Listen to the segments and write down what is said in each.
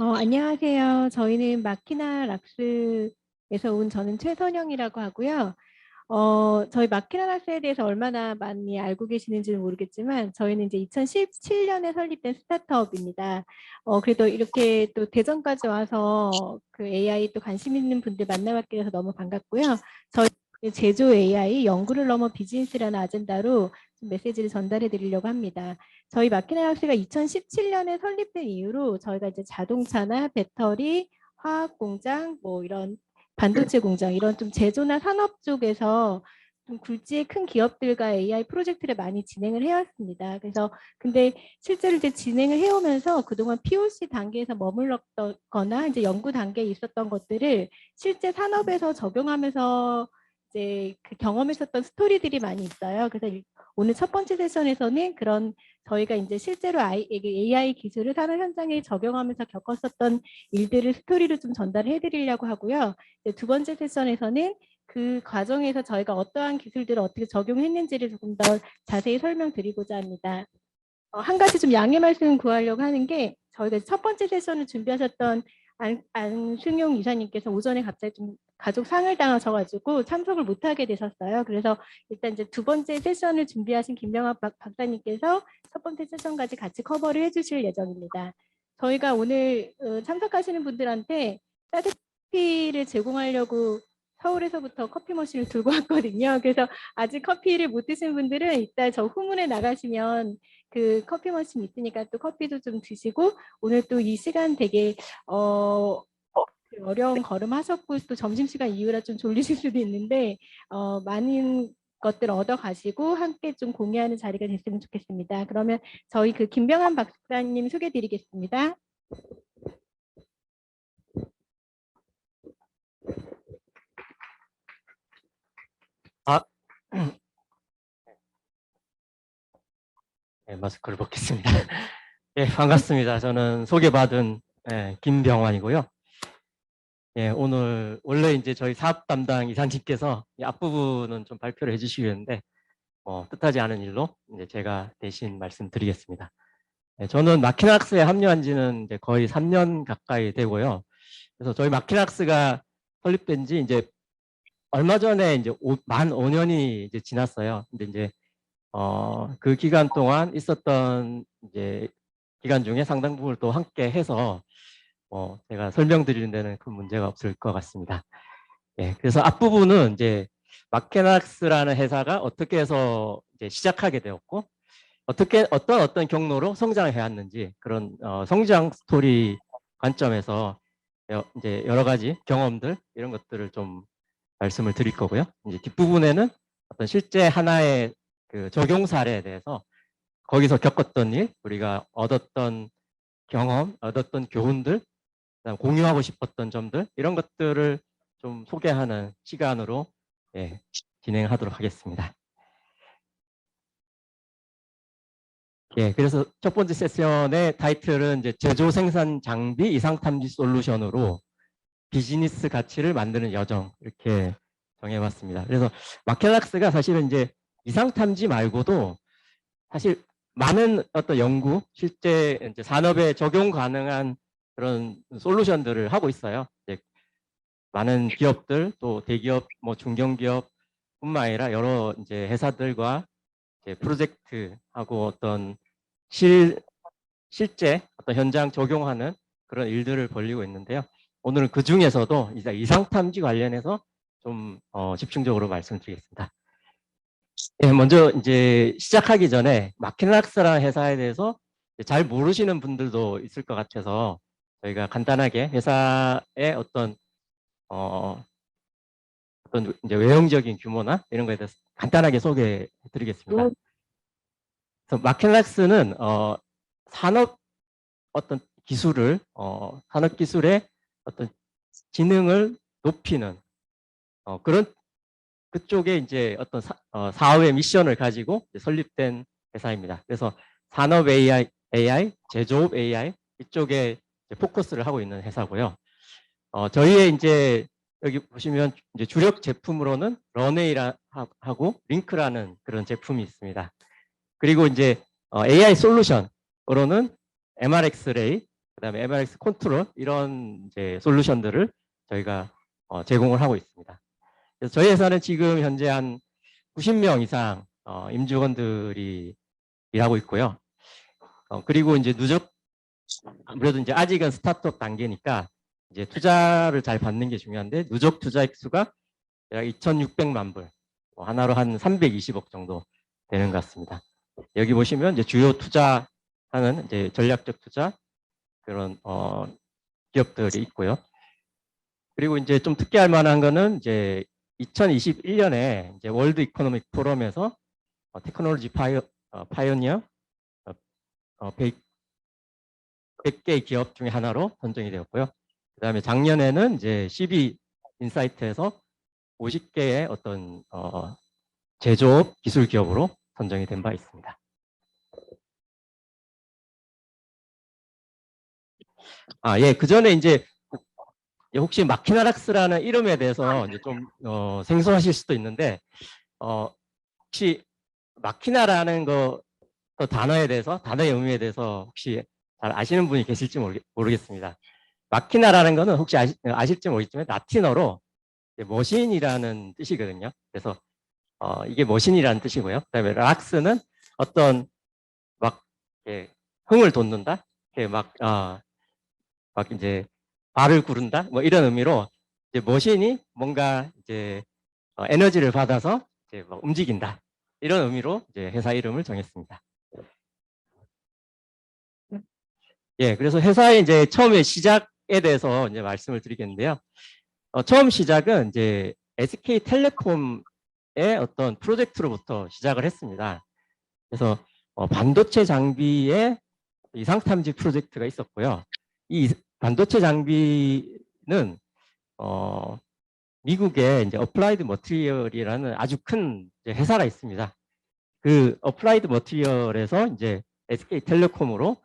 안녕하세요. 저희는 마키나 락스에서 온 저는 최선영이라고 하고요. 저희 마키나 락스에 대해서 얼마나 많이 알고 계시는지는 모르겠지만 저희는 이제 2017년에 설립된 스타트업입니다. 그래도 이렇게 또 대전까지 와서 그 AI 또 관심 있는 분들 만나뵙게 돼서 너무 반갑고요. 저희 제조 AI 연구를 넘어 비즈니스라는 아젠다로 좀 메시지를 전달해 드리려고 합니다. 저희 마키나학스가 2017년에 설립된 이후로 저희가 이제 자동차나 배터리, 화학 공장, 뭐 이런 반도체 공장 이런 좀 제조나 산업 쪽에서 좀 굴지의 큰 기업들과 AI 프로젝트를 많이 진행을 해왔습니다. 그래서 근데 실제로 이제 진행을 해오면서 그동안 POC 단계에서 머물렀거나 이제 연구 단계에 있었던 것들을 실제 산업에서 적용하면서 이제 그 경험했었던 스토리들이 많이 있어요. 그래서 오늘 첫 번째 세션에서는 그런 저희가 이제 실제로 AI 기술을 산업 현장에 적용하면서 겪었었던 일들을 스토리로 좀 전달해 드리려고 하고요. 두 번째 세션에서는 그 과정에서 저희가 어떠한 기술들을 어떻게 적용했는지를 조금 더 자세히 설명드리고자 합니다. 한 가지 좀 양해 말씀 구하려고 하는 게 저희가 첫 번째 세션을 준비하셨던 안승용 이사님께서 오전에 갑자기 좀 가족 상을 당하셔가지고 참석을 못하게 되셨어요. 그래서 일단 이제 두 번째 세션을 준비하신 김명학 박사님께서 첫 번째 세션까지 같이 커버를 해주실 예정입니다. 저희가 오늘 참석하시는 분들한테 따뜻한 커피를 제공하려고 서울에서부터 커피 머신을 들고 왔거든요. 그래서 아직 커피를 못 드신 분들은 이따 저 후문에 나가시면 그 커피 머신 있으니까 또 커피도 좀 드시고 오늘 또 이 시간 되게 어려운 걸음 하셨고 또 점심시간 이후라 좀 졸리실 수도 있는데 많은 것들 얻어 가시고 함께 좀 공유하는 자리가 됐으면 좋겠습니다. 그러면 저희 그 김병환 박사님 소개해 드리겠습니다. 네, 마스크를 벗겠습니다. 예, 반갑습니다. 저는 소개받은 김병환이고요. 예, 오늘 원래 이제 저희 사업 담당 이사님께서 이 앞부분은 좀 발표를 해주시겠는데 뜻하지 않은 일로 이제 제가 대신 말씀드리겠습니다. 예, 저는 마키나학스에 합류한 지는 이제 거의 3년 가까이 되고요. 그래서 저희 마키나학스가 설립된 지 이제 얼마 전에 이제 만 5년이 이제 지났어요. 근데 이제 그 기간 동안 있었던 이제 기간 중에 상당 부분을 또 함께 해서 제가 설명드리는 데는 큰 문제가 없을 것 같습니다. 예, 그래서 앞부분은 이제 마케낙스라는 회사가 어떻게 해서 이제 시작하게 되었고 어떤 경로로 성장을 해왔는지 그런 성장 스토리 관점에서 이제 여러 가지 경험들 이런 것들을 좀 말씀을 드릴 거고요. 이제 뒷부분에는 어떤 실제 하나의 그 적용 사례에 대해서 거기서 겪었던 일, 우리가 얻었던 경험, 얻었던 교훈들, 그다음 공유하고 싶었던 점들 이런 것들을 좀 소개하는 시간으로 진행하도록 하겠습니다. 예, 그래서 첫 번째 세션의 타이틀은 이제 제조 생산 장비 이상 탐지 솔루션으로 비즈니스 가치를 만드는 여정 이렇게 정해봤습니다. 그래서 마케락스가 사실은 이제 이상 탐지 말고도 사실 많은 어떤 연구, 실제 이제 산업에 적용 가능한 그런 솔루션들을 하고 있어요. 이제 많은 기업들, 또 대기업, 뭐 중견기업뿐만 아니라 여러 이제 회사들과 이제 프로젝트하고 어떤 실제 어떤 현장 적용하는 그런 일들을 벌이고 있는데요. 오늘은 그 중에서도 이제 이상 탐지 관련해서 좀 집중적으로 말씀드리겠습니다. 예, 먼저 이제 시작하기 전에 마킨락스라는 회사에 대해서 잘 모르시는 분들도 있을 것 같아서 저희가 간단하게 회사의 어떤 이제 외형적인 규모나 이런 거에 대해서 간단하게 소개해 드리겠습니다. 그래서 마킨락스는 산업 어떤 기술을 산업 기술의 어떤 지능을 높이는 그런 그쪽에 이제 어떤 사업의 미션을 가지고 설립된 회사입니다. 그래서 산업 AI, 제조업 AI 이쪽에 포커스를 하고 있는 회사고요. 저희의 이제 여기 보시면 이제 주력 제품으로는 런웨이하고 링크라는 그런 제품이 있습니다. 그리고 이제 AI 솔루션으로는 MRX레이, 그다음에 MRX 컨트롤 이런 이제 솔루션들을 저희가 제공을 하고 있습니다. 그래서 저희 회사는 지금 현재 한 90명 이상 임직원들이 일하고 있고요. 그리고 이제 아무래도 이제 아직은 스타트업 단계니까 이제 투자를 잘 받는 게 중요한데 누적 투자 액수가 약 2,600만 불, 하나로 한 320억 정도 되는 것 같습니다. 여기 보시면 이제 주요 투자하는 이제 전략적 투자 그런 기업들이 있고요. 그리고 이제 좀 특이할 만한 거는 이제 2021년에 이제 월드 이코노믹 포럼에서 테크놀로지 파이오니어 100개 기업 중에 하나로 선정이 되었고요. 그다음에 작년에는 이제 CB 인사이트에서 50개의 어떤 제조업 기술 기업으로 선정이 된 바 있습니다. 예, 그 전에 이제 혹시 마키나락스라는 이름에 대해서 이제 좀 생소하실 수도 있는데 혹시 마키나라는 단어에 대해서 단어의 의미에 대해서 혹시 잘 아시는 분이 계실지 모르겠습니다. 마키나라는 거는 혹시 아실지 모르겠지만 라틴어로 머신이라는 뜻이거든요. 그래서 이게 머신이라는 뜻이고요. 그다음에 락스는 어떤 막 흥을 돋는다, 막 이제 발을 구른다, 뭐 이런 의미로 이제 머신이 뭔가 이제 에너지를 받아서 이제 막 움직인다 이런 의미로 이제 회사 이름을 정했습니다. 예, 그래서 회사의 이제 처음에 시작에 대해서 이제 말씀을 드리겠는데요. 처음 시작은 이제 SK텔레콤의 어떤 프로젝트로부터 시작을 했습니다. 그래서 반도체 장비의 이상 탐지 프로젝트가 있었고요. 이 반도체 장비는 미국의 이제 어플라이드 머티리얼이라는 아주 큰 회사가 있습니다. 그 어플라이드 머티리얼에서 이제 SK텔레콤으로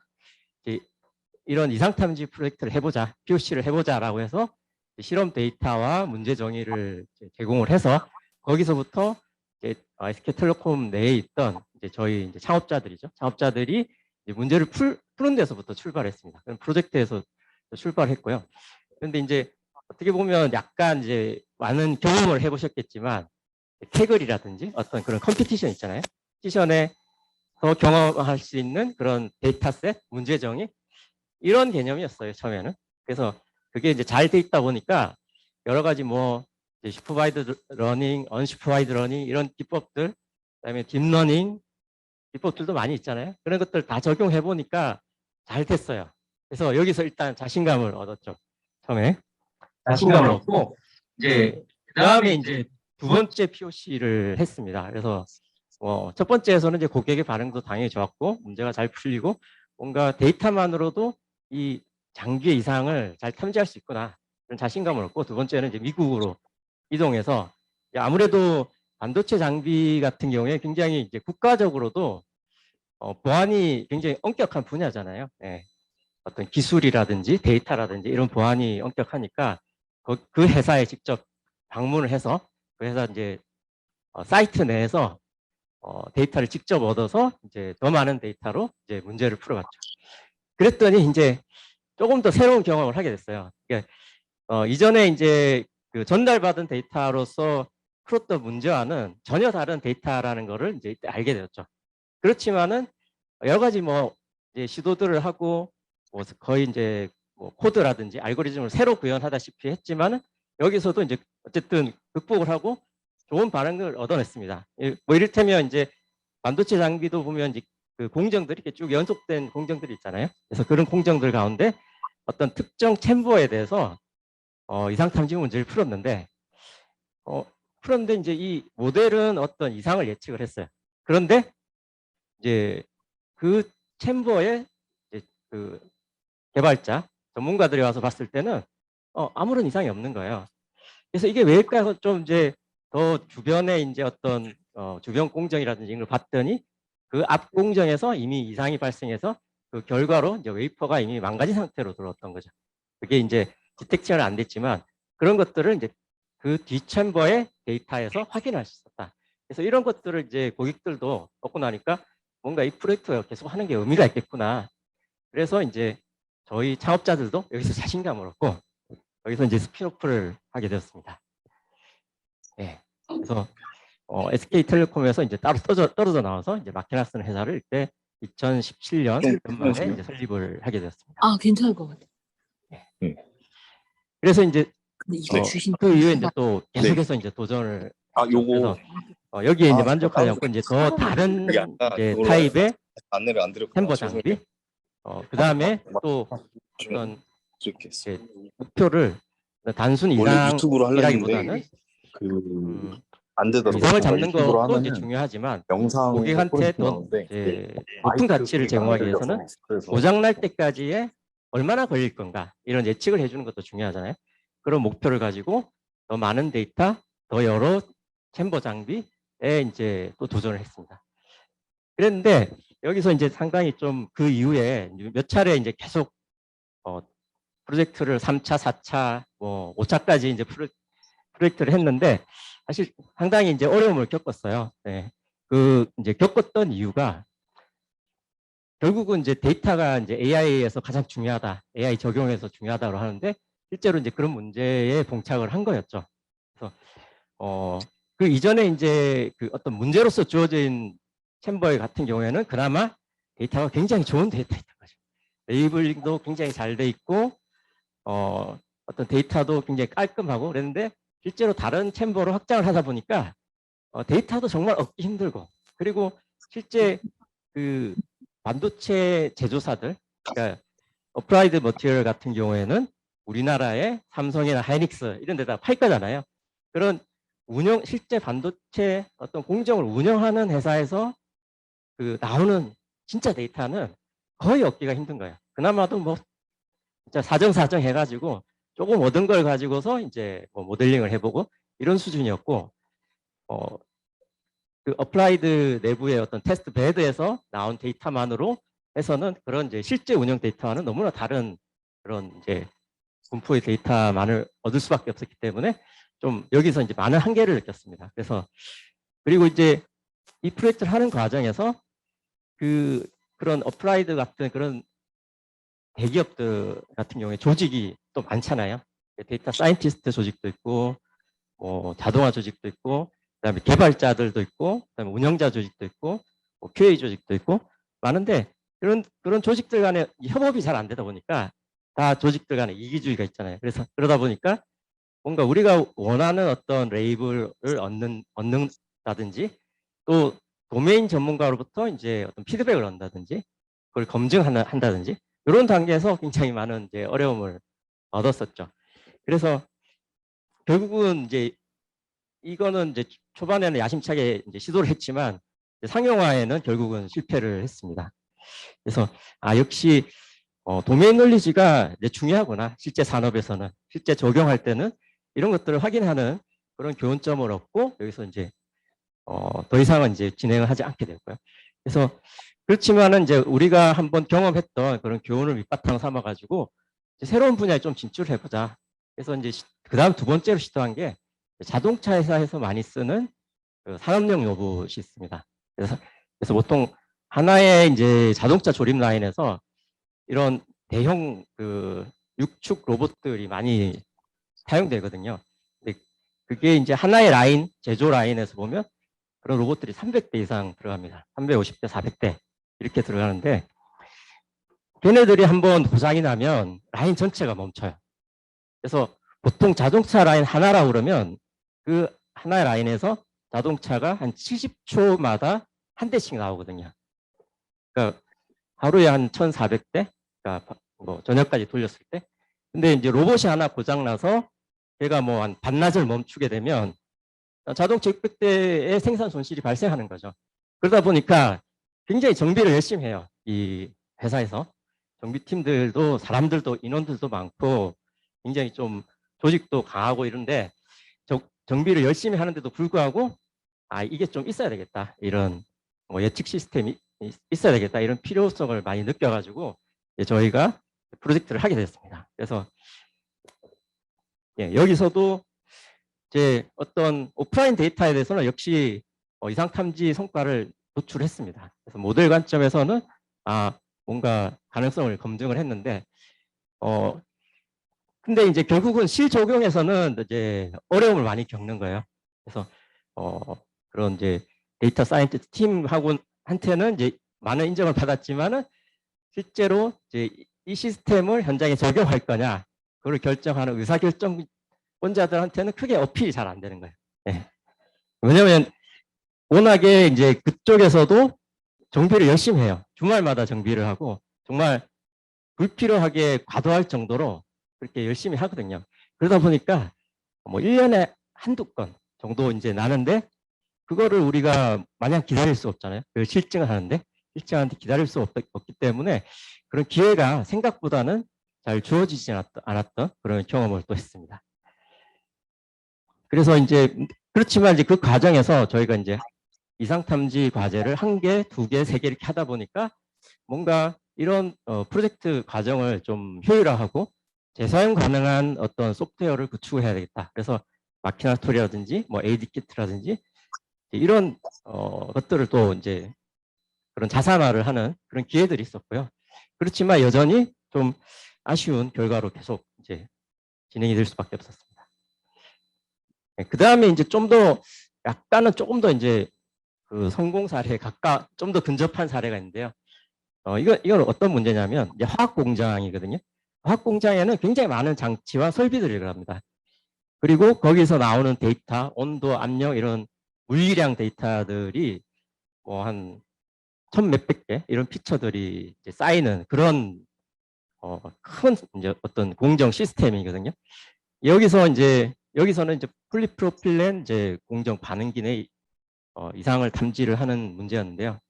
이런 이상 탐지 프로젝트를 해보자, POC를 해보자라고 해서 실험 데이터와 문제 정의를 제공을 해서 거기서부터 SK텔레콤 내에 있던 저희 이제 창업자들이죠. 창업자들이 이제 문제를 푸는 데서부터 출발했습니다. 그런 프로젝트에서 출발했고요. 그런데 이제 어떻게 보면 약간 이제 많은 경험을 해보셨겠지만 캐글이라든지 어떤 그런 컴피티션 있잖아요. 컴피티션에 더 경험할 수 있는 그런 데이터셋, 문제 정의 이런 개념이었어요, 처음에는. 그래서 그게 이제 잘 돼 있다 보니까 여러 가지 뭐 슈퍼바이드 러닝, 언슈퍼바이드 러닝 이런 기법들, 그다음에 딥러닝 기법들도 많이 있잖아요. 그런 것들 다 적용해 보니까 잘 됐어요. 그래서 여기서 일단 자신감을 얻었죠. 처음에 자신감을 얻고 이제 그다음에 이제 두 번째 POC를 했습니다. 그래서 첫 번째에서는 이제 고객의 반응도 당연히 좋았고 문제가 잘 풀리고 뭔가 데이터만으로도 이 장비의 이상을 잘 탐지할 수 있구나 그런 자신감을 얻고 두 번째는 이제 미국으로 이동해서 아무래도 반도체 장비 같은 경우에 굉장히 이제 국가적으로도 보안이 굉장히 엄격한 분야잖아요. 네. 어떤 기술이라든지 데이터라든지 이런 보안이 엄격하니까 그 회사에 직접 방문을 해서 그 회사 이제 사이트 내에서 데이터를 직접 얻어서 이제 더 많은 데이터로 이제 문제를 풀어봤죠. 그랬더니 이제 조금 더 새로운 경험을 하게 됐어요. 그러니까 이전에 이제 그 전달받은 데이터로서 풀었던 문제와는 전혀 다른 데이터라는 거를 이제 이때 알게 되었죠. 그렇지만은 여러 가지 뭐 이제 시도들을 하고 뭐 거의 이제 뭐 코드라든지 알고리즘을 새로 구현하다시피 했지만은 여기서도 이제 어쨌든 극복을 하고 좋은 반응을 얻어냈습니다. 뭐 이를테면 이제 반도체 장비도 보면 이제 그 공정들이 이렇게 쭉 연속된 공정들이 있잖아요. 그래서 그런 공정들 가운데 어떤 특정 챔버에 대해서 이상 탐지 문제를 풀었는데 풀었는데 이제 이 모델은 어떤 이상을 예측을 했어요. 그런데 이제 그 챔버에 이제 그 개발자 전문가들이 와서 봤을 때는 아무런 이상이 없는 거예요. 그래서 이게 왜일까 해서 좀 이제 더 주변에 이제 어떤 주변 공정이라든지 이런 걸 봤더니 그 앞 공정에서 이미 이상이 발생해서 그 결과로 이제 웨이퍼가 이미 망가진 상태로 들어왔던 거죠. 그게 이제 디텍션은 안 됐지만 그런 것들을 이제 그 뒷챔버의 데이터에서 확인할 수 있었다. 그래서 이런 것들을 이제 고객들도 얻고 나니까 뭔가 이 프로젝트가 계속 하는 게 의미가 있겠구나. 그래서 이제 저희 창업자들도 여기서 자신감을 얻고 여기서 이제 스핀오프를 하게 되었습니다. 예. 그래서 SK텔레콤에서 이제 따로 떨어져 나와서 이제 마키나스는 회사를 이때 2017년 연말에 이제 설립을 하게 되었습니다. 아, 괜찮을 것 같아. 그래서 이제 근데 이거 주신 그 이후에 이제 또 계속해서 이제 도전을 요거 여기에 이제 만족하려고 이제 더 다른 이게 아까 이제 그걸로 타입의 안내를 안 드렸구나. 챔버 장비, 그 다음에 또 어떤 이렇게 이제 목표를 단순 원래 유튜브로 이상이라기보다는 하려는데 안 되더라고요. 이상을 잡는 유튜브로 것도 이제 하면은 중요하지만 영상 고객한테 더 이제 높은 가치를 제공하기 위해서는 고장날 때까지의 얼마나 걸릴 건가 이런 예측을 해주는 것도 중요하잖아요. 그런 목표를 가지고 더 많은 데이터, 더 여러 챔버 장비에 이제 또 도전을 했습니다. 그랬는데 여기서 이제 상당히 좀 그 이후에 몇 차례 이제 계속 프로젝트를 3차, 4차, 뭐 5차까지 이제 프로젝트를 했는데 사실 상당히 이제 어려움을 겪었어요. 네. 그 이제 겪었던 이유가 결국은 이제 데이터가 이제 AI에서 가장 중요하다, AI 적용해서 중요하다고 하는데 실제로 이제 그런 문제에 봉착을 한 거였죠. 그래서 그 이전에 이제 그 어떤 문제로서 주어진 챔버 같은 경우에는 그나마 데이터가 굉장히 좋은 데이터였던 거죠. 레이블링도 굉장히 잘 돼 있고 어떤 데이터도 굉장히 깔끔하고 그랬는데 실제로 다른 챔버로 확장을 하다 보니까 데이터도 정말 얻기 힘들고 그리고 실제 그 반도체 제조사들 그러니까 어플라이드 머티리얼 같은 경우에는 우리나라의 삼성이나 하이닉스 이런 데다 팔 거잖아요. 그런 실제 반도체 어떤 공정을 운영하는 회사에서 그 나오는 진짜 데이터는 거의 얻기가 힘든 거예요. 그나마도 뭐 진짜 사정사정 해가지고 조금 얻은 걸 가지고서 이제 뭐 모델링을 해보고 이런 수준이었고 그 어플라이드 내부의 어떤 테스트 베드에서 나온 데이터만으로 해서는 그런 이제 실제 운영 데이터와는 너무나 다른 그런 이제 분포의 데이터만을 얻을 수밖에 없었기 때문에 좀 여기서 이제 많은 한계를 느꼈습니다. 그래서 그리고 이제 이 프로젝트를 하는 과정에서 그런 어플라이드 같은 그런 대기업들 같은 경우에 조직이 또 많잖아요. 데이터 사이언티스트 조직도 있고, 뭐 자동화 조직도 있고, 그다음에 개발자들도 있고, 그다음에 운영자 조직도 있고, 뭐 QA 조직도 있고 많은데 그런 조직들 간에 협업이 잘 안 되다 보니까 다 조직들 간에 이기주의가 있잖아요. 그래서 그러다 보니까 뭔가 우리가 원하는 어떤 레이블을 얻는다든지 또 도메인 전문가로부터 이제 어떤 피드백을 얻는다든지 그걸 검증한다든지 이런 단계에서 굉장히 많은 이제 어려움을 얻었었죠. 그래서 결국은 이제 이거는 이제 초반에는 야심차게 이제 시도를 했지만 상용화에는 결국은 실패를 했습니다. 그래서 역시 도메인 놀리지가 이제 중요하구나. 실제 산업에서는 실제 적용할 때는 이런 것들을 확인하는 그런 교훈점을 얻고 여기서 이제 더 이상은 이제 진행을 하지 않게 됐고요. 그래서 그렇지만은 이제 우리가 한번 경험했던 그런 교훈을 밑바탕 삼아 가지고 새로운 분야에 좀 진출을 해보자. 그래서 이제 그다음 두 번째로 시도한 게 자동차 회사에서 많이 쓰는 그 산업용 로봇이 있습니다. 그래서 보통 하나의 이제 자동차 조립 라인에서 이런 대형 그 육축 로봇들이 많이 사용되거든요. 근데 그게 이제 하나의 라인, 제조 라인에서 보면 그런 로봇들이 300대 이상 들어갑니다. 350대, 400대 이렇게 들어가는데 걔네들이 한번 고장이 나면 라인 전체가 멈춰요. 그래서 보통 자동차 라인 하나라고 그러면 그 하나의 라인에서 자동차가 한 70초마다 한 대씩 나오거든요. 그러니까 하루에 한 1,400대, 그러니까 뭐 저녁까지 돌렸을 때. 근데 이제 로봇이 하나 고장 나서 걔가 뭐 한 반나절 멈추게 되면 자동차 600대의 생산 손실이 발생하는 거죠. 그러다 보니까 굉장히 정비를 열심히 해요. 이 회사에서. 정비팀들도 사람들도 인원들도 많고 굉장히 좀 조직도 강하고 이런데 정비를 열심히 하는데도 불구하고 이게 좀 있어야 되겠다. 이런 뭐 예측 시스템이 있어야 되겠다. 이런 필요성을 많이 느껴가지고 저희가 프로젝트를 하게 됐습니다. 그래서 여기서도 이제 어떤 오프라인 데이터에 대해서는 역시 이상 탐지 성과를 도출했습니다. 그래서 모델 관점에서는 뭔가 가능성을 검증을 했는데 근데 이제 결국은 실적용에서는 이제 어려움을 많이 겪는 거예요. 그래서 그런 이제 데이터 사이언티스트 팀하고한테는 이제 많은 인정을 받았지만은 실제로 이제 이 시스템을 현장에 적용할 거냐, 그걸 결정하는 의사결정권자들한테는 크게 어필이 잘 안 되는 거예요. 네. 왜냐하면 워낙에 이제 그쪽에서도 정비를 열심히 해요. 주말마다 정비를 하고 정말 불필요하게 과도할 정도로 그렇게 열심히 하거든요. 그러다 보니까 뭐 1년에 한두 건 정도 이제 나는데 그거를 우리가 마냥 기다릴 수 없잖아요. 그걸 실증을 하는데 실증하는데 기다릴 수 없기 때문에 그런 기회가 생각보다는 잘 주어지지 않았던 그런 경험을 또 했습니다. 그래서 이제 그렇지만 이제 그 과정에서 저희가 이제 이상탐지 과제를 1개, 2개, 3개 이렇게 하다 보니까 뭔가 이런 프로젝트 과정을 좀 효율화하고 재사용 가능한 어떤 소프트웨어를 구축을 해야 되겠다. 그래서 마키나토리라든지 뭐 ADKit라든지 이런 것들을 또 이제 그런 자산화를 하는 그런 기회들이 있었고요. 그렇지만 여전히 좀 아쉬운 결과로 계속 이제 진행이 될 수밖에 없었습니다. 네, 그 다음에 이제 좀 더 약간은 조금 더 이제 그 성공 사례에 좀 더 근접한 사례가 있는데요. 이건 어떤 문제냐면 이제 화학 공장이거든요. 화학 공장에는 굉장히 많은 장치와 설비들이 들어갑니다. 그리고 거기서 나오는 데이터, 온도, 압력 이런 물리량 데이터들이 뭐 한 1000몇백 개 이런 피처들이 이제 쌓이는 그런 큰 이제 어떤 공정 시스템이거든요. 여기서는 이제 폴리프로필렌 이제 공정 반응기내 이상을 탐지를 하는 문제였는데요.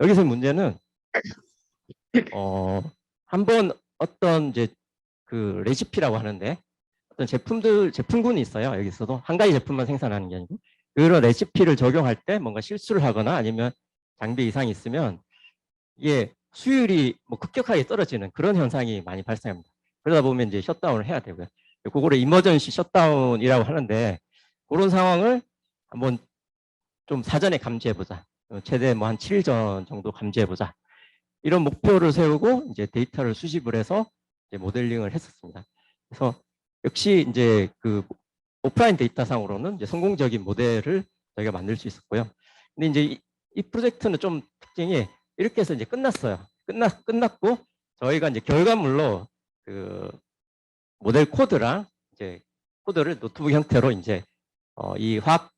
여기서 문제는 한번 어떤 이제 그 레시피라고 하는데 어떤 제품군이 있어요. 여기서도 한 가지 제품만 생산하는 게 아니고 그런 레시피를 적용할 때 뭔가 실수를 하거나 아니면 장비 이상이 있으면 이게 수율이 뭐 급격하게 떨어지는 그런 현상이 많이 발생합니다. 그러다 보면 이제 셧다운을 해야 되고요. 그거를 이머전시 셧다운이라고 하는데 그런 상황을 한번 좀 사전에 감지해보자. 최대 뭐 한 7일 전 정도 감지해보자. 이런 목표를 세우고 이제 데이터를 수집을 해서 이제 모델링을 했었습니다. 그래서 역시 이제 그 오프라인 데이터상으로는 이제 성공적인 모델을 저희가 만들 수 있었고요. 근데 이제 이 프로젝트는 좀 특징이 이렇게 해서 이제 끝났어요. 끝났고 저희가 이제 결과물로 그 모델 코드랑 이제 코드를 노트북 형태로 이제 이 화학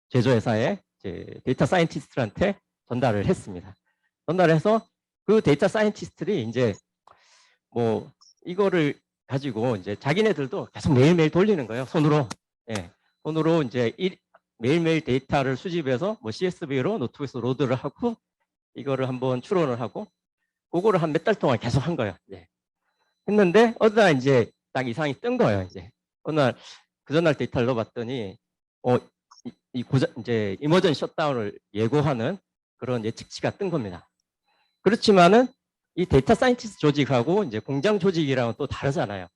제조회사의 이제 데이터 사이언티스트한테 전달을 했습니다. 전달해서 그 데이터 사이언티스트들이 이제 뭐 이거를 가지고 이제 자기네들도 계속 매일매일 돌리는 거예요. 손으로. 예. 손으로 이제 매일매일 데이터를 수집해서 뭐 CSV로 노트북에서 로드를 하고 이거를 한번 추론을 하고 그거를 한 몇 달 동안 계속 한 거예요. 예. 했는데 어느 날 이제 딱 이상이 뜬 거예요. 이제 어느 날 그 전날 데이터를 넣어봤더니 이제 이머전 셧다운을 예고하는 그런 예측치가 뜬 겁니다. 그렇지만은 이 데이터 사이언티스트 조직하고 이제 공장 조직이랑은 또 다르잖아요.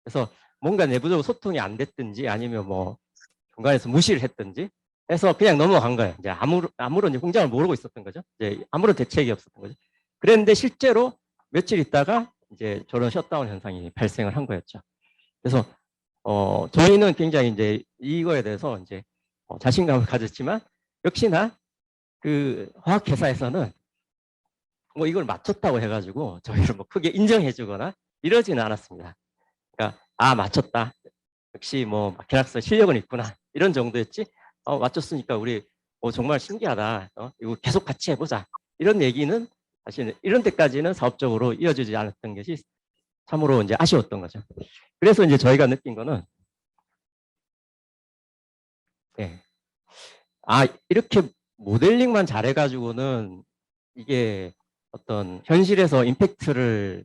그래서 뭔가 내부적으로 소통이 안 됐든지 아니면 뭐 중간에서 무시를 했든지 해서 그냥 넘어간 거예요. 이제 아무런 이제 공장을 모르고 있었던 거죠. 이제 아무런 대책이 없었던 거죠. 그랬는데 실제로 며칠 있다가 이제 저런 셧다운 현상이 발생을 한 거였죠. 그래서 저희는 굉장히 이제 이거에 대해서 이제 자신감을 가졌지만 역시나 그 화학회사에서는 뭐 이걸 맞췄다고 해가지고 저희를 뭐 크게 인정해주거나 이러지는 않았습니다. 그러니까 맞췄다. 역시 뭐 마케락스 실력은 있구나 이런 정도였지. 맞췄으니까 우리 정말 신기하다. 이거 계속 같이 해보자. 이런 얘기는 사실 이런 데까지는 사업적으로 이어지지 않았던 것이 참으로 이제 아쉬웠던 거죠. 그래서 이제 저희가 느낀 거는 이렇게 모델링만 잘해가지고는 이게 어떤 현실에서 임팩트를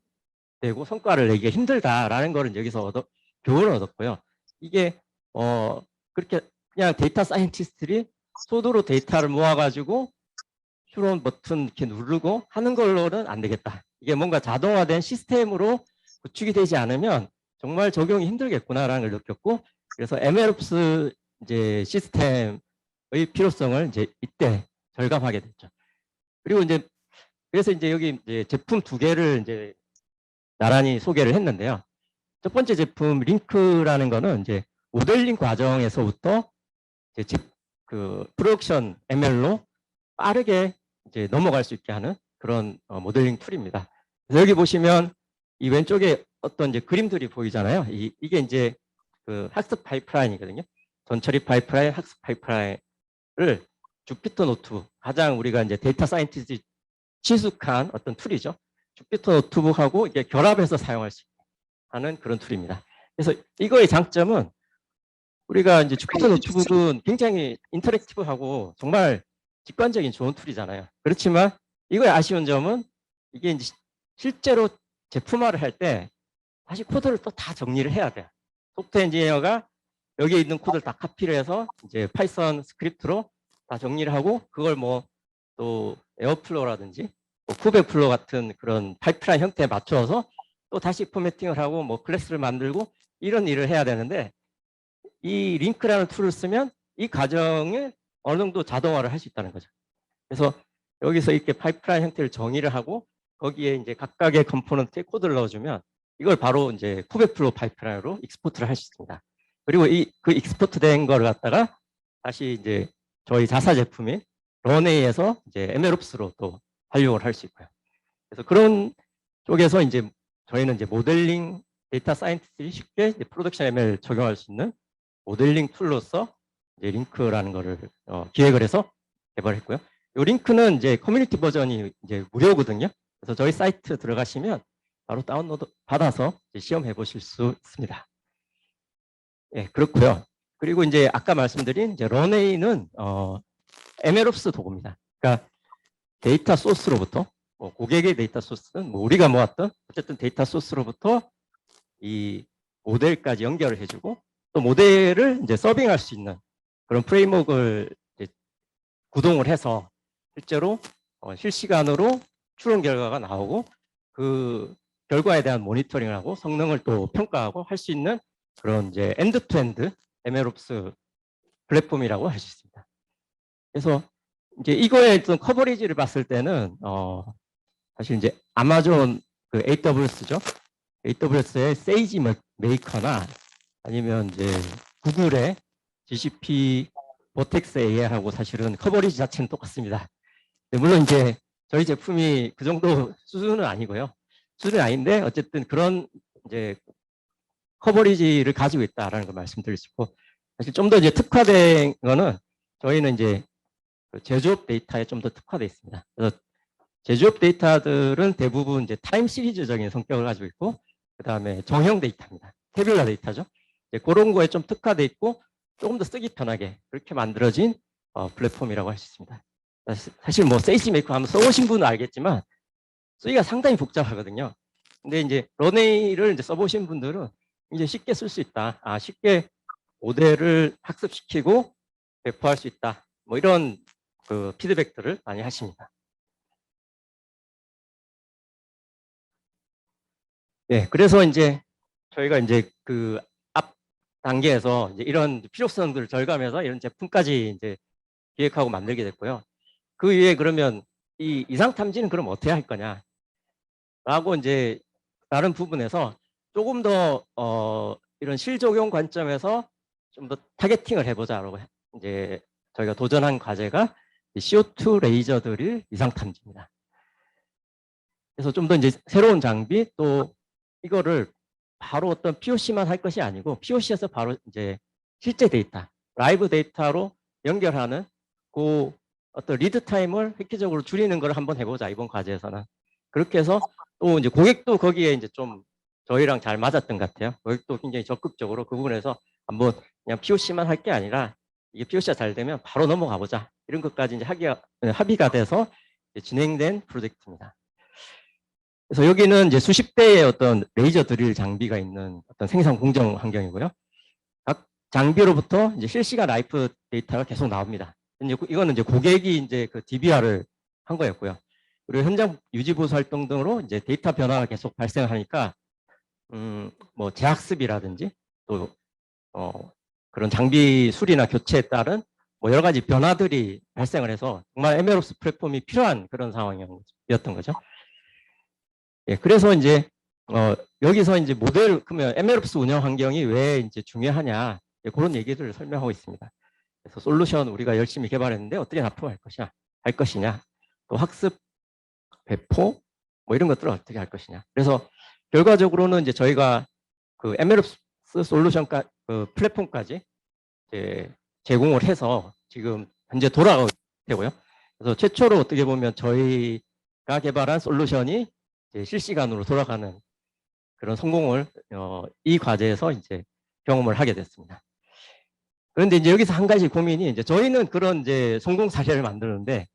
내고 성과를 내기가 힘들다라는 거를 여기서 교훈을 얻었고요. 이게 그렇게 그냥 데이터 사이언티스트들이 손으로 데이터를 모아가지고 추론 버튼 이렇게 누르고 하는 걸로는 안 되겠다. 이게 뭔가 자동화된 시스템으로 구축이 되지 않으면 정말 적용이 힘들겠구나라는 걸 느꼈고, 그래서 MLOps 이제 시스템의 필요성을 이제 이때 절감하게 됐죠. 그리고 이제 그래서 이제 여기 이제 제품 2개를 이제 나란히 소개를 했는데요. 첫 번째 제품 링크라는 거는 이제 모델링 과정에서부터 이제 그 프로덕션 ML로 빠르게 이제 넘어갈 수 있게 하는 그런 모델링 툴입니다. 그래서 여기 보시면 이 왼쪽에 어떤 이제 그림들이 보이잖아요. 이게 이제 그 학습 파이프라인이거든요. 전처리 파이프라인, 학습 파이프라인을 주피터 노트북, 가장 우리가 이제 데이터 사이언티스트 친숙한 어떤 툴이죠. 주피터 노트북하고 이게 결합해서 사용할 수 하는 그런 툴입니다. 그래서 이거의 장점은 우리가 이제 주피터 노트북은 굉장히 인터랙티브하고 정말 직관적인 좋은 툴이잖아요. 그렇지만 이거의 아쉬운 점은 이게 이제 실제로 제품화를 할 때 다시 코드를 또 다 정리를 해야 돼요. 소프트웨어 엔지니어가 여기에 있는 코드를 다 카피를 해서 이제 파이썬 스크립트로 다 정리를 하고 그걸 뭐 또 에어플로우라든지 뭐 쿠베플로우 같은 그런 파이프라인 형태에 맞춰서 또 다시 포매팅을 하고 뭐 클래스를 만들고 이런 일을 해야 되는데 이 링크라는 툴을 쓰면 이 과정을 어느 정도 자동화를 할 수 있다는 거죠. 그래서 여기서 이렇게 파이프라인 형태를 정의를 하고 거기에 이제 각각의 컴포넌트에 코드를 넣어주면 이걸 바로 이제 쿠베플로우 파이프라인으로 익스포트를 할 수 있습니다. 그리고 그 익스포트 된 거를 갖다가 다시 이제 저희 자사 제품인 런웨이에서 이제 MLOps로 또 활용을 할 수 있고요. 그래서 그런 쪽에서 이제 저희는 이제 모델링 데이터 사이언티스트들이 쉽게 프로덕션 ML 적용할 수 있는 모델링 툴로서 이제 링크라는 거를 기획을 해서 개발했고요. 이 링크는 이제 커뮤니티 버전이 이제 무료거든요. 그래서 저희 사이트 들어가시면 바로 다운로드 받아서 시험해 보실 수 있습니다. 예, 그렇고요. 그리고 이제 아까 말씀드린 이제 런웨이는 MLOps 도구입니다. 그러니까 데이터 소스로부터 고객의 데이터 소스는 뭐 우리가 모았던 어쨌든 데이터 소스로부터 이 모델까지 연결을 해주고 또 모델을 이제 서빙할 수 있는 그런 프레임워크를 이제 구동을 해서 실제로 실시간으로 추론 결과가 나오고 그 결과에 대한 모니터링을 하고 성능을 또 평가하고 할 수 있는 그런 이제 엔드-투-엔드 MLOps 플랫폼이라고 할 수 있습니다. 그래서 이제 이거의 좀 커버리지를 봤을 때는 사실 이제 아마존 그 AWS죠. AWS의 세이지 메이커나 아니면 이제 구글의 GCP 버텍스 AI하고 사실은 커버리지 자체는 똑같습니다. 물론 이제 저희 제품이 그 정도 수준은 아니고요. 수준은 아닌데 어쨌든 그런 이제 커버리지를 가지고 있다라는 걸 말씀드릴 수 있고 사실 좀 더 이제 특화된 거는 저희는 이제 제조업 데이터에 좀 더 특화되어 있습니다. 그래서 제조업 데이터들은 대부분 이제 타임 시리즈적인 성격을 가지고 있고 그 다음에 정형 데이터입니다. 태블라 데이터죠. 이제 그런 거에 좀 특화되어 있고 조금 더 쓰기 편하게 그렇게 만들어진 플랫폼이라고 할 수 있습니다. 사실 뭐 세이지 메이커 한번 써보신 분은 알겠지만 쓰기가 상당히 복잡하거든요. 근데 이제 런웨이를 이제 써보신 분들은 이제 쉽게 쓸 수 있다. 쉽게 모델을 학습시키고 배포할 수 있다. 뭐 이런 그 피드백들을 많이 하십니다. 네, 그래서 이제 저희가 이제 그 앞 단계에서 이제 이런 필요성들을 절감해서 이런 제품까지 이제 기획하고 만들게 됐고요. 그 위에 그러면 이 이상 탐지는 그럼 어떻게 할 거냐? 라고 이제 다른 부분에서 조금 더 이런 실적용 관점에서 좀 더 타겟팅을 해보자라고 이제 저희가 도전한 과제가 CO2 레이저들을 이상 탐지입니다. 그래서 좀 더 이제 새로운 장비 또 이거를 바로 어떤 POC만 할 것이 아니고 POC에서 바로 이제 실제 데이터, 라이브 데이터로 연결하는 그 어떤 리드 타임을 획기적으로 줄이는 걸 한번 해보자 이번 과제에서는. 그렇게 해서 또 이제 고객도 거기에 이제 좀 저희랑 잘 맞았던 것 같아요. 고객도 굉장히 적극적으로 그 부분에서 한번 그냥 POC만 할 게 아니라 이게 POC가 잘 되면 바로 넘어가 보자 이런 것까지 이제 합의가 돼서 이제 진행된 프로젝트입니다. 그래서 여기는 이제 수십 대의 어떤 레이저 드릴 장비가 있는 어떤 생산 공정 환경이고요. 각 장비로부터 이제 실시간 라이프 데이터가 계속 나옵니다. 이거는 이제 고객이 이제 그 DBR을 한 거였고요. 그리고 현장 유지 보수 활동 등으로 이제 데이터 변화가 계속 발생하니까 뭐 재학습이라든지 또 그런 장비 수리나 교체에 따른 뭐 여러 가지 변화들이 발생을 해서 정말 MLOps 플랫폼이 필요한 그런 상황이었던 거죠. 예, 그래서 이제 여기서 이제 모델, 그러면 MLOps 운영 환경이 왜 이제 중요하냐, 그런 얘기들을 설명하고 있습니다. 그래서 솔루션 우리가 열심히 개발했는데 어떻게 납품할 것이냐, 또 학습, 배포, 뭐 이런 것들을 어떻게 할 것이냐. 그래서 결과적으로는 이제 저희가 그 MLOps 솔루션까 그 플랫폼까지 이제 제공을 해서 지금 현재 돌아가고 되고요. 그래서 최초로 어떻게 보면 저희가 개발한 솔루션이 이제 실시간으로 돌아가는 그런 성공을 이 과제에서 이제 경험을 하게 됐습니다. 그런데 이제 여기서 한 가지 고민이, 이제 저희는 그런 이제 성공 사례를 만드는데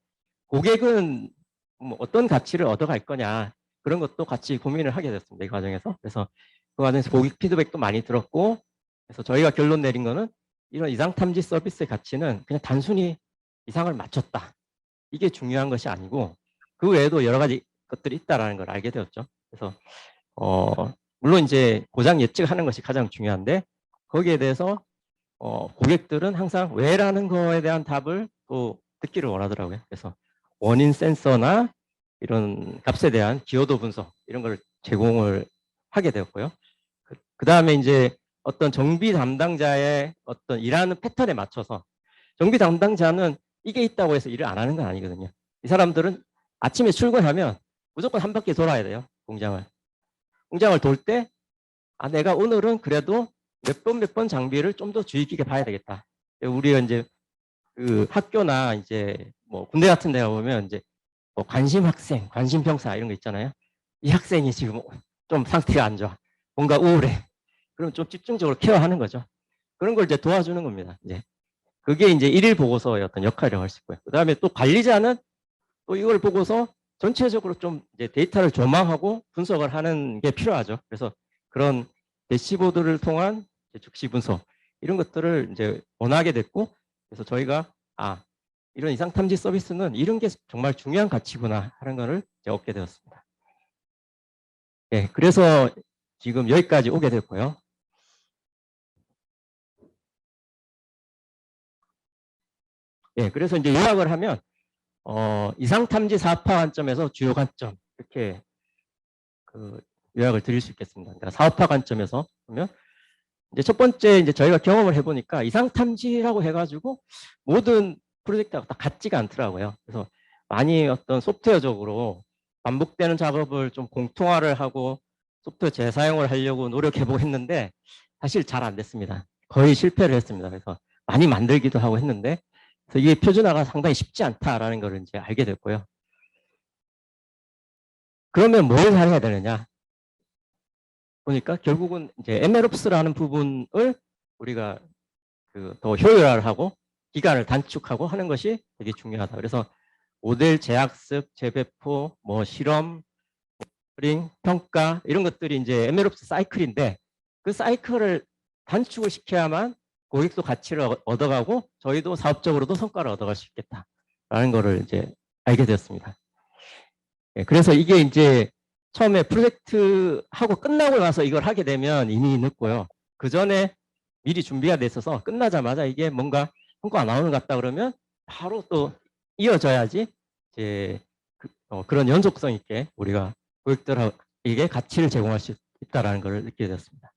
고객은 뭐 어떤 가치를 얻어갈 거냐, 그런 것도 같이 고민을 하게 됐습니다, 이 과정에서. 그래서 그 과정에서 고객 피드백도 많이 들었고, 그래서 저희가 결론 내린 거는 이런 이상 탐지 서비스의 가치는 그냥 단순히 이상을 맞췄다, 이게 중요한 것이 아니고 그 외에도 여러 가지 것들이 있다라는 걸 알게 되었죠. 그래서 물론 이제 고장 예측하는 것이 가장 중요한데, 거기에 대해서 고객들은 항상 왜라는 거에 대한 답을 또 듣기를 원하더라고요. 그래서 원인 센서나 이런 값에 대한 기여도 분석, 이런 걸 제공을 하게 되었고요. 그 다음에 이제 어떤 정비 담당자의 어떤 일하는 패턴에 맞춰서, 정비 담당자는 이게 있다고 해서 일을 안 하는 건 아니거든요. 이 사람들은 아침에 출근하면 무조건 한 바퀴 돌아야 돼요, 공장을 돌 때, 내가 오늘은 그래도 몇 번 장비를 좀 더 주의 깊게 봐야 되겠다. 우리가 이제 그 학교나 이제 뭐 군대 같은 데 가보면 이제 뭐 관심 학생, 관심 병사 이런 거 있잖아요. 이 학생이 지금 좀 상태가 안 좋아, 뭔가 우울해. 그럼 좀 집중적으로 케어하는 거죠. 그런 걸 이제 도와주는 겁니다. 이제 그게 이제 일일 보고서의 어떤 역할을 할 수 있고요. 그 다음에 또 관리자는 또 이걸 보고서 전체적으로 좀 이제 데이터를 조망하고 분석을 하는 게 필요하죠. 그래서 그런 대시보드를 통한 즉시 분석, 이런 것들을 이제 원하게 됐고, 그래서 저희가 이런 이상 탐지 서비스는 이런 게 정말 중요한 가치구나 하는 것을 이제 얻게 되었습니다. 네, 그래서 지금 여기까지 오게 됐고요. 예, 그래서 이제 요약을 하면 이상 탐지 사업화 관점에서 주요 관점, 이렇게 그 요약을 드릴 수 있겠습니다. 그러니까 사업화 관점에서 보면 이제 첫 번째, 이제 저희가 경험을 해보니까 이상 탐지라고 해가지고 모든 프로젝트가 다 같지가 않더라고요. 그래서 많이 어떤 소프트웨어적으로 반복되는 작업을 좀 공통화를 하고 소프트웨어 재사용을 하려고 노력해보고 했는데 사실 잘 안 됐습니다. 거의 실패를 했습니다. 그래서 많이 만들기도 하고 했는데, 그래서 이게 표준화가 상당히 쉽지 않다라는 걸 이제 알게 됐고요. 그러면 뭘 해야 되느냐 보니까 결국은 이제 MLOps라는 부분을 우리가 더 효율화하고 기간을 단축하고 하는 것이 되게 중요하다. 그래서 모델 재학습, 재배포, 뭐 실험, 링, 평가, 이런 것들이 이제 MLOps 사이클인데, 그 사이클을 단축을 시켜야만 고객도 가치를 얻어가고 저희도 사업적으로도 성과를 얻어갈 수 있겠다라는 거를 이제 알게 되었습니다. 예, 그래서 이게 이제 처음에 프로젝트 하고 끝나고 나서 이걸 하게 되면 이미 늦고요. 그 전에 미리 준비가 돼 있어서 끝나자마자 이게 뭔가 성과가 나오는 것 같다 그러면 바로 또 이어져야지 이제 그런 연속성 있게 우리가 고객들에게 가치를 제공할 수 있다는 걸 느끼게 되었습니다.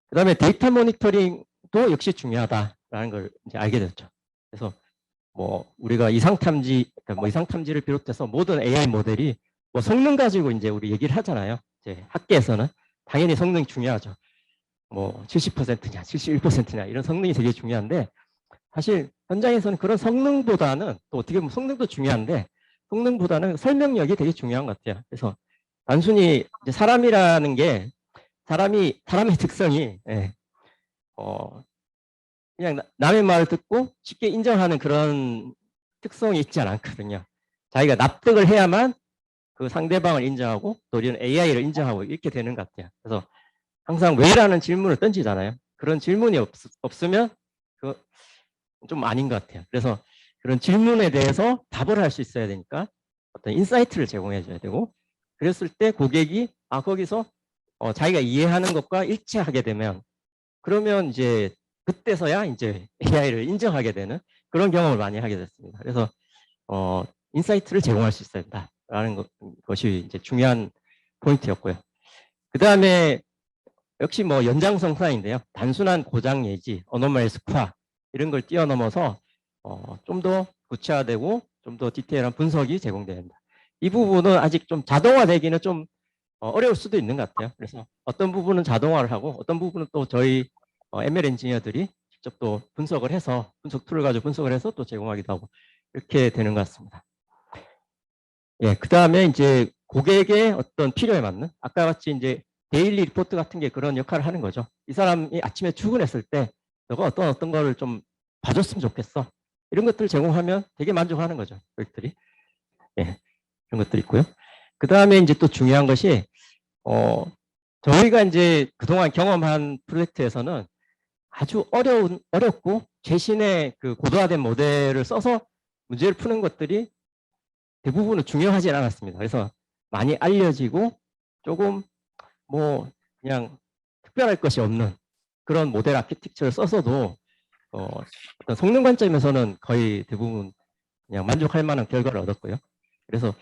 그 다음에 데이터 모니터링도 역시 중요하다라는 걸 이제 알게 됐죠. 그래서 뭐 우리가 이상 탐지를 비롯해서 모든 AI 모델이 뭐 성능 가지고 이제 우리 얘기를 하잖아요. 이제 학계에서는 당연히 성능이 중요하죠. 뭐 70%냐, 71%냐 이런 성능이 되게 중요한데, 사실 현장에서는 그런 성능보다는, 또 어떻게 보면 성능도 중요한데 성능보다는 설명력이 되게 중요한 것 같아요. 그래서 단순히 이제 사람이라는 게 사람의 특성이 그냥 남의 말을 듣고 쉽게 인정하는 그런 특성이 있지 않거든요. 자기가 납득을 해야만 그 상대방을 인정하고 또 우리는 AI를 인정하고 이렇게 되는 것 같아요. 그래서 항상 왜라는 질문을 던지잖아요. 그런 질문이 없으면 좀 아닌 것 같아요. 그래서 그런 질문에 대해서 답을 할 수 있어야 되니까 어떤 인사이트를 제공해 줘야 되고, 그랬을 때 고객이 거기서 자기가 이해하는 것과 일치하게 되면, 그러면 이제 그때서야 이제 AI를 인정하게 되는 그런 경험을 많이 하게 됐습니다. 그래서 인사이트를 제공할 수 있어야 된다라는 것이 이제 중요한 포인트였고요. 그 다음에 역시 뭐 연장선상인데요. 단순한 고장 예지, 어노멀 스쿼 이런 걸 뛰어넘어서 좀 더 구체화되고 좀 더 디테일한 분석이 제공됩니다. 이 부분은 아직 좀 자동화되기는 좀 어려울 수도 있는 것 같아요. 그래서 어떤 부분은 자동화를 하고 어떤 부분은 또 저희 ML 엔지니어들이 직접 또 분석을 해서 분석 툴을 가지고 분석을 해서 또 제공하기도 하고 이렇게 되는 것 같습니다. 예, 그 다음에 이제 고객의 어떤 필요에 맞는 아까 같이 이제 데일리 리포트 같은 게 그런 역할을 하는 거죠. 이 사람이 아침에 출근했을 때 너가 어떤 거를 좀 봐줬으면 좋겠어. 이런 것들을 제공하면 되게 만족하는 거죠. 고객들이. 예, 그런 것들이 있고요. 그 다음에 이제 또 중요한 것이 저희가 이제 그동안 경험한 프로젝트에서는 아주 어렵고 최신의 그 고도화된 모델을 써서 문제를 푸는 것들이 대부분은 중요하지 않았습니다. 그래서 많이 알려지고 조금 뭐 그냥 특별할 것이 없는 그런 모델 아키텍처를 써서도 어떤 성능 관점에서는 거의 대부분 그냥 만족할 만한 결과를 얻었고요. 그래서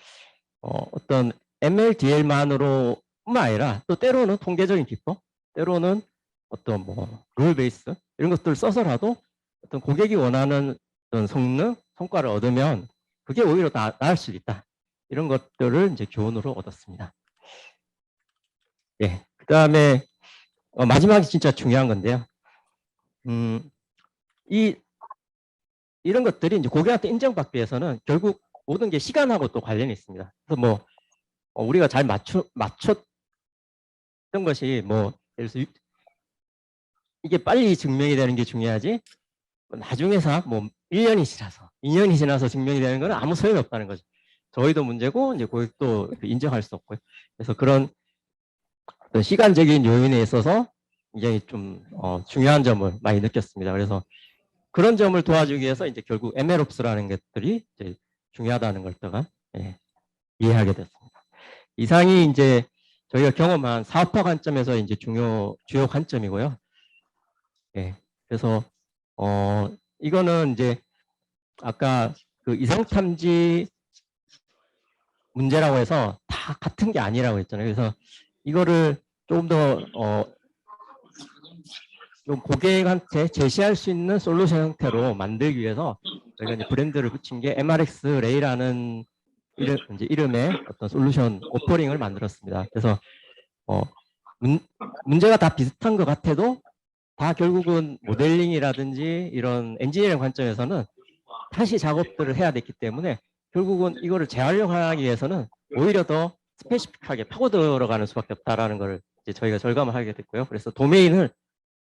어떤 MLDL만으로 뿐만 아니라 또 때로는 통계적인 기법, 때로는 어떤 뭐 룰 베이스 이런 것들을 써서라도 어떤 고객이 원하는 어떤 성능, 성과를 얻으면 그게 오히려 나을 수도 있다. 이런 것들을 이제 교훈으로 얻었습니다. 예. 그 다음에 마지막이 진짜 중요한 건데요. 이런 것들이 이제 고객한테 인정받기 위해서는 결국 모든 게 시간하고 또 관련이 있습니다. 그래서 뭐 우리가 잘 맞췄던 것이 뭐 예를 들어서 이게 빨리 증명이 되는 게 중요하지 나중에서 뭐 1년이 지나서 2년이 지나서 증명이 되는 건 아무 소용이 없다는 거죠. 저희도 문제고 이제 고객도 인정할 수 없고요. 그래서 그런 어떤 시간적인 요인에 있어서 굉장히 좀 중요한 점을 많이 느꼈습니다. 그래서 그런 점을 도와주기 위해서 이제 결국 MLOps라는 것들이 이제 중요하다는 걸 또한 이해하게 됐습니다. 이상이 이제 저희가 경험한 사업화 관점에서 이제 주요 관점이고요. 예. 그래서 이거는 이제 아까 그 이상탐지 문제라고 해서 다 같은 게 아니라고 했잖아요. 그래서 이거를 조금 더 좀 고객한테 제시할 수 있는 솔루션 형태로 만들기 위해서 저희가 이제 브랜드를 붙인 게 MRX 레이라는 이름의 어떤 솔루션 오퍼링을 만들었습니다. 그래서 문제가 다 비슷한 것 같아도 다 결국은 모델링이라든지 이런 엔지니어링 관점에서는 다시 작업들을 해야 됐기 때문에 결국은 이거를 재활용하기 위해서는 오히려 더 스페시픽하게 파고 들어가는 수밖에 없다라는 걸 이제 저희가 절감을 하게 됐고요. 그래서 도메인을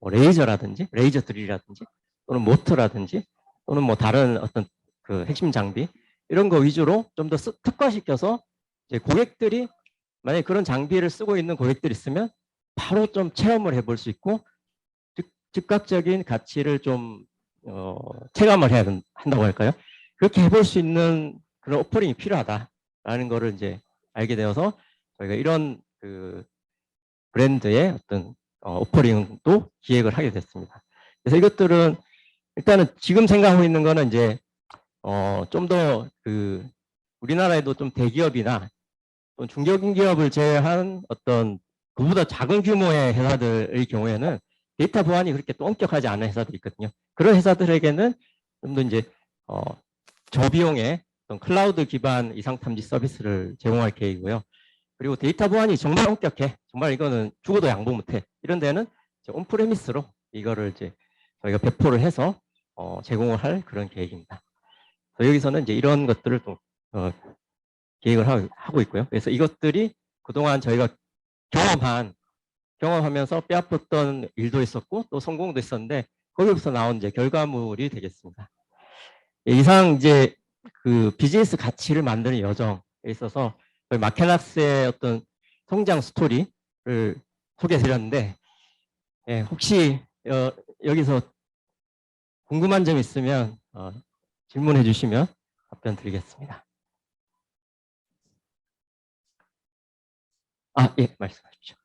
뭐 레이저라든지 레이저 드릴이라든지 또는 모터라든지 또는 뭐 다른 어떤 그 핵심 장비 이런 거 위주로 좀 더 특화시켜서 이제 고객들이 만약에 그런 장비를 쓰고 있는 고객들이 있으면 바로 좀 체험을 해볼 수 있고 즉각적인 가치를 좀 체감을 해야 한다고 할까요? 그렇게 해볼 수 있는 그런 오퍼링이 필요하다라는 거를 이제 알게 되어서 저희가 이런 그 브랜드의 어떤 오퍼링도 기획을 하게 됐습니다. 그래서 이것들은 일단은 지금 생각하고 있는 거는 이제 좀 더 그 우리나라에도 좀 대기업이나 중견기업을 제외한 어떤 그보다 작은 규모의 회사들의 경우에는 데이터 보안이 그렇게 또 엄격하지 않은 회사들이 있거든요. 그런 회사들에게는 좀 더 이제 저비용의 어떤 클라우드 기반 이상탐지 서비스를 제공할 계획이고요. 그리고 데이터 보안이 정말 엄격해. 정말 이거는 죽어도 양보 못해. 이런 데는 온프레미스로 이거를 이제 저희가 배포를 해서 제공을 할 그런 계획입니다. 여기서는 이제 이런 것들을 또 계획을 하고 있고요. 그래서 이것들이 그동안 저희가 경험하면서 뼈아팠던 일도 있었고 또 성공도 있었는데 거기서 나온 이제 결과물이 되겠습니다. 이상 이제 그 비즈니스 가치를 만드는 여정에 있어서 마케나스의 어떤 성장 스토리를 소개해 드렸는데 혹시 여기서 궁금한 점 있으면 질문해 주시면 답변 드리겠습니다. 예, 말씀하십시오.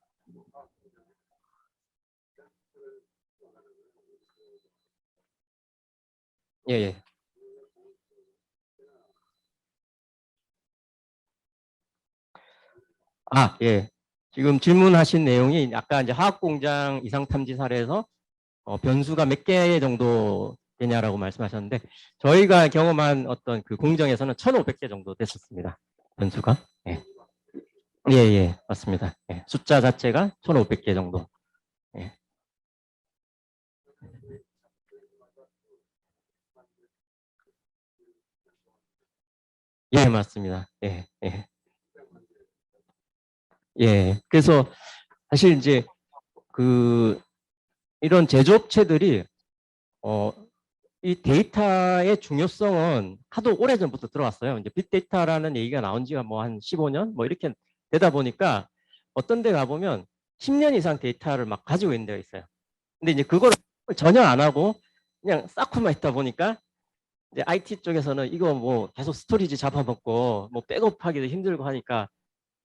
예, 예. 예. 지금 질문하신 내용이 아까 이제 화학공장 이상탐지 사례에서 변수가 몇 개 정도 되냐라고 말씀하셨는데, 저희가 경험한 어떤 그 공정에서는 1,500개 정도 됐었습니다. 변수가. 예. 예, 예, 맞습니다. 예. 숫자 자체가 1,500개 정도. 예. 예, 맞습니다. 예, 예. 예. 그래서 사실 이제 그 이런 제조업체들이 이 데이터의 중요성은 하도 오래전부터 들어왔어요. 이제 빅데이터라는 얘기가 나온 지가 뭐 한 15년 뭐 이렇게 되다 보니까 어떤 데 가보면 10년 이상 데이터를 막 가지고 있는 데가 있어요. 근데 이제 그걸 전혀 안 하고 그냥 쌓고만 있다 보니까 이제 IT 쪽에서는 이거 뭐 계속 스토리지 잡아먹고 뭐 백업하기도 힘들고 하니까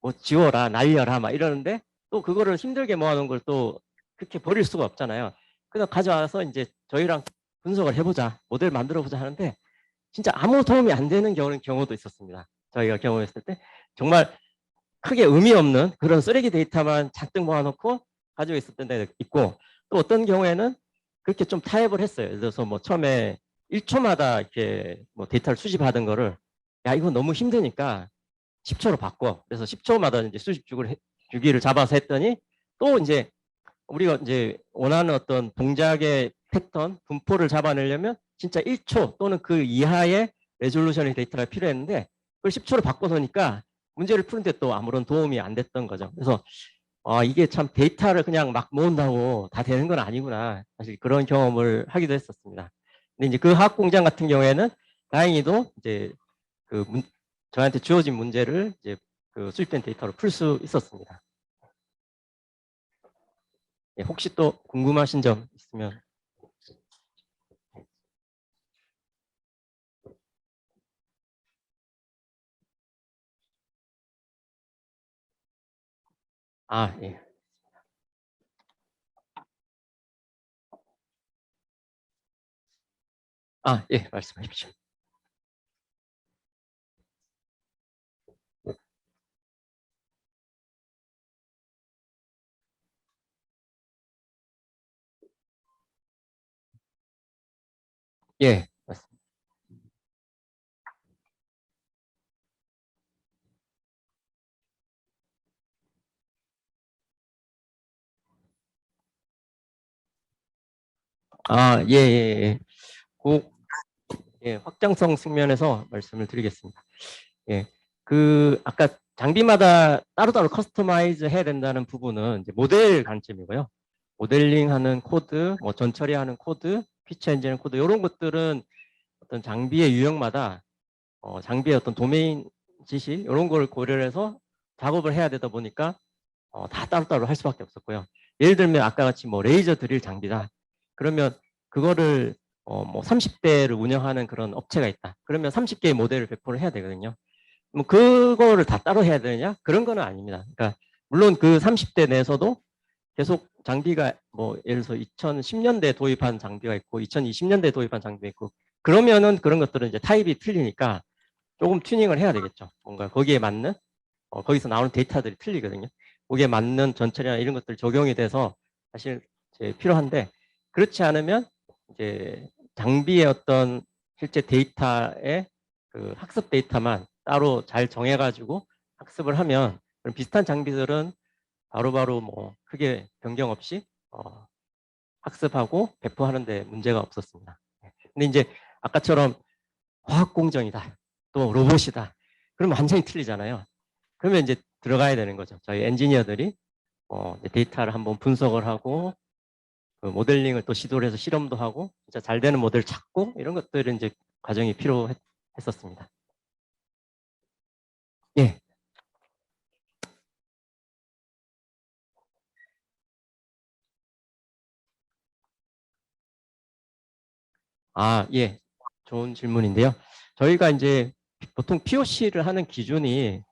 뭐 지워라, 날려라 막 이러는데, 또 그거를 힘들게 모아놓은 걸 또 그렇게 버릴 수가 없잖아요. 그래서 가져와서 이제 저희랑 분석을 해보자, 모델 만들어보자 하는데 진짜 아무 도움이 안 되는 경우도 있었습니다. 저희가 경험했을 때 정말 크게 의미 없는 그런 쓰레기 데이터만 잔뜩 모아놓고 가지고 있었던 데도 있고, 또 어떤 경우에는 그렇게 좀 타협을 했어요. 그래서 뭐 처음에 1초마다 이렇게 뭐 데이터를 수집하던 거를, 야 이거 너무 힘드니까 10초로 바꿔. 그래서 10초마다 이제 수집 주기를 잡아서 했더니, 또 이제 우리가 이제 원하는 어떤 동작의 패턴, 분포를 잡아내려면 진짜 1초 또는 그 이하의 레졸루션의 데이터가 필요했는데, 그걸 10초로 바꿔서니까 문제를 푸는데 또 아무런 도움이 안 됐던 거죠. 그래서 이게 참 데이터를 그냥 막 모은다고 다 되는 건 아니구나. 사실 그런 경험을 하기도 했었습니다. 근데 이제 그 화학 공장 같은 경우에는 다행히도 이제 그 저한테 주어진 문제를 이제 그 수집된 데이터로 풀 수 있었습니다. 예, 혹시 또 궁금하신 점 있으면. 예. 예, 말씀하십시오. 예, 맞습니다. 예, 예, 예. 예, 확장성 측면에서 말씀을 드리겠습니다. 예, 아까 장비마다 따로따로 커스터마이즈 해야 된다는 부분은 이제 모델 관점이고요. 모델링 하는 코드, 뭐 전처리하는 코드, 피처 엔진 코드, 이런 것들은 어떤 장비의 유형마다 장비의 어떤 도메인 지식, 이런 걸 고려를 해서 작업을 해야 되다 보니까 다 따로따로 할 수밖에 없었고요. 예를 들면 아까 같이 뭐 레이저 드릴 장비다. 그러면 그거를 뭐 30대를 운영하는 그런 업체가 있다. 그러면 30개의 모델을 배포를 해야 되거든요. 뭐 그거를 다 따로 해야 되느냐? 그런 거는 아닙니다. 그러니까 물론 그 30대 내에서도 계속 장비가 뭐 예를 들어서 2010년대 도입한 장비가 있고 2020년대 도입한 장비가 있고, 그러면은 그런 것들은 이제 타입이 틀리니까 조금 튜닝을 해야 되겠죠. 뭔가 거기에 맞는 거기서 나오는 데이터들이 틀리거든요. 거기에 맞는 전처리나 이런 것들 적용이 돼서 사실 이제 필요한데, 그렇지 않으면 이제 장비의 어떤 실제 데이터의 그 학습 데이터만 따로 잘 정해가지고 학습을 하면 그런 비슷한 장비들은 바로바로 뭐 크게 변경 없이 학습하고 배포하는데 문제가 없었습니다. 근데 이제 아까처럼 화학 공정이다, 또 로봇이다, 그러면 완전히 틀리잖아요. 그러면 이제 들어가야 되는 거죠. 저희 엔지니어들이 이제 데이터를 한번 분석을 하고 그 모델링을 또 시도를 해서 실험도 하고 진짜 잘 되는 모델을 찾고, 이런 것들은 이제 과정이 필요했었습니다. 예. 예. 좋은 질문인데요. 저희가 이제 보통 POC를 하는 기준이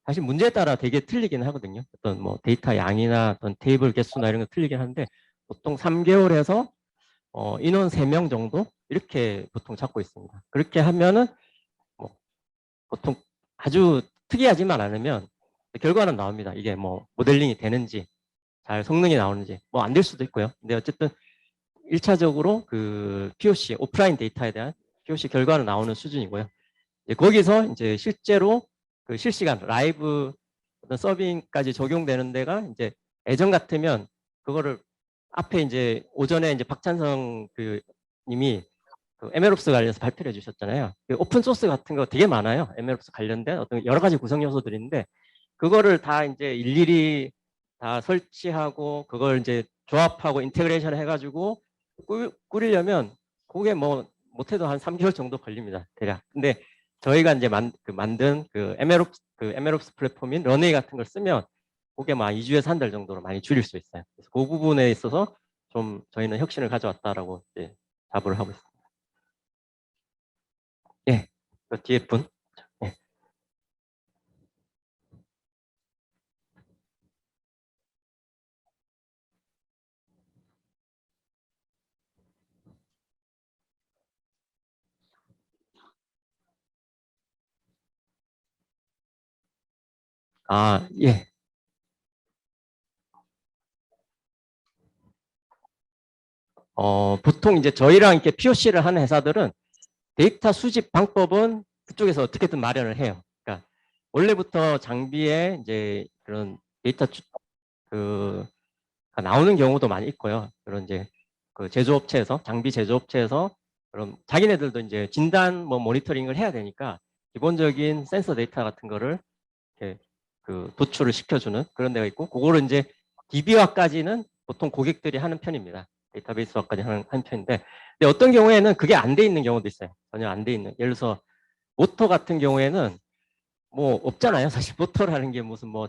사실 문제에 따라 되게 틀리긴 하거든요. 어떤 뭐 데이터 양이나 어떤 테이블 개수나 이런 거 틀리긴 하는데, 보통 3개월에서 인원 3명 정도 이렇게 보통 잡고 있습니다. 그렇게 하면은 뭐 보통 아주 특이하지만 않으면 결과는 나옵니다. 이게 뭐 모델링이 되는지, 잘 성능이 나오는지, 뭐 안 될 수도 있고요. 근데 어쨌든 1차적으로 그 POC, 오프라인 데이터에 대한 POC 결과는 나오는 수준이고요. 이제 거기서 이제 실제로 그 실시간 라이브 어떤 서빙까지 적용되는 데가 이제 예전 같으면 그거를 앞에 이제 오전에 이제 박찬성 그 님이 그 MLOps 관련해서 발표를 해주셨잖아요. 그 오픈 소스 같은 거 되게 많아요. MLOps 관련된 어떤 여러 가지 구성 요소들이 있는데 그거를 다 이제 일일이 다 설치하고 그걸 이제 조합하고 인테그레이션 해가지고 꾸리려면 그게 뭐 못해도 한 3개월 정도 걸립니다. 대략. 근데 저희가 이제 만든 그 MLOps 플랫폼인 런웨이 같은 걸 쓰면 그게 막 2주에서 한 달 정도로 많이 줄일 수 있어요. 그래서 그 부분에 있어서 좀 저희는 혁신을 가져왔다라고 이제 자부를 하고 있습니다. 예, 그 뒤에 분. 예. 아, 예. 보통 이제 저희랑 이렇게 POC를 하는 회사들은 데이터 수집 방법은 그쪽에서 어떻게든 마련을 해요. 그러니까 원래부터 장비에 이제 그런 데이터 그 나오는 경우도 많이 있고요. 그런 이제 그 제조업체에서 장비 제조업체에서 그럼 자기네들도 이제 진단 뭐 모니터링을 해야 되니까 기본적인 센서 데이터 같은 거를 이렇게 그 도출을 시켜주는 그런 데가 있고 그거를 이제 DB화까지는 보통 고객들이 하는 편입니다. 데이터베이스화까지 하는 편인데 근데 어떤 경우에는 그게 안 돼 있는 경우도 있어요. 전혀 안 돼 있는. 예를 들어서 모터 같은 경우에는 뭐 없잖아요. 사실 모터라는 게 무슨 뭐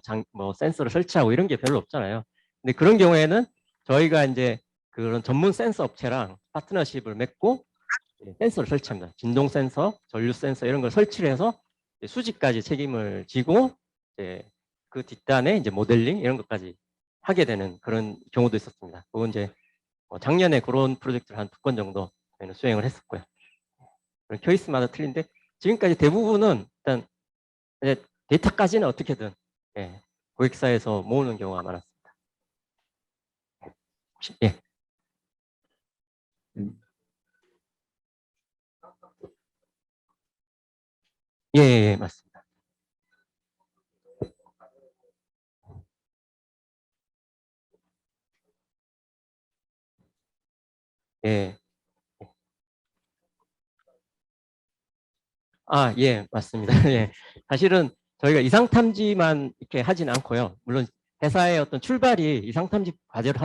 센서를 설치하고 이런 게 별로 없잖아요. 근데 그런 경우에는 저희가 이제 그런 전문 센서 업체랑 파트너십을 맺고 센서를 설치합니다. 진동 센서, 전류 센서 이런 걸 설치를 해서 수집까지 책임을 지고 이제 그 뒷단에 이제 모델링 이런 것까지 하게 되는 그런 경우도 있었습니다. 그건 이제 작년에 그런 프로젝트를 한 2건 정도 저희는 수행을 했었고요. 케이스마다 틀린데 지금까지 대부분은 일단 이제 데이터까지는 어떻게든 예, 고객사에서 모으는 경우가 많았습니다. 예. 예, 예, 맞습니다. 예. 아, 예, 맞습니다. 예. 사실은 저희가 이상 탐지만 이렇게 하진 않고요. 물론 회사의 어떤 출발이 이상 탐지 과제를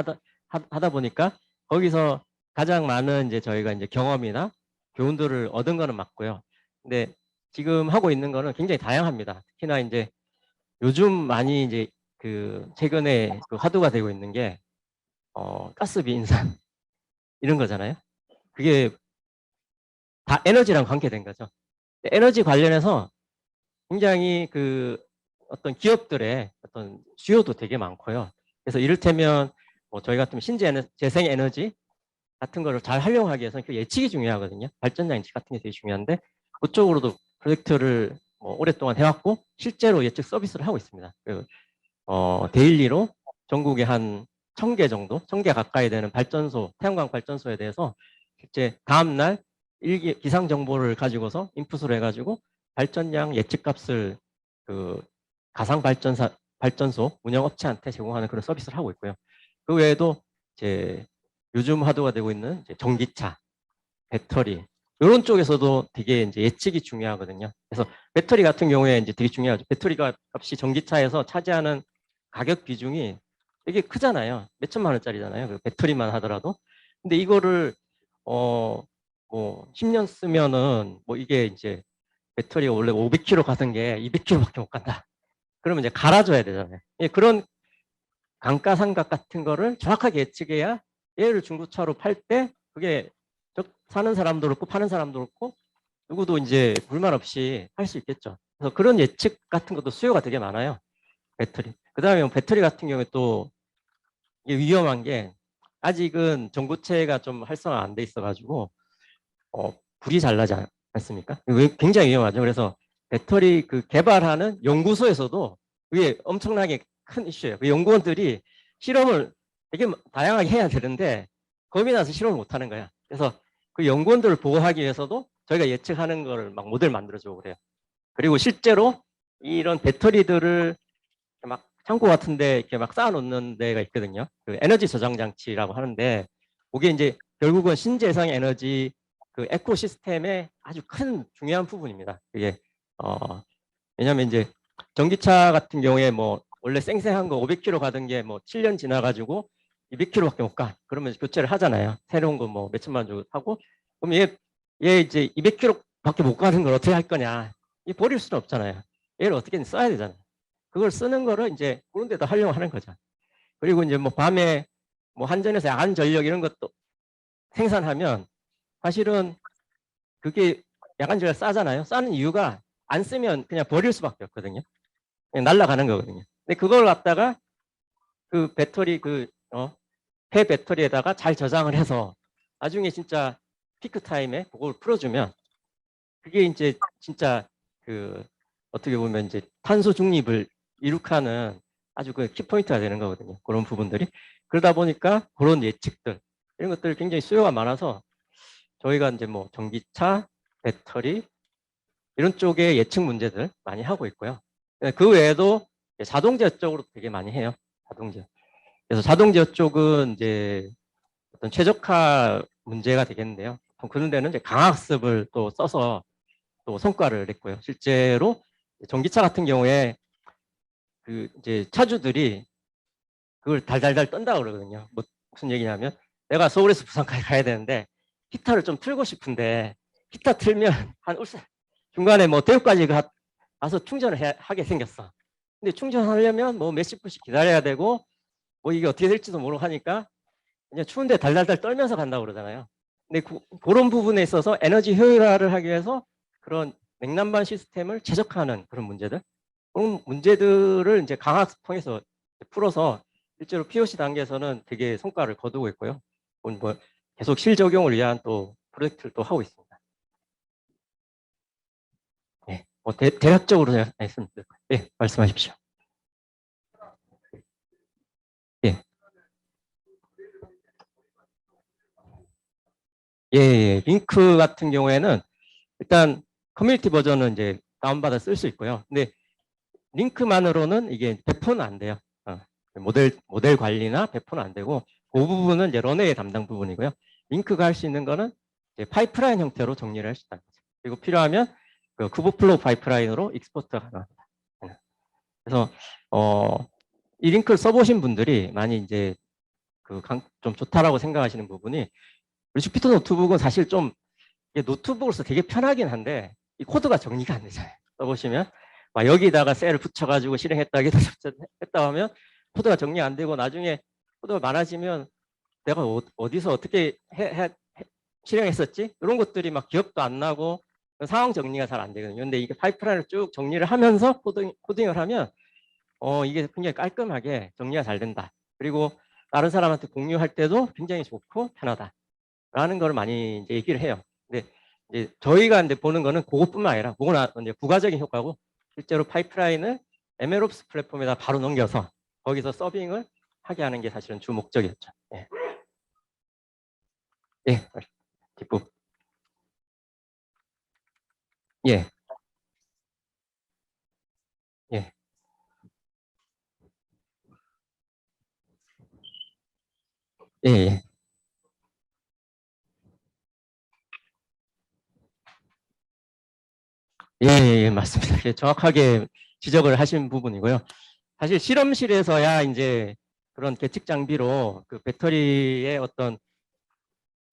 하다 보니까 거기서 가장 많은 이제 저희가 이제 경험이나 교훈들을 얻은 거는 맞고요. 근데 지금 하고 있는 거는 굉장히 다양합니다. 특히나 이제 요즘 많이 이제 그 최근에 그 화두가 되고 있는 게 가스비 인상 이런 거잖아요. 그게 다 에너지랑 관계된 거죠. 에너지 관련해서 굉장히 그 어떤 기업들의 어떤 수요도 되게 많고요. 그래서 이를테면 뭐 저희 같은 재생 에너지 같은 거를 잘 활용하기 위해서는 그 예측이 중요하거든요. 발전장 예측 같은 게 되게 중요한데 그쪽으로도 프로젝트를 뭐 오랫동안 해왔고 실제로 예측 서비스를 하고 있습니다. 데일리로 전국에 한 1000개 정도, 1000개 가까이 되는 발전소, 태양광 발전소에 대해서 실제 다음날 기상 정보를 가지고서 인풋을 해가지고 발전량 예측값을 그 가상 발전소 운영업체한테 제공하는 그런 서비스를 하고 있고요. 그 외에도 이제 요즘 화두가 되고 있는 이제 전기차, 배터리 이런 쪽에서도 되게 이제 예측이 중요하거든요. 그래서 배터리 같은 경우에 이제 되게 중요하죠. 배터리가 값이 전기차에서 차지하는 가격 비중이 되게 크잖아요. 몇 천만 원짜리잖아요. 그 배터리만 하더라도. 근데 이거를 뭐 10년 쓰면은 뭐 이게 이제 배터리가 원래 500km 가던 게 200km밖에 못 간다. 그러면 이제 갈아줘야 되잖아요. 예, 그런 감가상각 같은 거를 정확하게 예측해야 얘를 중고차로 팔 때 그게 사는 사람도 그렇고 파는 사람도 그렇고 누구도 이제 불만 없이 할 수 있겠죠. 그래서 그런 예측 같은 것도 수요가 되게 많아요. 배터리. 그 다음에 배터리 같은 경우에 또 이게 위험한 게 아직은 전고체가 좀 활성화 안 돼 있어가지고 불이 잘 나지 않습니까? 굉장히 위험하죠. 그래서 배터리 그 개발하는 연구소에서도 그게 엄청나게 큰 이슈예요. 그 연구원들이 실험을 되게 다양하게 해야 되는데 겁이 나서 실험을 못 하는 거야. 그래서 그 연구원들을 보호하기 위해서도 저희가 예측하는 걸 막 모델 만들어주고 그래요. 그리고 실제로 이런 배터리들을 막 창고 같은데 이렇게 막 쌓아놓는 데가 있거든요. 그 에너지 저장 장치라고 하는데, 그게 이제 결국은 신재생 에너지 그 에코시스템의 아주 큰 중요한 부분입니다. 그게 왜냐하면 이제 전기차 같은 경우에 뭐 원래 쌩쌩한 거 500km 가던 게 뭐 7년 지나가지고 200km밖에 못 가. 그러면 교체를 하잖아요. 새로운 거 뭐 몇천만 원 주고 사고. 그럼 얘 이제 200km밖에 못 가는 걸 어떻게 할 거냐? 이 버릴 수는 없잖아요. 얘를 어떻게든 써야 되잖아요. 그걸 쓰는 거를 이제 그런 데다 활용을 하는 거죠. 그리고 이제 뭐 밤에 뭐 한전에서 야간 전력 이런 것도 생산하면 사실은 그게 야간 전력 싸잖아요. 싸는 이유가 안 쓰면 그냥 버릴 수밖에 없거든요. 그냥 날아가는 거거든요. 근데 그걸 갖다가 그 배터리 폐 배터리에다가 잘 저장을 해서 나중에 진짜 피크 타임에 그걸 풀어주면 그게 이제 진짜 그 어떻게 보면 이제 탄소 중립을 이룩하는 아주 그 키포인트가 되는 거거든요. 그런 부분들이. 그러다 보니까 그런 예측들 이런 것들 굉장히 수요가 많아서 저희가 이제 뭐 전기차, 배터리 이런 쪽의 예측 문제들 많이 하고 있고요. 그 외에도 자동차 쪽으로 되게 많이 해요. 자동차. 그래서 자동차 쪽은 이제 어떤 최적화 문제가 되겠는데요. 그런 데는 이제 강학습을 또 써서 또 성과를 냈고요. 실제로 전기차 같은 경우에 그 이제 차주들이 그걸 달달달 떤다고 그러거든요. 뭐 무슨 얘기냐면 내가 서울에서 부산까지 가야 되는데 히터를 좀 틀고 싶은데 히터 틀면 한 울산 중간에 뭐 대구까지 가서 충전을 하게 생겼어. 근데 충전하려면 뭐 몇십 분씩 기다려야 되고 뭐 이게 어떻게 될지도 모르고 하니까 그냥 추운데 달달달 떨면서 간다고 그러잖아요. 근데 그런 부분에 있어서 에너지 효율화를 하기 위해서 그런 냉난방 시스템을 최적화하는 그런 문제들, 그런 문제들을 이제 강학 통해서 풀어서 실제로 POC 단계에서는 되게 성과를 거두고 있고요. 뭐 계속 실적용을 위한 또 프로젝트를 또 하고 있습니다. 네, 뭐 대략적으로 제가 말씀드릴게요. 네, 말씀하십시오. 예. 예, 링크 같은 경우에는 일단 커뮤니티 버전은 이제 다운받아 쓸 수 있고요. 근데 링크만으로는 이게 배포는 안 돼요. 모델 관리나 배포는 안 되고 그 부분은 이제 런웨이 담당 부분이고요. 링크가 할 수 있는 거는 이제 파이프라인 형태로 정리를 할 수 있다는 거죠. 그리고 필요하면 그 쿠버플로우 파이프라인으로 익스포트가 가능합니다. 그래서 이 링크를 써보신 분들이 많이 이제 좀 좋다라고 생각하시는 부분이, 우리 주피터 노트북은 사실 좀 노트북으로서 되게 편하긴 한데 이 코드가 정리가 안 되잖아요. 써보시면 막 여기다가 셀을 붙여가지고 실행했다 했다 하면 코드가 정리 안 되고 나중에 코드가 많아지면 내가 어디서 어떻게 실행했었지? 이런 것들이 막 기억도 안 나고 상황 정리가 잘 안 되거든요. 근데 이게 파이프라인을 쭉 정리를 하면서 코딩을 하면 이게 굉장히 깔끔하게 정리가 잘 된다. 그리고 다른 사람한테 공유할 때도 굉장히 좋고 편하다라는 걸 많이 이제 얘기를 해요. 근데 이제 저희가 이제 보는 거는 그것뿐만 아니라 그거는 이제 부가적인 효과고, 실제로 파이프라인을 MLOps 플랫폼에다 바로 넘겨서 거기서 서빙을 하게 하는 게 사실은 주 목적이었죠. 예. 예. 뒷부분. 예. 예. 예. 예. 예, 예, 맞습니다. 예, 정확하게 지적을 하신 부분이고요. 사실 실험실에서야 이제 그런 계측 장비로 그 배터리의 어떤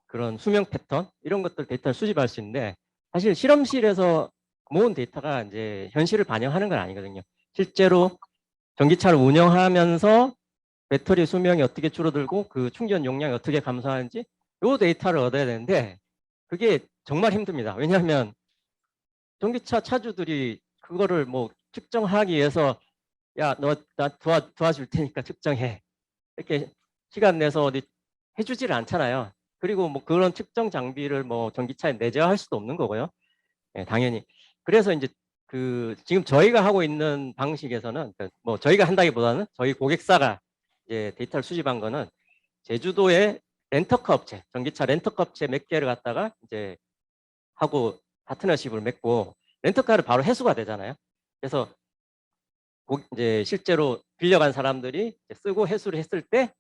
그런 수명 패턴 이런 것들 데이터를 수집할 수 있는데, 사실 실험실에서 모은 데이터가 이제 현실을 반영하는 건 아니거든요. 실제로 전기차를 운영하면서 배터리 수명이 어떻게 줄어들고 그 충전 용량이 어떻게 감소하는지 이 데이터를 얻어야 되는데 그게 정말 힘듭니다. 왜냐하면 전기차 차주들이 그거를 뭐 측정하기 위해서 야, 너 나 도와줄 테니까 측정해, 이렇게 시간 내서 어디 해주지를 않잖아요. 그리고 뭐 그런 측정 장비를 뭐 전기차에 내재할 수도 없는 거고요. 예, 당연히. 그래서 이제 지금 저희가 하고 있는 방식에서는 뭐 저희가 한다기보다는 저희 고객사가 이제 데이터를 수집한 거는 제주도의 렌터카 업체, 전기차 렌터카 업체 몇 개를 갖다가 이제 하고 파트너십을 맺고 렌터카를 바로 회수가 되잖아요. 그래서 이제 실제로 빌려간 사람들이 쓰고 회수를 했을 때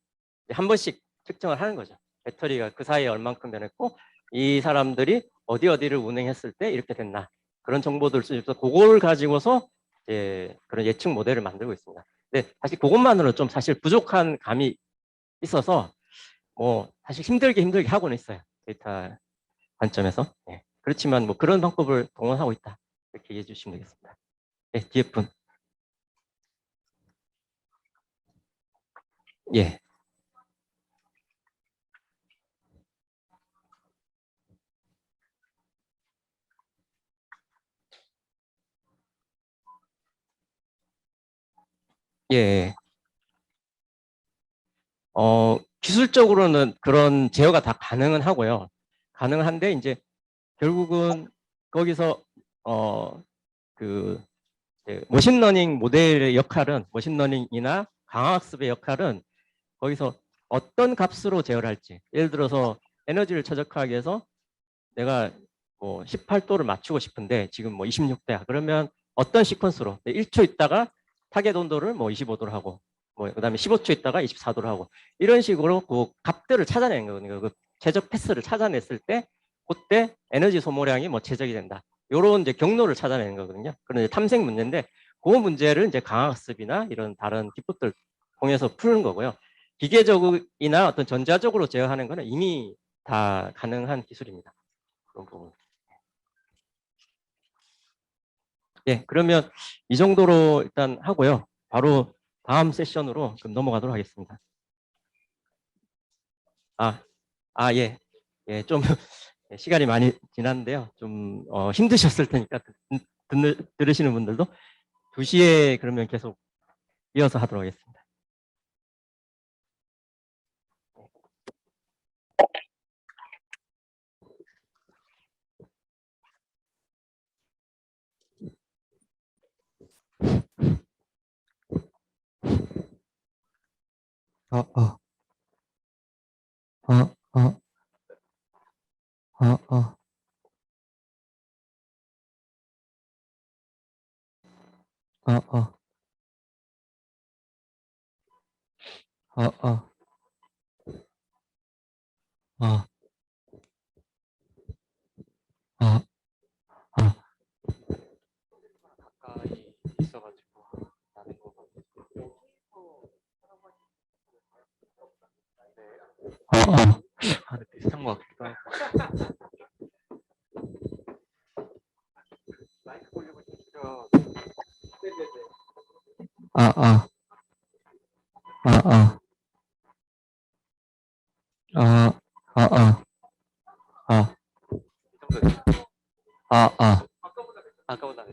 한 번씩 측정을 하는 거죠. 배터리가 그 사이에 얼만큼 변했고 이 사람들이 어디를 운행했을 때 이렇게 됐나 그런 정보들을 수집해서 그걸 가지고서 이제 그런 예측 모델을 만들고 있습니다. 근데 사실 그것만으로 좀 사실 부족한 감이 있어서 뭐 사실 힘들게 하고는 있어요. 데이터 관점에서. 네. 그렇지만 뭐 그런 방법을 동원하고 있다. 이렇게 이해해 주시면 되겠습니다. 네, 뒤에 분. 예. 예. 기술적으로는 그런 제어가 다 가능은 하고요. 가능은 한데 이제 결국은 거기서 그 머신러닝 모델의 역할은 머신러닝이나 강화학습의 역할은 거기서 어떤 값으로 제어를 할지 예를 들어서 에너지를 최적화하기 위해서 내가 뭐 18도를 맞추고 싶은데 지금 뭐 26도야 그러면 어떤 시퀀스로 1초 있다가 타겟 온도를 뭐 25도로 하고 뭐 그다음에 15초 있다가 24도로 하고 이런 식으로 그 값들을 찾아내는 거거든요. 그 최적 패스를 찾아냈을 때 그때 에너지 소모량이 뭐 최적이 된다. 요런 이제 경로를 찾아내는 거거든요. 그런 이제 탐색 문제인데 그 문제를 이제 강학습이나 이런 다른 기법들 통해서 푸는 거고요. 기계적이나 어떤 전자적으로 제어하는 거는 이미 다 가능한 기술입니다. 그런 부분. 예, 그러면 이 정도로 일단 하고요. 바로 다음 세션으로 그럼 넘어가도록 하겠습니다. 예. 예, 좀 시간이 많이 지났는데요. 좀 힘드셨을 테니까 들으시는 분들도 2시에 그러면 계속 이어서 하도록 하겠습니다. 어, 어, 어, 어, 어, 어, 어, 어, 어, 어, 어, 어, 어. 가까이 있어가지고 나는 거 비슷한 것 같기도 하고. 마이크 올리고 싶죠. 아, 아, 아, 아, 아, 아, 아, 아까보다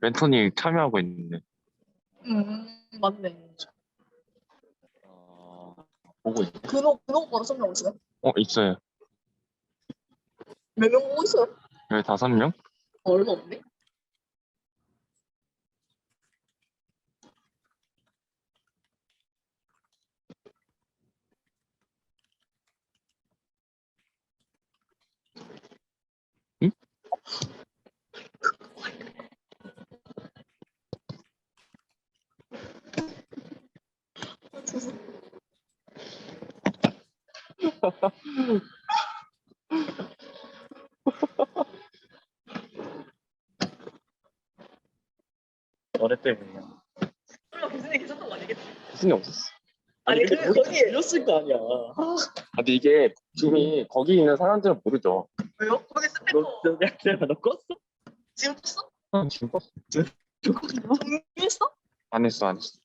멘토님 참여하고 있는데. 맞네. 보고 있. 근호오빠는 선명 오시네. 있어요. 몇 명 보고 있어요? 15명? 얼마 없네. 응? 너네 때문이야. 설마 교수님 계셨던 거 아니겠지? 무슨 일 없었어. 아니 근데 그 거기에 들렸을 거 아니야. 근데 이게 지금 거기 있는 사람들은 모르죠. 왜요? 거기 스피커 너 껐어? 지금 켰어? 지금 껐어. 정리했어? 안 했어, 안 했어.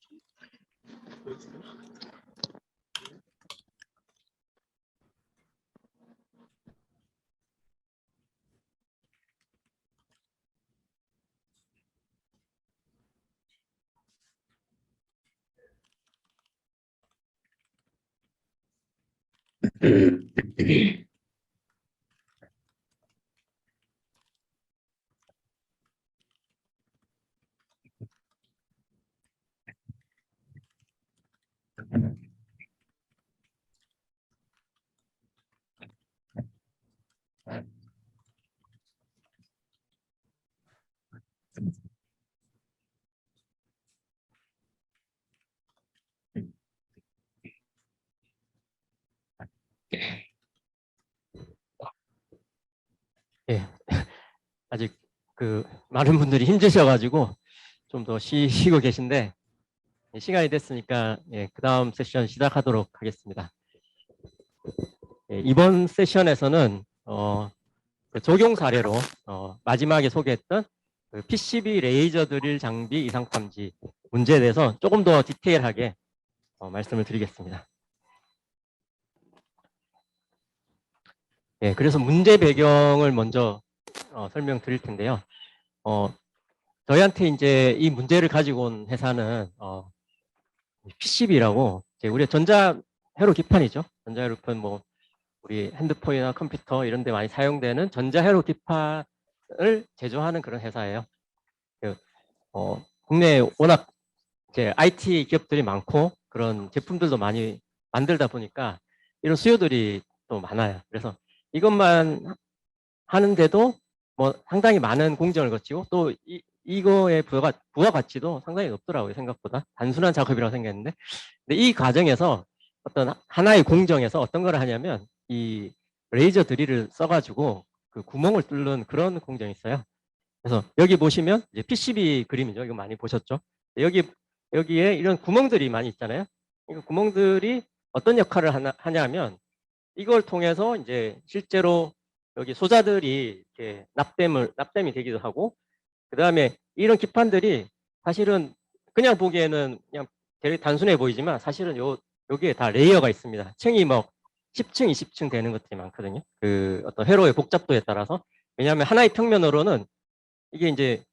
예, 아직 그 많은 분들이 힘드셔가지고 좀 더 쉬고 계신데 시간이 됐으니까 예, 그 다음 세션 시작하도록 하겠습니다. 예, 이번 세션에서는 그 적용 사례로 마지막에 소개했던 그 PCB 레이저 드릴 장비 이상 탐지 문제에 대해서 조금 더 디테일하게 말씀을 드리겠습니다. 예, 그래서 문제 배경을 먼저 설명드릴 텐데요. 저희한테 이제 이 문제를 가지고 온 회사는 PCB라고 우리 전자 회로 기판이죠. 전자 회로 기판 뭐 우리 핸드폰이나 컴퓨터 이런 데 많이 사용되는 전자 회로 기판을 제조하는 그런 회사예요. 국내에 워낙 이제 IT 기업들이 많고 그런 제품들도 많이 만들다 보니까 이런 수요들이 또 많아요. 그래서 이것만 하는데도 뭐 상당히 많은 공정을 거치고 또 이거의 부가 가치도 상당히 높더라고요. 생각보다 단순한 작업이라고 생각했는데, 근데 이 과정에서 어떤 하나의 공정에서 어떤 걸 하냐면 이 레이저 드릴을 써가지고 그 구멍을 뚫는 그런 공정이 있어요. 그래서 여기 보시면 이제 PCB 그림이죠. 이거 많이 보셨죠? 여기에 이런 구멍들이 많이 있잖아요. 이 구멍들이 어떤 역할을 하냐면 이걸 통해서 이제 실제로 여기 소자들이 이렇게 납땜이 되기도 하고, 그 다음에 이런 기판들이 사실은 그냥 보기에는 그냥 되게 단순해 보이지만 사실은 여기에 다 레이어가 있습니다. 층이 뭐 10층, 20층 되는 것들이 많거든요. 그 어떤 회로의 복잡도에 따라서. 왜냐하면 하나의 평면으로는 이게 이제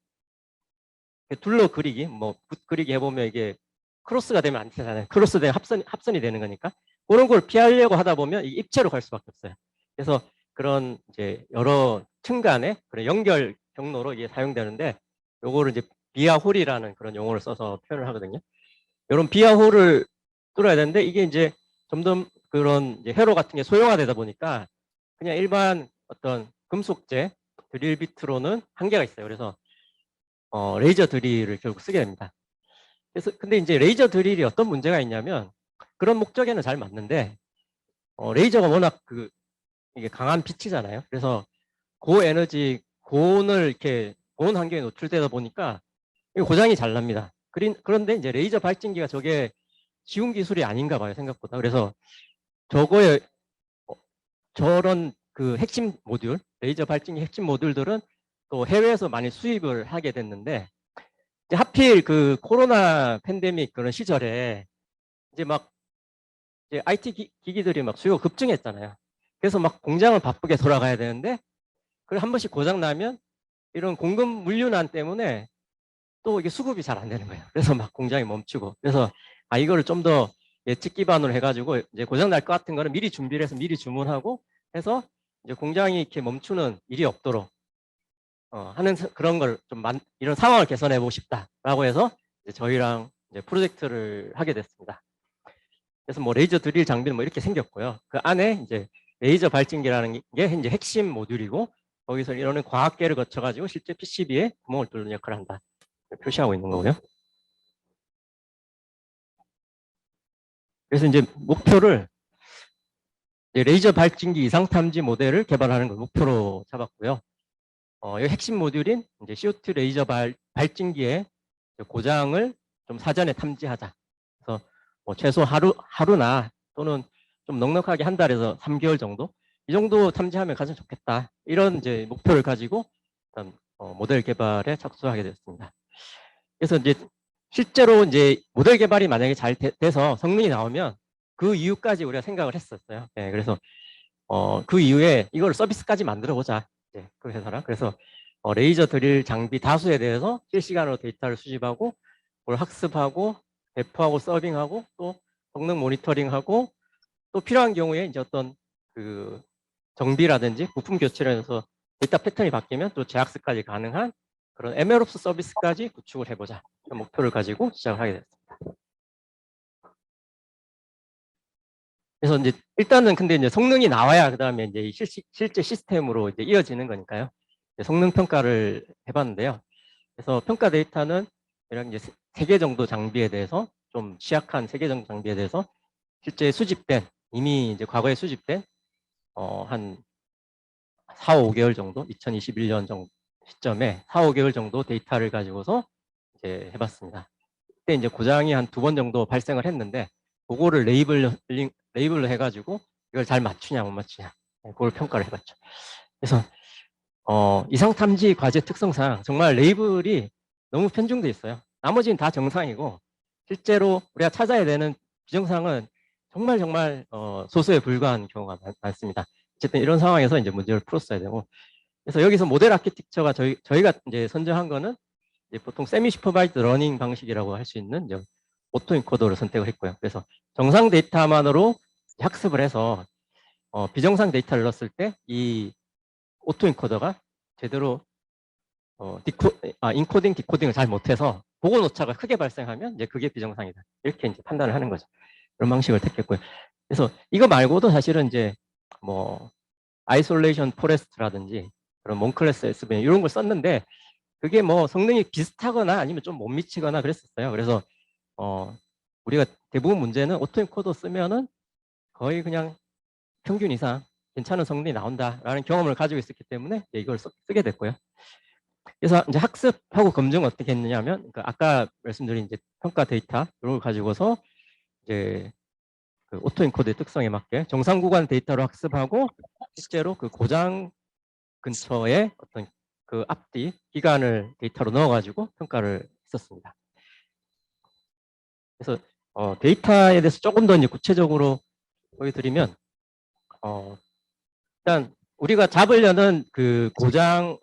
둘러 그리기, 뭐 붓 그리기 해보면 이게 크로스가 되면 안 되잖아요. 크로스 되면 합선이 되는 거니까. 그런 걸 피하려고 하다 보면 이 입체로 갈 수밖에 없어요. 그래서 그런 이제 여러 층 간의 그런 연결 경로로 이게 사용되는데, 요거를 이제 비아홀이라는 그런 용어를 써서 표현을 하거든요. 이런 비아홀을 뚫어야 되는데 이게 이제 점점 그런 이제 회로 같은 게 소형화되다 보니까 그냥 일반 어떤 금속재 드릴 비트로는 한계가 있어요. 그래서 레이저 드릴을 결국 쓰게 됩니다. 그래서 근데 이제 레이저 드릴이 어떤 문제가 있냐면 그런 목적에는 잘 맞는데 레이저가 워낙 이게 강한 빛이잖아요. 그래서 고에너지 고온을 이렇게 고온 환경에 노출되다 보니까 고장이 잘 납니다. 그런데 이제 레이저 발진기가 저게 쉬운 기술이 아닌가 봐요, 생각보다. 그래서 저거에 저런 그 핵심 모듈, 레이저 발진기 핵심 모듈들은 또 해외에서 많이 수입을 하게 됐는데, 이제 하필 그 코로나 팬데믹 그런 시절에 이제 막 이제 IT 기기들이 막 수요가 급증했잖아요. 그래서 막 공장을 바쁘게 돌아가야 되는데, 그걸 한 번씩 고장 나면 이런 공급 물류난 때문에 또 이게 수급이 잘 안 되는 거예요. 그래서 막 공장이 멈추고. 그래서 이거를 좀 더 예측 기반으로 해가지고 이제 고장 날 것 같은 거는 미리 준비를 해서 미리 주문하고 해서 이제 공장이 이렇게 멈추는 일이 없도록 하는 그런 걸 좀 이런 상황을 개선해 보고 싶다라고 해서 이제 저희랑 이제 프로젝트를 하게 됐습니다. 그래서 뭐 레이저 드릴 장비는 뭐 이렇게 생겼고요. 그 안에 이제 레이저 발진기라는 게 이제 핵심 모듈이고, 거기서 이런 과학계를 거쳐가지고 실제 PCB에 구멍을 뚫는 역할을 한다. 표시하고 있는 거고요. 그래서 이제 목표를 이제 레이저 발진기 이상 탐지 모델을 개발하는 걸 목표로 잡았고요. 이 핵심 모듈인 이제 CO2 레이저 발진기의 고장을 좀 사전에 탐지하자. 그래서 뭐 최소 하루나 또는 좀 넉넉하게 한 달에서 3개월 정도 이 정도 탐지하면 가장 좋겠다. 이런 이제 목표를 가지고 일단 모델 개발에 착수하게 됐습니다. 그래서 이제 실제로 이제 모델 개발이 만약에 잘 돼서 성능이 나오면 그 이후까지 우리가 생각을 했었어요. 예, 그래서 그 이후에 이걸 서비스까지 만들어 보자. 예, 그 회사랑. 그래서 레이저 드릴 장비 다수에 대해서 실시간으로 데이터를 수집하고 그걸 학습하고 배포하고 서빙하고 또 성능 모니터링하고 또 필요한 경우에 이제 어떤 그 정비라든지 부품 교체를 해서 데이터 패턴이 바뀌면 또 재학습까지 가능한 그런 MLOps 서비스까지 구축을 해보자. 그런 목표를 가지고 시작을 하게 됐습니다. 그래서 이제 일단은 근데 이제 성능이 나와야 그 다음에 이제 실제 시스템으로 이제 이어지는 거니까요. 성능 평가를 해봤는데요. 그래서 평가 데이터는 이런 이제 3개 정도 장비에 대해서 좀 취약한 3개 정도 장비에 대해서 실제 수집된 이미 이제 과거에 수집된 한 4, 5개월 정도 2021년 정도 시점에 4, 5개월 정도 데이터를 가지고서 이제 해봤습니다. 그때 이제 고장이 한 2번 정도 발생을 했는데 그거를 레이블로 해가지고 이걸 잘 맞추냐 못 맞추냐 그걸 평가를 해봤죠. 그래서 이상 탐지 과제 특성상 정말 레이블이 너무 편중돼 있어요. 나머지는 다 정상이고 실제로 우리가 찾아야 되는 비정상은 정말 소수에 불과한 경우가 많습니다. 어쨌든 이런 상황에서 이제 문제를 풀었어야 되고 그래서 여기서 모델 아키텍처가 저희가 이제 선정한 거는 이제 보통 세미 슈퍼바이즈 러닝 방식이라고 할 수 있는 이제 오토 인코더를 선택을 했고요. 그래서 정상 데이터만으로 학습을 해서 비정상 데이터를 넣었을 때 이 오토 인코더가 제대로 인코딩, 디코딩을 잘 못해서 보고 오차가 크게 발생하면 이제 그게 비정상이다. 이렇게 이제 판단을 하는 거죠. 그런 방식을 택했고요. 그래서 이거 말고도 사실은 이제 뭐 아이솔레이션 포레스트라든지 그런 몬클래스 SVM 이런 걸 썼는데 그게 뭐 성능이 비슷하거나 아니면 좀 못 미치거나 그랬었어요. 그래서 우리가 대부분 문제는 오토인코더 쓰면은 거의 그냥 평균 이상 괜찮은 성능이 나온다라는 경험을 가지고 있었기 때문에 이걸 쓰게 됐고요. 그래서 이제 학습하고 검증은 어떻게 했느냐면 아까 말씀드린 이제 평가 데이터 이런 걸 가지고서 이제 그 오토인코드의 특성에 맞게 정상 구간 데이터로 학습하고 실제로 그 고장 근처에 어떤 그 앞뒤 기간을 데이터로 넣어가지고 평가를 했었습니다. 그래서 데이터에 대해서 조금 더 이제 구체적으로 보여드리면 일단 우리가 잡으려는 그 고장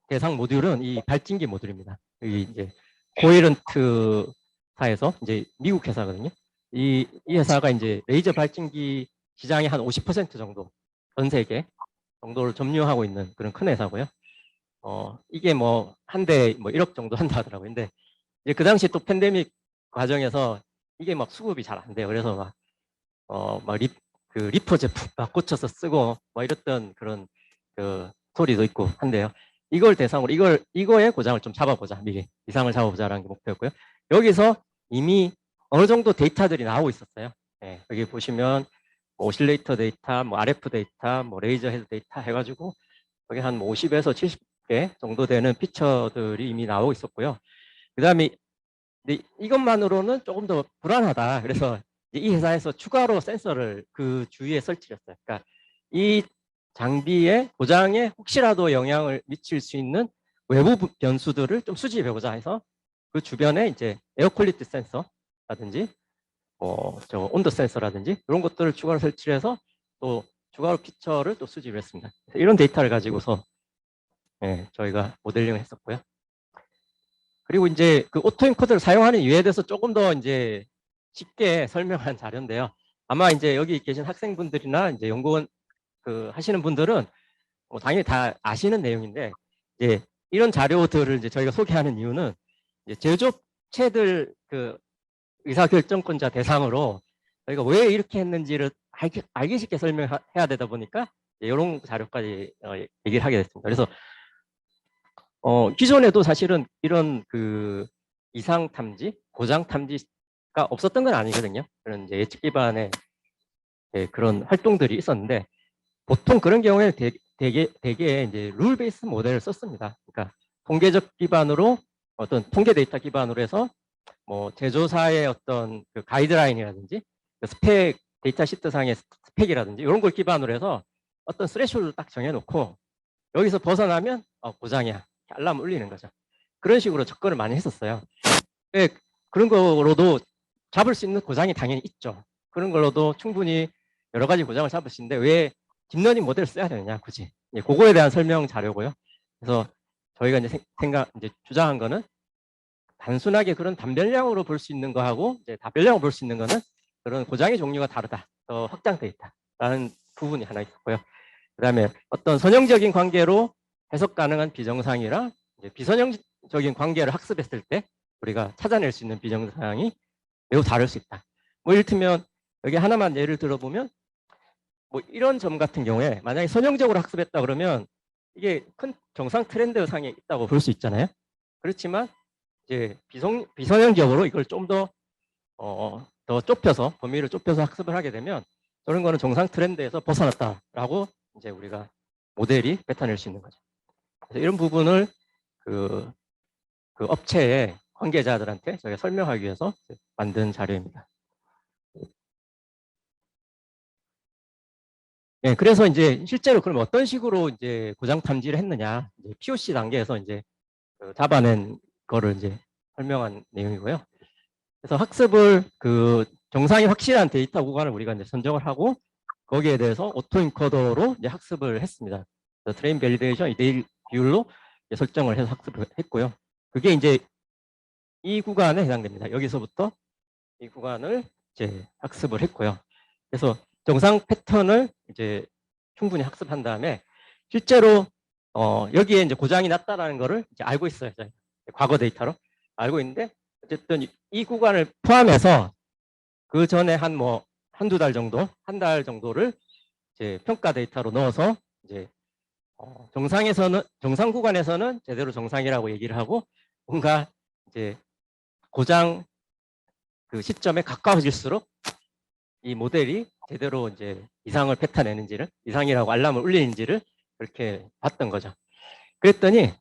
대상 모듈은 이 발진기 모듈입니다. 이 이제 코헤런트사에서 이제 미국 회사거든요. 이 회사가 이제 레이저 발진기 시장의 한 50% 정도 전 세계 정도를 점유하고 있는 그런 큰 회사고요. 이게 뭐 한 대 뭐 1억 정도 한다 하더라고요. 근데 이제 그 당시 또 팬데믹 과정에서 이게 막 수급이 잘 안 돼요. 그래서 그 리퍼 제품 막 고쳐서 쓰고 뭐 이랬던 그런 그 스토리도 있고 한데요. 이걸 대상으로 이거의 고장을 좀 잡아보자. 미리 이상을 잡아보자라는 게 목표였고요. 여기서 이미 어느 정도 데이터들이 나오고 있었어요. 네, 여기 보시면 뭐 오실레이터 데이터, 뭐 RF 데이터, 뭐 레이저 헤드 데이터 해가지고 여기 한 50에서 70개 정도 되는 피처들이 이미 나오고 있었고요. 그 다음에 이것만으로는 조금 더 불안하다. 그래서 이 회사에서 추가로 센서를 그 주위에 설치했어요. 그러니까 이 장비의 고장에 혹시라도 영향을 미칠 수 있는 외부 변수들을 좀 수집해보자 해서 그 주변에 이제 에어 퀄리티 센서라든지 저 온도 센서라든지 이런 것들을 추가로 설치해서 또 추가로 피처를 또 수집을 했습니다. 이런 데이터를 가지고서 저희가 모델링을 했었고요. 그리고 이제 그 오토인코더를 사용하는 이유에 대해서 조금 더 이제 쉽게 설명한 자료인데요. 아마 이제 여기 계신 학생분들이나 이제 연구원 그 하시는 분들은 당연히 다 아시는 내용인데 이제 이런 자료들을 이제 저희가 소개하는 이유는 이제 제조업체들 그 의사결정권자 대상으로 저희가 왜 이렇게 했는지를 알기 쉽게 설명해야 되다 보니까 이런 자료까지 얘기를 하게 됐습니다. 그래서 기존에도 사실은 이런 그 이상 탐지, 고장 탐지가 없었던 건 아니거든요. 그런 이제 예측 기반의 그런 활동들이 있었는데 보통 그런 경우에 되게 이제 룰 베이스 모델을 썼습니다. 그러니까 통계적 기반으로 어떤 통계 데이터 기반으로 해서 뭐 제조사의 어떤 그 가이드라인이라든지 그 스펙 데이터 시트상의 스펙이라든지 이런 걸 기반으로 해서 어떤 스레쇼를 딱 정해놓고 여기서 벗어나면 고장이야. 알람 울리는 거죠. 그런 식으로 접근을 많이 했었어요. 예, 그런 거로도 잡을 수 있는 고장이 당연히 있죠. 그런 걸로도 충분히 여러 가지 고장을 잡을 수 있는데 왜 딥러닝 모델을 써야 되느냐, 굳이. 예, 그거에 대한 설명 자료고요. 그래서 저희가 이제 이제 주장한 거는 단순하게 그런 단별량으로 볼 수 있는 거하고 이제 다별량으로 볼 수 있는 거는 그런 고장의 종류가 다르다. 더 확장돼 있다라는 부분이 하나 있었고요. 그다음에 어떤 선형적인 관계로 해석 가능한 비정상이랑 이제 비선형적인 관계를 학습했을 때 우리가 찾아낼 수 있는 비정상이 매우 다를 수 있다. 뭐 이를테면 여기 하나만 예를 들어보면 뭐 이런 점 같은 경우에 만약에 선형적으로 학습했다 그러면 이게 큰 정상 트렌드 상에 있다고 볼 수 있잖아요. 그렇지만 이제 비선형적으로 이걸 좀 더 좁혀서 범위를 좁혀서 학습을 하게 되면 저런 거는 정상 트렌드에서 벗어났다라고 이제 우리가 모델이 뱉어낼 수 있는 거죠. 그래서 이런 부분을 그 업체의 관계자들한테 저희가 설명하기 위해서 만든 자료입니다. 예, 그래서 이제 실제로 그럼 어떤 식으로 이제 고장 탐지를 했느냐, 이제 POC 단계에서 이제 잡아낸 거를 이제 설명한 내용이고요. 그래서 학습을 정상이 확실한 데이터 구간을 우리가 이제 선정을 하고 거기에 대해서 오토인코더로 이제 학습을 했습니다. 트레인 밸리데이션 2대1 비율로 설정을 해서 학습을 했고요. 그게 이제 이 구간에 해당됩니다. 여기서부터 이 구간을 이제 학습을 했고요. 그래서 정상 패턴을 이제 충분히 학습한 다음에 실제로 여기에 이제 고장이 났다라는 거를 이제 알고 있어요. 과거 데이터로 알고 있는데 어쨌든 이 구간을 포함해서 그 전에 한두 달 정도, 한 달 정도를 이제 평가 데이터로 넣어서 이제 정상 구간에서는 제대로 정상이라고 얘기를 하고 뭔가 이제 고장 그 시점에 가까워질수록 이 모델이 제대로 이제 이상을 뱉어내는지를, 이상이라고 알람을 울리는지를 그렇게 봤던 거죠. 그랬더니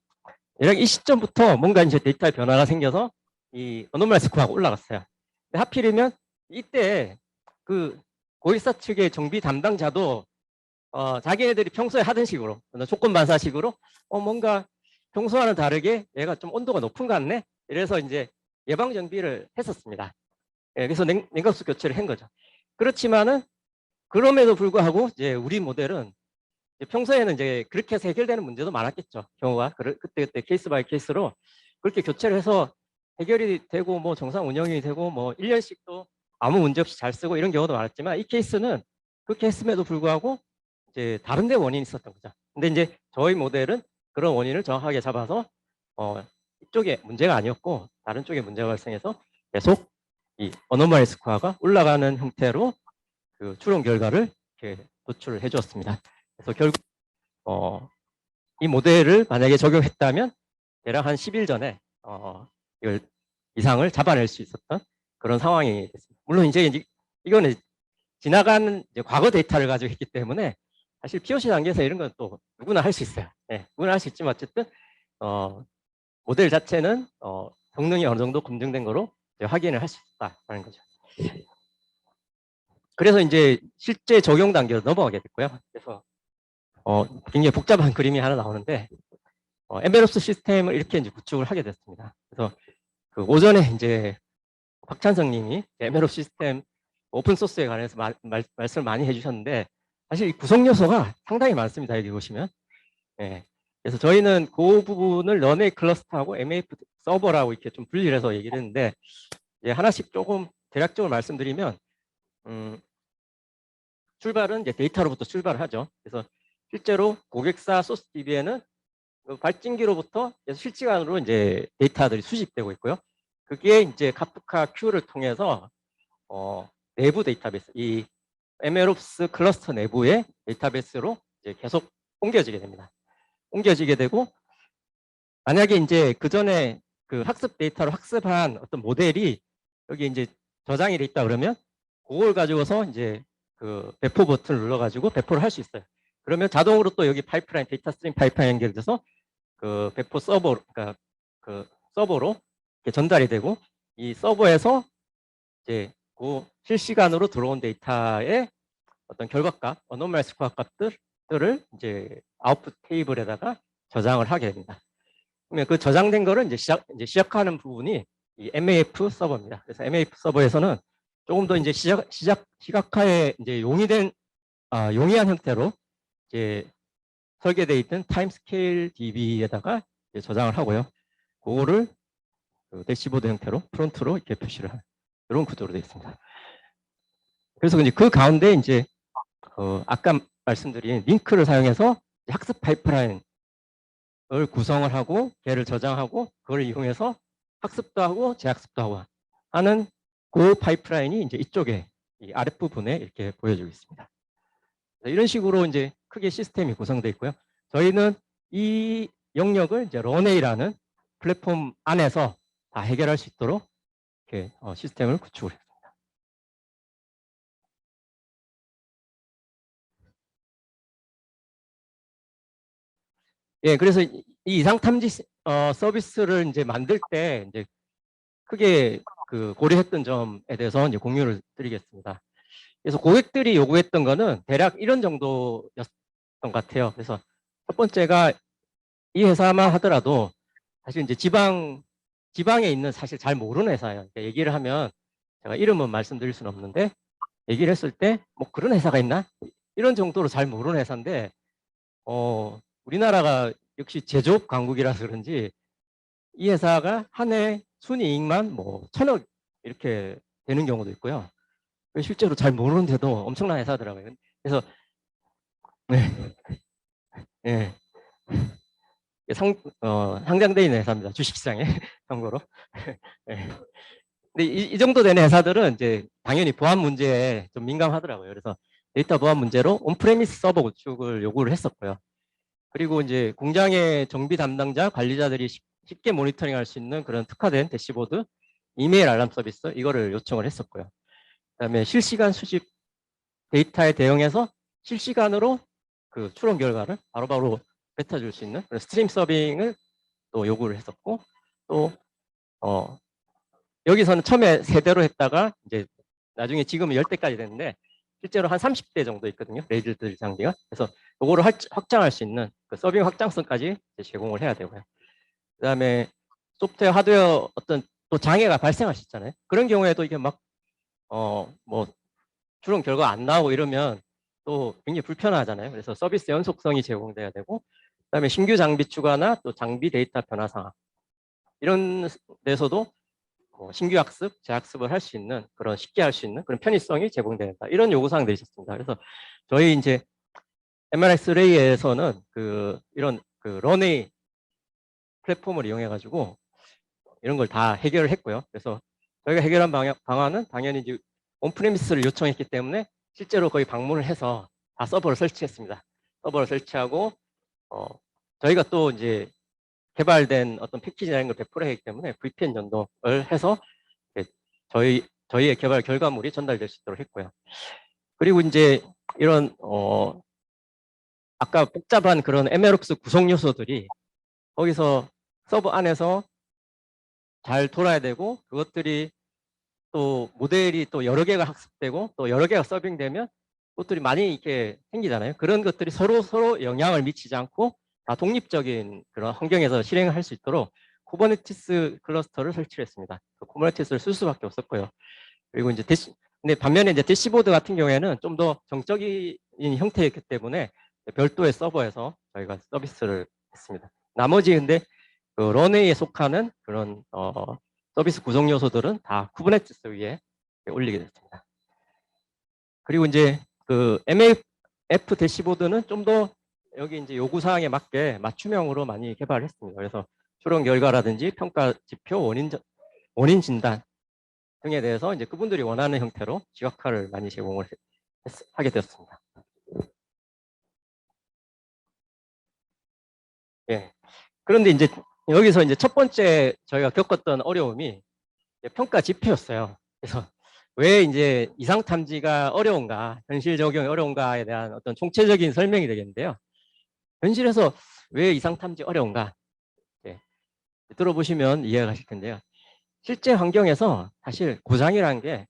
이 시점부터 뭔가 이제 데이터에 변화가 생겨서 이 어노멀 스코어가 올라갔어요. 근데 하필이면 이때 그 고객사 측의 정비 담당자도 자기네들이 평소에 하던 식으로 조건 반사식으로 뭔가 평소와는 다르게 얘가 좀 온도가 높은 것 같네. 이래서 이제 예방 정비를 했었습니다. 예, 그래서 냉각수 교체를 한 거죠. 그렇지만은 그럼에도 불구하고 이제 우리 모델은 이제 평소에는 이제 그렇게 해서 해결되는 문제도 많았겠죠. 경우가 그때 케이스 바이 케이스로 그렇게 교체를 해서 해결이 되고 뭐 정상 운영이 되고 뭐 1년씩도 아무 문제 없이 잘 쓰고 이런 경우도 많았지만 이 케이스는 그렇게 했음에도 불구하고 이제 다른 데 원인이 있었던 거죠. 근데 이제 저희 모델은 그런 원인을 정확하게 잡아서 이쪽에 문제가 아니었고 다른 쪽에 문제가 발생해서 계속 이 어노멀 스코어가 올라가는 형태로 그 추론 결과를 이렇게 도출을 해 주었습니다. 그래서 결국 이 모델을 만약에 적용했다면 대략 한 10일 전에 이걸 이상을 잡아낼 수 있었던 그런 상황이 됐습니다. 물론 이제 이거는 지나간 이제 과거 데이터를 가지고 있기 때문에 사실 POC 단계에서 이런 건 또 누구나 할 수 있어요. 네, 누구나 할 수 있지만 어쨌든 모델 자체는 성능이 어느 정도 검증된 거로 확인을 할 수 있다는 거죠. 그래서 이제 실제 적용 단계로 넘어가게 됐고요. 그래서 굉장히 복잡한 그림이 하나 나오는데 MLOps 시스템을 이렇게 이제 구축을 하게 됐습니다. 그래서 그 오전에 이제 박찬성님이 MLOps 시스템 오픈 소스에 관해서 말씀을 많이 해주셨는데 사실 이 구성 요소가 상당히 많습니다. 여기 보시면. 예. 그래서 저희는 그 부분을 런웨이 클러스터하고 MAF 서버라고 이렇게 좀 분리를 해서 얘기를 했는데 이제 하나씩 조금 대략적으로 말씀드리면 출발은 이제 데이터로부터 출발을 하죠. 그래서 실제로 고객사 소스 DB에는 그 발진기로부터 실시간으로 이제 데이터들이 수집되고 있고요. 그게 이제 카프카 Q를 통해서 내부 데이터베이스, 이 MLOps 클러스터 내부의 데이터베이스로 이제 계속 옮겨지게 됩니다. 옮겨지게 되고 만약에 이제 그 전에 그 학습 데이터로 학습한 어떤 모델이 여기 이제 저장이 돼 있다 그러면 그걸 가지고서 이제 그 배포 버튼을 눌러가지고 배포를 할 수 있어요. 그러면 자동으로 또 여기 파이프라인, 데이터 스트림 파이프라인 연결돼서 그 배포 서버, 그러니까 그 서버로 이렇게 전달이 되고 이 서버에서 이제 그 실시간으로 들어온 데이터의 어떤 결과값, 어노멀 스코어 값들을 이제 아웃풋 테이블에다가 저장을 하게 됩니다. 그러면 그 저장된 거를 이제 시작하는 부분이 이 MAF 서버입니다. 그래서 MAF 서버에서는 조금 더 이제 시각화에 이제 용이한 형태로 이제 설계되어 있던 타임스케일 DB에다가 저장을 하고요. 그거를 그 대시보드 형태로 프론트로 이렇게 표시를 하는 이런 구조로 되어 있습니다. 그래서 이제 그 가운데 이제 아까 말씀드린 링크를 사용해서 학습 파이프라인을 구성을 하고 걔를 저장하고 그걸 이용해서 학습도 하고 재학습도 하고 하는 그 파이프라인이 이제 이쪽에 이 아랫부분에 이렇게 보여지고 있습니다. 이런 식으로 이제 크게 시스템이 구성되어 있고요. 저희는 이 영역을 이제 런웨이라는 플랫폼 안에서 다 해결할 수 있도록 이렇게 시스템을 구축을 했습니다. 예, 그래서 이 이상 탐지 서비스를 이제 만들 때 이제 크게 그 고려했던 점에 대해서 이제 공유를 드리겠습니다. 그래서 고객들이 요구했던 거는 대략 이런 정도였던 것 같아요. 그래서 첫 번째가 이 회사만 하더라도 사실 이제 지방에 있는 사실 잘 모르는 회사예요. 그러니까 얘기를 하면 제가 이름은 말씀드릴 수는 없는데 얘기를 했을 때 뭐 그런 회사가 있나? 이런 정도로 잘 모르는 회사인데 우리나라가 역시 제조업 강국이라서 그런지 이 회사가 한 해 순이익만 뭐 1,000억 이렇게 되는 경우도 있고요. 실제로 잘 모르는데도 엄청난 회사더라고요. 그래서 네. 네. 상장되어 있는 회사입니다. 주식시장에 참고로. 네. 근데 이 정도 되는 회사들은 이제 당연히 보안 문제에 좀 민감하더라고요. 그래서 데이터 보안 문제로 온프레미스 서버 구축을 요구를 했었고요. 그리고 이제 공장의 정비 담당자, 관리자들이 쉽게 모니터링할 수 있는 그런 특화된 대시보드, 이메일 알람 서비스 이거를 요청을 했었고요. 그다음에 실시간 수집 데이터에 대응해서 실시간으로 그 추론 결과를 바로바로 뱉어줄 수 있는 그런 스트림 서빙을 또 요구를 했었고, 또 여기서는 처음에 3대로 했다가 이제 나중에 지금은 10대까지 됐는데 실제로 한 30대 정도 있거든요. 레이즐들 장비가. 그래서 요거를 확장할 수 있는 그 서빙 확장성까지 제공을 해야 되고요. 그다음에 소프트웨어, 하드웨어 어떤 또 장애가 발생할 수 있잖아요. 그런 경우에도 이게 막 뭐 추론 결과 안 나오고 이러면 또 굉장히 불편하잖아요. 그래서 서비스 연속성이 제공돼야 되고, 그다음에 신규 장비 추가나 또 장비 데이터 변화 상황 이런 데서도 신규 학습, 재학습을 할 수 있는 그런 쉽게 할 수 있는 그런 편의성이 제공된다. 이런 요구사항들이 있었습니다. 그래서 저희 이제 MRX 레이에서는 이런 런웨이 플랫폼을 이용해 가지고 이런 걸 다 해결을 했고요. 그래서 저희가 해결한 방안은 당연히 이제 온프레미스를 요청했기 때문에 실제로 거의 방문을 해서 다 서버를 설치했습니다. 서버를 설치하고 저희가 또 이제 개발된 어떤 패키지라는 걸 배포를 하기 때문에 VPN 연동을 해서 저희의 개발 결과물이 전달될 수 있도록 했고요. 그리고 이제 이런 아까 복잡한 그런 MLOps 구성 요소들이 거기서 서버 안에서 잘 돌아야 되고, 그것들이 또 모델이 또 여러 개가 학습되고 또 여러 개가 서빙되면 것들이 많이 이렇게 생기잖아요. 그런 것들이 서로 영향을 미치지 않고 다 독립적인 그런 환경에서 실행할 수 있도록 쿠버네티스 클러스터를 설치했습니다. 그 쿠버네티스를 쓸 수밖에 없었고요. 그리고 이제 근데 반면에 이제 대시보드 같은 경우에는 좀 더 정적인 형태였기 때문에 별도의 서버에서 저희가 서비스를 했습니다. 나머지 근데 그 런웨이에 속하는 그런 서비스 구성 요소들은 다 쿠버네티스 위에 올리게 됐습니다. 그리고 이제 그 MAF 대시보드는 좀 더 여기 이제 요구 사항에 맞게 맞춤형으로 많이 개발을 했습니다. 그래서 추론 결과라든지 평가 지표, 원인 진단 등에 대해서 이제 그분들이 원하는 형태로 지각화를 많이 제공을 하게 되었습니다. 예. 그런데 이제 여기서 이제 첫 번째 저희가 겪었던 어려움이 평가 지표였어요. 그래서 왜 이제 이상 탐지가 어려운가, 현실 적용이 어려운가에 대한 어떤 총체적인 설명이 되겠는데요. 현실에서 왜 이상 탐지 어려운가? 예. 들어보시면 이해가 가실 텐데요. 실제 환경에서 사실 고장이라는 게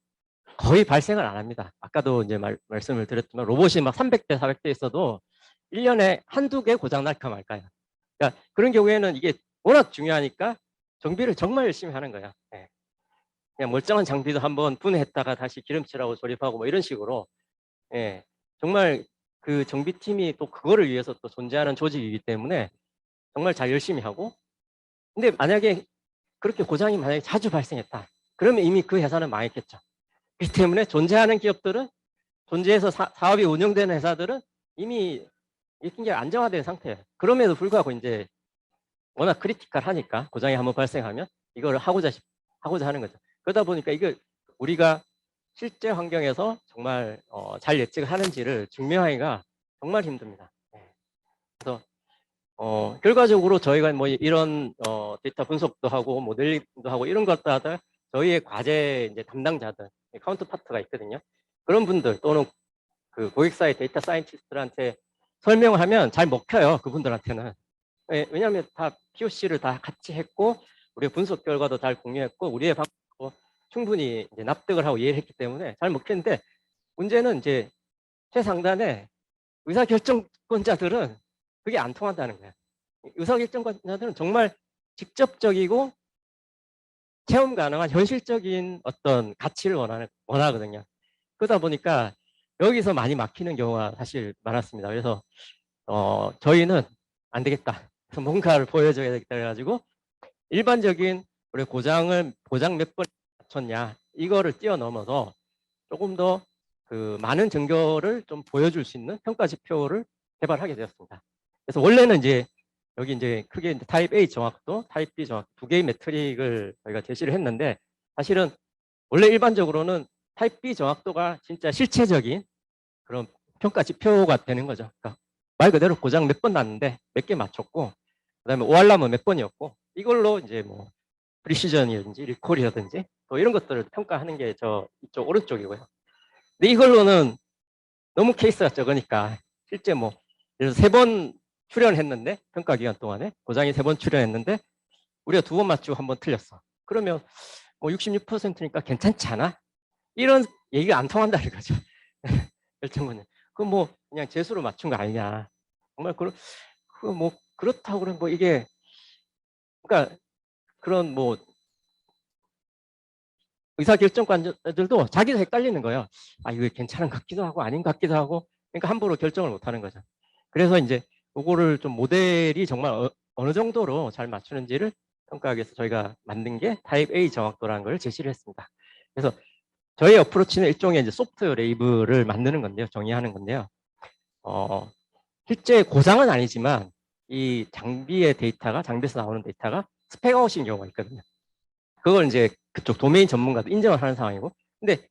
거의 발생을 안 합니다. 아까도 이제 말씀을 드렸지만 로봇이 막 300대, 400대 있어도 1년에 한두 개 고장 날까 말까요. 그러니까 그런 경우에는 이게 워낙 중요하니까 정비를 정말 열심히 하는 거야. 예. 그냥 멀쩡한 장비도 한번 분해했다가 다시 기름칠하고 조립하고 뭐 이런 식으로, 예. 정말 그 정비팀이 또 그거를 위해서 또 존재하는 조직이기 때문에 정말 잘 열심히 하고, 근데 만약에 그렇게 고장이 만약에 자주 발생했다, 그러면 이미 그 회사는 망했겠죠. 그렇기 때문에 존재하는 기업들은, 존재해서 사업이 운영되는 회사들은 이미 굉장히 안정화된 상태예요. 그럼에도 불구하고 이제 워낙 크리티컬하니까 고장이 한번 발생하면 이걸 하고자 하는 거죠. 그러다 보니까 이걸 우리가 실제 환경에서 정말 잘 예측을 하는지를 증명하기가 정말 힘듭니다. 그래서 결과적으로 저희가 뭐 이런 데이터 분석도 하고 모델링도 하고 이런 것도 하다 저희의 과제 이제 담당자들, 카운터파트가 있거든요. 그런 분들 또는 그 고객사의 데이터 사이언티스트들한테 설명을 하면 잘 먹혀요. 그분들한테는. 왜냐하면 다 POC를 다 같이 했고 우리의 분석 결과도 잘 공유했고 우리의 방법도 충분히 이제 납득을 하고 이해를 했기 때문에 잘 먹히는데, 문제는 이제 최상단의 의사결정권자들은 그게 안 통한다는 거예요. 의사결정권자들은 정말 직접적이고 체험 가능한 현실적인 어떤 가치를 원하거든요. 그러다 보니까 여기서 많이 막히는 경우가 사실 많았습니다. 그래서 저희는 안 되겠다. 그래서 뭔가를 보여줘야 되겠다 해가지고 일반적인 우리 고장 몇 번 맞췄냐 이거를 뛰어넘어서 조금 더 그 많은 증거를 좀 보여줄 수 있는 평가 지표를 개발하게 되었습니다. 그래서 원래는 이제 여기 이제 크게 이제 타입 A 정확도, 타입 B 정확도 두 개의 메트릭을 저희가 제시를 했는데, 사실은 원래 일반적으로는 타입 B 정확도가 진짜 실체적인 그런 평가 지표가 되는 거죠. 그러니까 말 그대로 고장 몇 번 났는데 몇 개 맞췄고, 그다음에 오알람은 몇 번이었고, 이걸로 이제 뭐 프리시전이든지 리콜이라든지 또 이런 것들을 평가하는 게 저 이쪽 오른쪽이고요. 근데 이걸로는 너무 케이스가 적으니까 실제 뭐 예를 들어서 3번 출연했는데 평가 기간 동안에 고장이 3번 출연했는데 우리가 2번 맞추고 1번 틀렸어. 그러면 뭐 66%니까 괜찮지 않아? 이런 얘기가 안 통한다는 거죠. 결정은 그건 뭐 그냥 재수로 맞춘 거 아니냐. 정말 뭐 그렇다고 그러면 뭐 이게 그러니까 그런 뭐 의사결정관들도 자기도 헷갈리는 거예요. 아, 이거 괜찮은 것 같기도 하고 아닌 것 같기도 하고. 그러니까 함부로 결정을 못 하는 거죠. 그래서 이제 그거를 좀 모델이 정말 어느 정도로 잘 맞추는지를 평가하기 위해서 저희가 만든 게 타입 A 정확도라는 걸 제시를 했습니다. 그래서 저희 어프로치는 일종의 이제 소프트 레이블을 만드는 건데요. 정의하는 건데요. 실제 고장은 아니지만 이 장비에서 나오는 데이터가 스펙아웃인 경우가 있거든요. 그걸 이제 그쪽 도메인 전문가도 인정을 하는 상황이고, 근데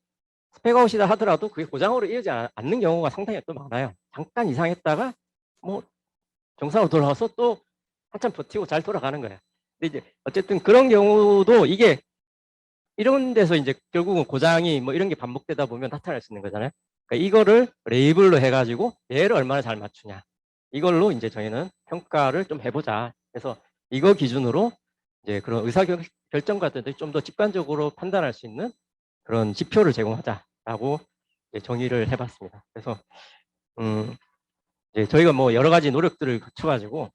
스펙아웃이다 하더라도 그게 고장으로 이어지지 않는 경우가 상당히 또 많아요. 잠깐 이상했다가 뭐 정상으로 돌아와서 또 한참 버티고 잘 돌아가는 거예요. 근데 이제 어쨌든 그런 경우도 이게 이런 데서 이제 결국은 고장이 뭐 이런 게 반복되다 보면 나타날 수 있는 거잖아요. 그러니까 이거를 레이블로 해가지고 얘를 얼마나 잘 맞추냐. 이걸로 이제 저희는 평가를 좀 해보자. 그래서 이거 기준으로 이제 그런 의사결정가들이 좀 더 직관적으로 판단할 수 있는 그런 지표를 제공하자라고 정의를 해봤습니다. 그래서 이제 저희가 뭐 여러 가지 노력들을 거쳐가지고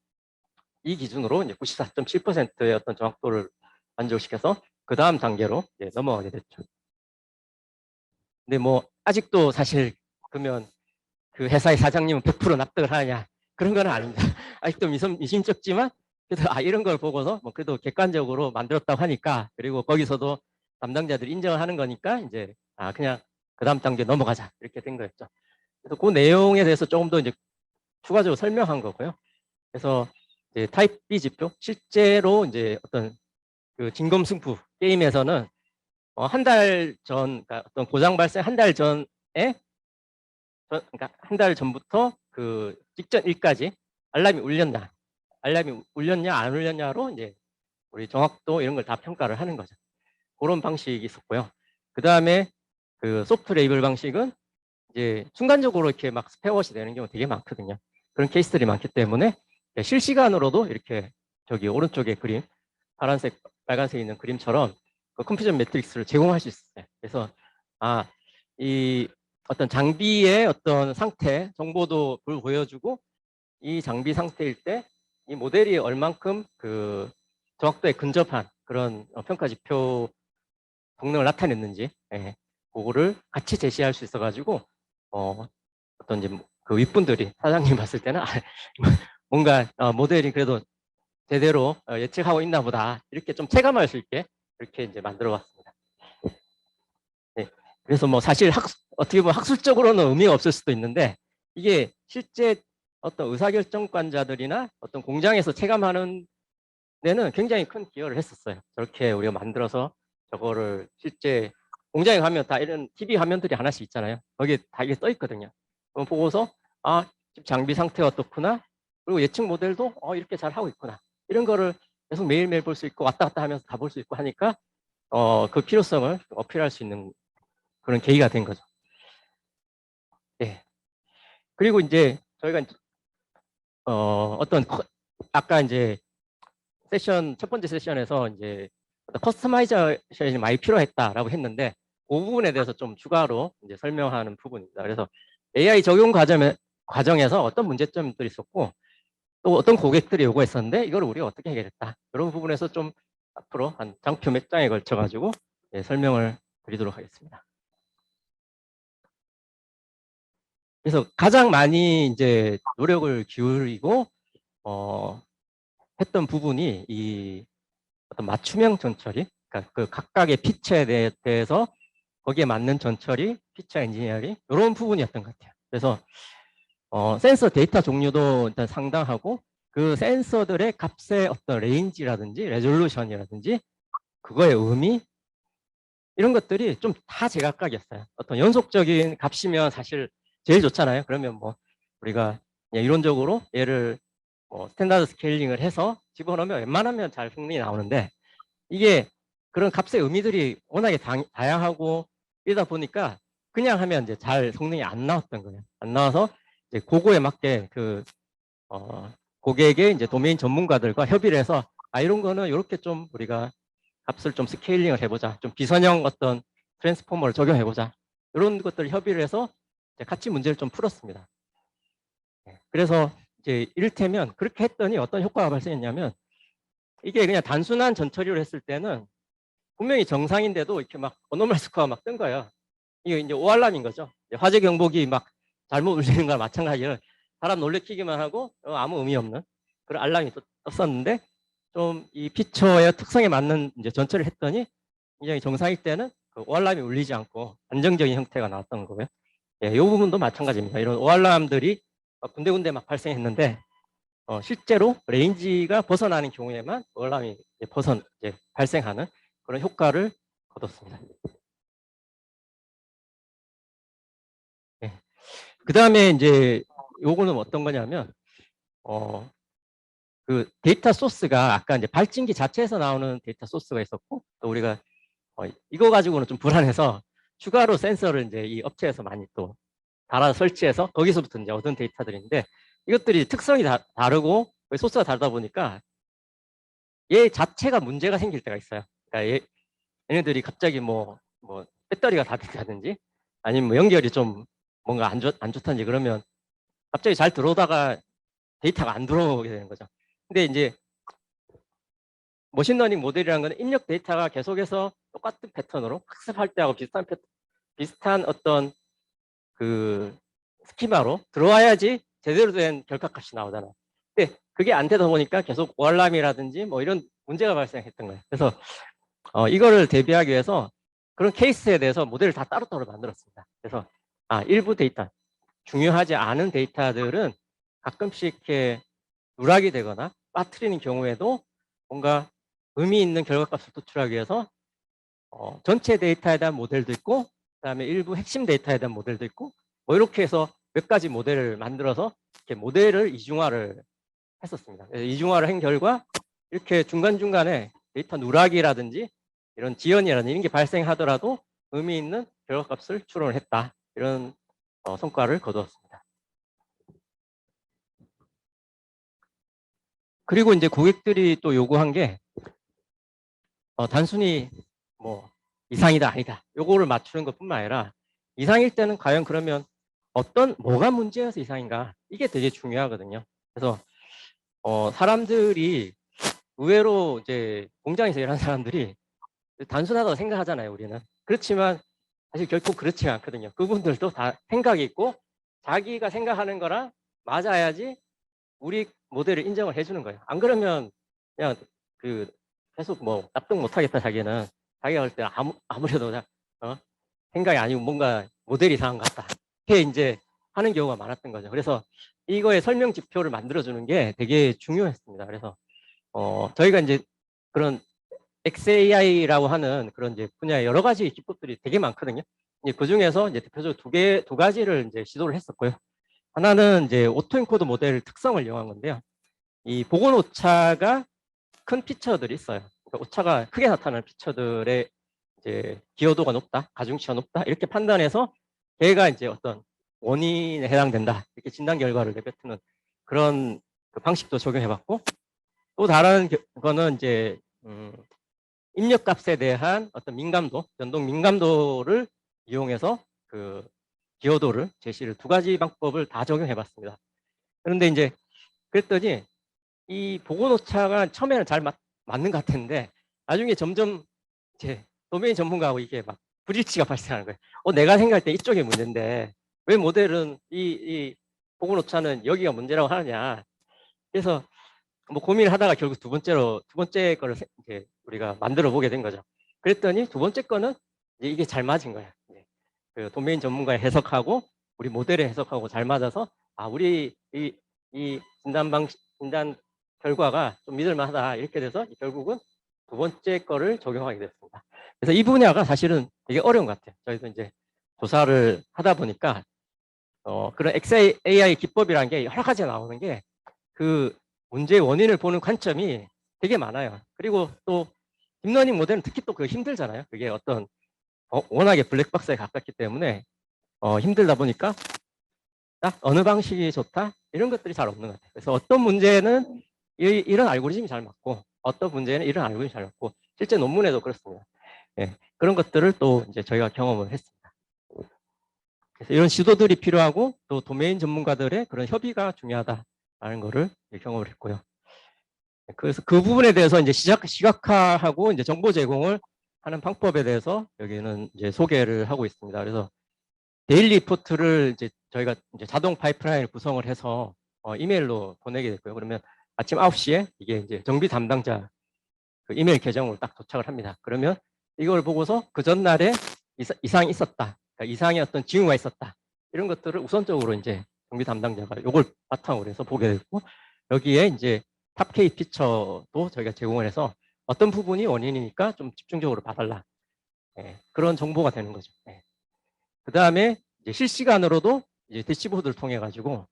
이 기준으로 이제 94.7%의 어떤 정확도를 만족시켜서 그 다음 단계로 넘어가게 됐죠. 근데 뭐 아직도 사실 그러면 그 회사의 사장님은 100% 납득을 하느냐, 그런 건 아닙니다. 아직도 미심쩍지만 그래도 이런 걸 보고서 뭐 그래도 객관적으로 만들었다고 하니까, 그리고 거기서도 담당자들이 인정을 하는 거니까 이제 그냥 그 다음 단계 넘어가자 이렇게 된 거였죠. 그래서 그 내용에 대해서 조금 더 이제 추가적으로 설명한 거고요. 그래서 이제 타입 B 지표, 실제로 이제 어떤 그 진검승부 게임에서는 한 달 전, 그러니까 어떤 고장 발생 한 달 전에, 그러니까 한 달 전부터 그 직전 일까지 알람이 울렸냐 안 울렸냐로 이제 우리 정확도 이런 걸 다 평가를 하는 거죠. 그런 방식이 있었고요. 그 다음에 그 소프트 레이블 방식은 이제 순간적으로 이렇게 막 스페어워시 되는 경우 되게 많거든요. 그런 케이스들이 많기 때문에 실시간으로도 이렇게 저기 오른쪽에 그림, 파란색, 빨간색 있는 그림처럼 그 컴퓨전 매트릭스를 제공할 수 있어요. 그래서 이 어떤 장비의 어떤 상태 정보도 보여주고, 이 장비 상태일 때 이 모델이 얼만큼 그 정확도에 근접한 그런 평가 지표 동능을 나타냈는지, 예, 그거를 같이 제시할 수 있어가지고 어떤 이제 그 윗분들이 사장님 봤을 때는 뭔가 모델이 그래도 제대로 예측하고 있나 보다 이렇게 좀 체감할 수 있게 이렇게 이제 만들어 봤습니다. 네. 그래서 뭐 사실 어떻게 보면 학술적으로는 의미가 없을 수도 있는데 이게 실제 어떤 의사결정관자들이나 어떤 공장에서 체감하는 데는 굉장히 큰 기여를 했었어요. 저렇게 우리가 만들어서 저거를 실제 공장에 가면 다 이런 TV 화면들이 하나씩 있잖아요. 거기에 다 이게 떠 있거든요. 그럼 보고서 집 장비 상태가 어떻구나. 그리고 예측 모델도 이렇게 잘 하고 있구나. 이런 거를 계속 매일매일 볼 수 있고 왔다 갔다 하면서 다 볼 수 있고 하니까 그 필요성을 어필할 수 있는 그런 계기가 된 거죠. 네. 그리고 이제 저희가 아까 이제 첫 번째 세션에서 이제 커스터마이제이션이 많이 필요했다라고 했는데 그 부분에 대해서 좀 추가로 이제 설명하는 부분입니다. 그래서 AI 적용 과정에서 어떤 문제점들이 있었고 또 어떤 고객들이 요구했었는데 이걸 우리가 어떻게 해결했다. 이런 부분에서 좀 앞으로 한 장표 몇 장에 걸쳐 가지고 설명을 드리도록 하겠습니다. 그래서 가장 많이 이제 노력을 기울이고 했던 부분이 이 어떤 맞춤형 전처리, 그러니까 그 각각의 피처에 대해서 거기에 맞는 전처리, 피처 엔지니어링 이런 부분이었던 것 같아요. 그래서 센서 데이터 종류도 일단 상당하고 그 센서들의 값의 어떤 레인지라든지 레졸루션이라든지 그거의 의미 이런 것들이 좀 다 제각각이었어요. 어떤 연속적인 값이면 사실 제일 좋잖아요. 그러면 뭐 우리가 이론적으로 얘를 스탠다드 스케일링을 해서 집어넣으면 웬만하면 잘 성능이 나오는데 이게 그런 값의 의미들이 워낙에 다양하고 이러다 보니까 그냥 하면 이제 잘 성능이 안 나왔던 거예요. 안 나와서 이제 그거에 맞게 그 고객의 이제 도메인 전문가들과 협의를 해서 이런 거는 이렇게 좀 우리가 값을 좀 스케일링을 해보자. 좀 비선형 어떤 트랜스포머를 적용해보자. 이런 것들을 협의를 해서 이제 같이 문제를 좀 풀었습니다. 그래서 이제 이를테면 그렇게 했더니 어떤 효과가 발생했냐면 이게 그냥 단순한 전처리를 했을 때는 분명히 정상인데도 이렇게 막 어노멀 스코어가 막 뜬 거예요. 이게 이제 오알람인 거죠. 화재 경보기 막 잘못 울리는 거랑 마찬가지로 사람 놀래키기만 하고 아무 의미 없는 그런 알람이 떴었는데 좀 이 피처의 특성에 맞는 이제 전처리를 했더니 굉장히 정상일 때는 그 오알람이 울리지 않고 안정적인 형태가 나왔던 거고요. 이 부분도 마찬가지입니다. 이런 오알람들이 군데군데 막 발생했는데 실제로 레인지가 벗어나는 경우에만 오알람이 이제 발생하는 그런 효과를 거뒀습니다. 네. 그 다음에 이제 요거는 어떤 거냐면 그 데이터 소스가 아까 이제 발진기 자체에서 나오는 데이터 소스가 있었고 또 우리가 이거 가지고는 좀 불안해서 추가로 센서를 이제 이 업체에서 많이 또 달아 설치해서 거기서부터 이제 얻은 데이터들인데 이것들이 특성이 다르고 소스가 다르다 보니까 얘 자체가 문제가 생길 때가 있어요. 그러니까 얘네들이 갑자기 뭐 배터리가 다 된다든지 아니면 뭐 연결이 좀 뭔가 안 좋다든지 그러면 갑자기 잘 들어오다가 데이터가 안 들어오게 되는 거죠. 근데 이제 머신러닝 모델이라는 건 입력 데이터가 계속해서 똑같은 패턴으로 학습할 때하고 비슷한 어떤 그 스키마로 들어와야지 제대로 된 결과값이 나오잖아요. 근데 그게 안 되다 보니까 계속 오알람이라든지 뭐 이런 문제가 발생했던 거예요. 그래서 이거를 대비하기 위해서 그런 케이스에 대해서 모델을 다 따로따로 만들었습니다. 그래서 일부 데이터, 중요하지 않은 데이터들은 가끔씩 이렇게 누락이 되거나 빠뜨리는 경우에도 뭔가 의미 있는 결과값을 도출하기 위해서 전체 데이터에 대한 모델도 있고 그다음에 일부 핵심 데이터에 대한 모델도 있고 뭐 이렇게 해서 몇 가지 모델을 만들어서 이렇게 모델을 이중화를 했었습니다. 이중화를 한 결과 이렇게 중간중간에 데이터 누락이라든지 이런 지연이라든지 이런 게 발생하더라도 의미 있는 결과값을 추론을 했다. 이런 성과를 거두었습니다. 그리고 이제 고객들이 또 요구한 게 단순히 뭐 이상이다 아니다 요거를 맞추는 것뿐만 아니라 이상일 때는 과연 그러면 뭐가 문제여서 이상인가 이게 되게 중요하거든요. 그래서 사람들이 의외로 이제 공장에서 일하는 사람들이 단순하다고 생각하잖아요, 우리는. 그렇지만 사실 결코 그렇지 않거든요. 그분들도 다 생각이 있고 자기가 생각하는 거랑 맞아야지 우리 모델을 인정을 해주는 거예요. 안 그러면 그냥 그 계속 뭐 납득 못하겠다 자기는. 자기가 할 때 아무래도 생각이 아니고 뭔가 모델이 이상한 것 같다. 이렇게 이제 하는 경우가 많았던 거죠. 그래서 이거의 설명 지표를 만들어주는 게 되게 중요했습니다. 그래서 저희가 이제 그런 XAI라고 하는 그런 이제 분야의 여러 가지 기법들이 되게 많거든요. 그 중에서 이제 대표적으로 두 가지를 이제 시도를 했었고요. 하나는 이제 오토엔코더 모델 특성을 이용한 건데요. 이 복원 오차가 큰 피처들이 있어요. 그러니까 오차가 크게 나타나는 피처들의 이제 기여도가 높다, 가중치가 높다 이렇게 판단해서 걔가 이제 어떤 원인에 해당된다 이렇게 진단 결과를 내뱉는 그런 그 방식도 적용해봤고, 또 다른 거는 이제 입력값에 대한 어떤 민감도, 변동 민감도를 이용해서 그 기여도를 제시를 두 가지 방법을 다 적용해봤습니다. 그런데 이제 그랬더니 이 복원 오차가 처음에는 잘 맞는 것 같았는데 나중에 점점 이제 도메인 전문가하고 이게 막 불일치가 발생하는 거예요. 내가 생각할 때 이쪽이 문제인데 왜 모델은 이 복원 오차는 여기가 문제라고 하느냐. 그래서 뭐 고민을 하다가 결국 두 번째 거를 이제 우리가 만들어 보게 된 거죠. 그랬더니 두 번째 거는 이제 이게 잘 맞은 거예요. 그 도메인 전문가의 해석하고 우리 모델의 해석하고 잘 맞아서 우리 이 진단 결과가 좀 믿을만하다 이렇게 돼서 결국은 두 번째 거를 적용하게 됐습니다. 그래서 이 분야가 사실은 되게 어려운 것 같아요. 저희도 이제 조사를 하다 보니까 그런 XAI 기법이라는 게 여러 가지가 나오는 게 그 문제의 원인을 보는 관점이 되게 많아요. 그리고 또 딥러닝 모델은 특히 또 그게 힘들잖아요. 그게 어떤 워낙에 블랙박스에 가깝기 때문에 힘들다 보니까 딱 어느 방식이 좋다 이런 것들이 잘 없는 것 같아요. 그래서 어떤 문제는 이런 알고리즘이 잘 맞고 어떤 문제는 이런 알고리즘이 잘 맞고 실제 논문에도 그렇습니다. 예, 그런 것들을 또 이제 저희가 경험을 했습니다. 그래서 이런 시도들이 필요하고 또 도메인 전문가들의 그런 협의가 중요하다라는 거를 경험을 했고요. 그래서 그 부분에 대해서 이제 시각화하고 이제 정보 제공을 하는 방법에 대해서 여기는 이제 소개를 하고 있습니다. 그래서 데일리 리포트를 이제 저희가 이제 자동 파이프라인을 구성을 해서 이메일로 보내게 됐고요. 그러면 아침 9시에 이게 이제 정비 담당자 그 이메일 계정으로 딱 도착을 합니다. 그러면 이걸 보고서 그 전날에 이상이 있었다. 그러니까 이상의 어떤 징후가 있었다. 이런 것들을 우선적으로 이제 정비 담당자가 이걸 바탕으로 해서 보게 되고, 여기에 이제 탑 K 피처도 저희가 제공을 해서 어떤 부분이 원인이니까 좀 집중적으로 봐달라. 그런 정보가 되는 거죠. 그 다음에 이제 실시간으로도 이제 대시보드를 통해 가지고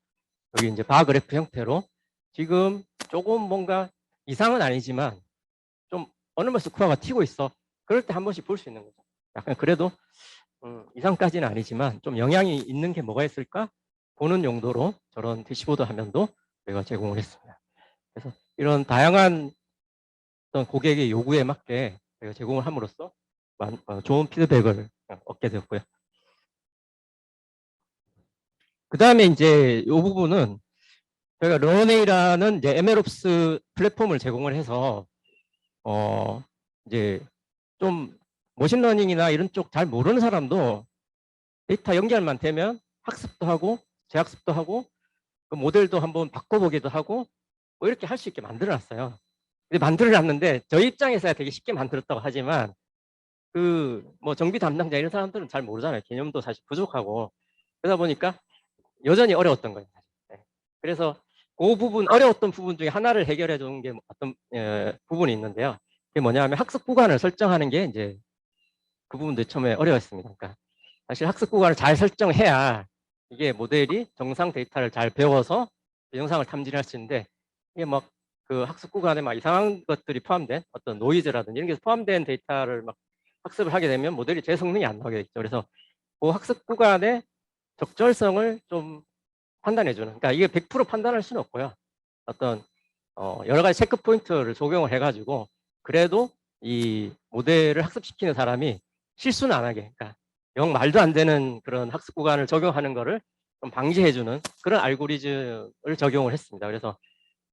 여기 이제 바 그래프 형태로 지금 조금 뭔가 이상은 아니지만 좀 어느 맛 스코어가 튀고 있어. 그럴 때 한 번씩 볼 수 있는 거죠. 약간 그래도 이상까지는 아니지만 좀 영향이 있는 게 뭐가 있을까 보는 용도로 저런 대시보드 화면도 저희가 제공을 했습니다. 그래서 이런 다양한 어떤 고객의 요구에 맞게 저희가 제공을 함으로써 좋은 피드백을 얻게 되었고요. 그 다음에 이제 이 부분은 저희가 런웨이라는 이제 MLOps 플랫폼을 제공을 해서 이제 좀 머신러닝이나 이런 쪽 잘 모르는 사람도 데이터 연결만 되면 학습도 하고 재학습도 하고 그 모델도 한번 바꿔보기도 하고 뭐 이렇게 할 수 있게 만들어놨어요. 근데 만들어놨는데 저희 입장에서야 되게 쉽게 만들었다고 하지만 그 뭐 정비 담당자 이런 사람들은 잘 모르잖아요. 개념도 사실 부족하고 그러다 보니까 여전히 어려웠던 거예요. 그래서 그 부분 어려웠던 부분 중에 하나를 해결해 주는 게 어떤 부분이 있는데요. 그게 뭐냐면 학습 구간을 설정하는 게 이제 그 부분도 처음에 어려웠습니다. 그러니까 사실 학습 구간을 잘 설정해야 이게 모델이 정상 데이터를 잘 배워서 영상을 탐지할 수 있는데 이게 막 그 학습 구간에 막 이상한 것들이 포함된 어떤 노이즈라든지 이런 게 포함된 데이터를 막 학습을 하게 되면 모델이 제 성능이 안 나오게 되죠. 그래서 그 학습 구간의 적절성을 좀 판단해 주는. 그러니까 이게 100% 판단할 수는 없고요. 어떤 여러 가지 체크 포인트를 적용을 해가지고 그래도 이 모델을 학습시키는 사람이 실수는 안 하게. 그러니까 영 말도 안 되는 그런 학습 구간을 적용하는 거를 좀 방지해 주는 그런 알고리즘을 적용을 했습니다. 그래서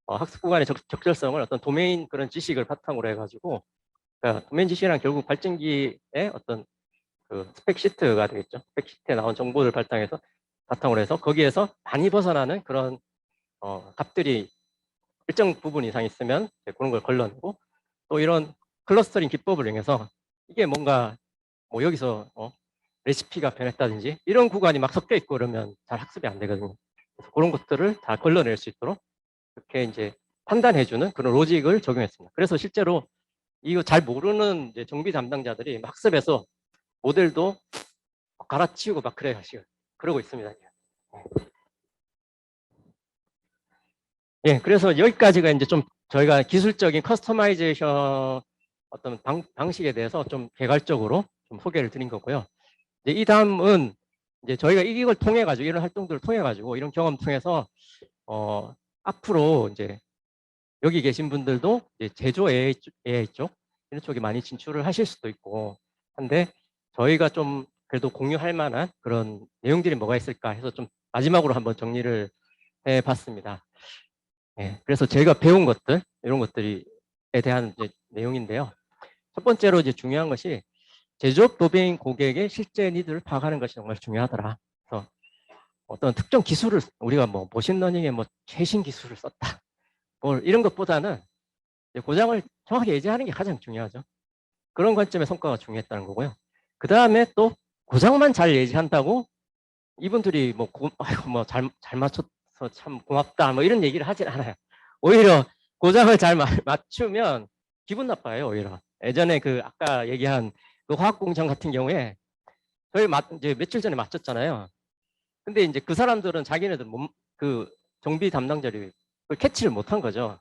학습 구간의 적절성을 어떤 도메인 그런 지식을 바탕으로 해가지고, 그러니까 도메인 지식이란 결국 발전기의 어떤 그 스펙 시트가 되겠죠. 스펙 시트에 나온 정보를 바탕으로 해서 거기에서 많이 벗어나는 그런 값들이 일정 부분 이상 있으면 그런 걸 걸러내고, 또 이런 클러스터링 기법을 이용해서 이게 뭔가 뭐 여기서 레시피가 변했다든지 이런 구간이 막 섞여 있고 그러면 잘 학습이 안 되거든요. 그래서 그런 것들을 다 걸러낼 수 있도록 이렇게 이제 판단해주는 그런 로직을 적용했습니다. 그래서 실제로 이거 잘 모르는 이제 정비 담당자들이 학습해서 모델도 갈아치우고 막 그러고 있습니다. 예, 그래서 여기까지가 이제 좀 저희가 기술적인 커스터마이제이션 어떤 방식에 대해서 좀 개괄적으로 좀 소개를 드린 거고요. 이제 이 다음은 이제 저희가 이걸 통해 가지고 이런 활동들을 통해 가지고 이런 경험 통해서 앞으로 이제 여기 계신 분들도 이제 제조 AI 쪽 이런 쪽에 많이 진출을 하실 수도 있고 한데 저희가 좀 그래도 공유할 만한 그런 내용들이 뭐가 있을까 해서 좀 마지막으로 한번 정리를 해봤습니다. 예, 그래서 제가 배운 것들 이런 것들에 대한 이제 내용인데요. 첫 번째로 이제 중요한 것이 제조업 도메인 고객의 실제 니드를 파악하는 것이 정말 중요하더라. 그래서 어떤 특정 기술을 우리가 뭐 머신러닝에 뭐 최신 기술을 썼다, 뭐 이런 것보다는 고장을 정확히 예지하는 게 가장 중요하죠. 그런 관점의 성과가 중요했다는 거고요. 그 다음에 또 고장만 잘 예지한다고 이분들이 뭐 잘 맞췄어 참 고맙다 뭐 이런 얘기를 하진 않아요. 오히려 고장을 잘 맞추면 기분 나빠요. 오히려 예전에 그 아까 얘기한 그 화학 공장 같은 경우에 저희 이제 며칠 전에 맞췄잖아요. 근데 이제 그 사람들은 자기네들 그 정비 담당자들이 그걸 캐치를 못한 거죠.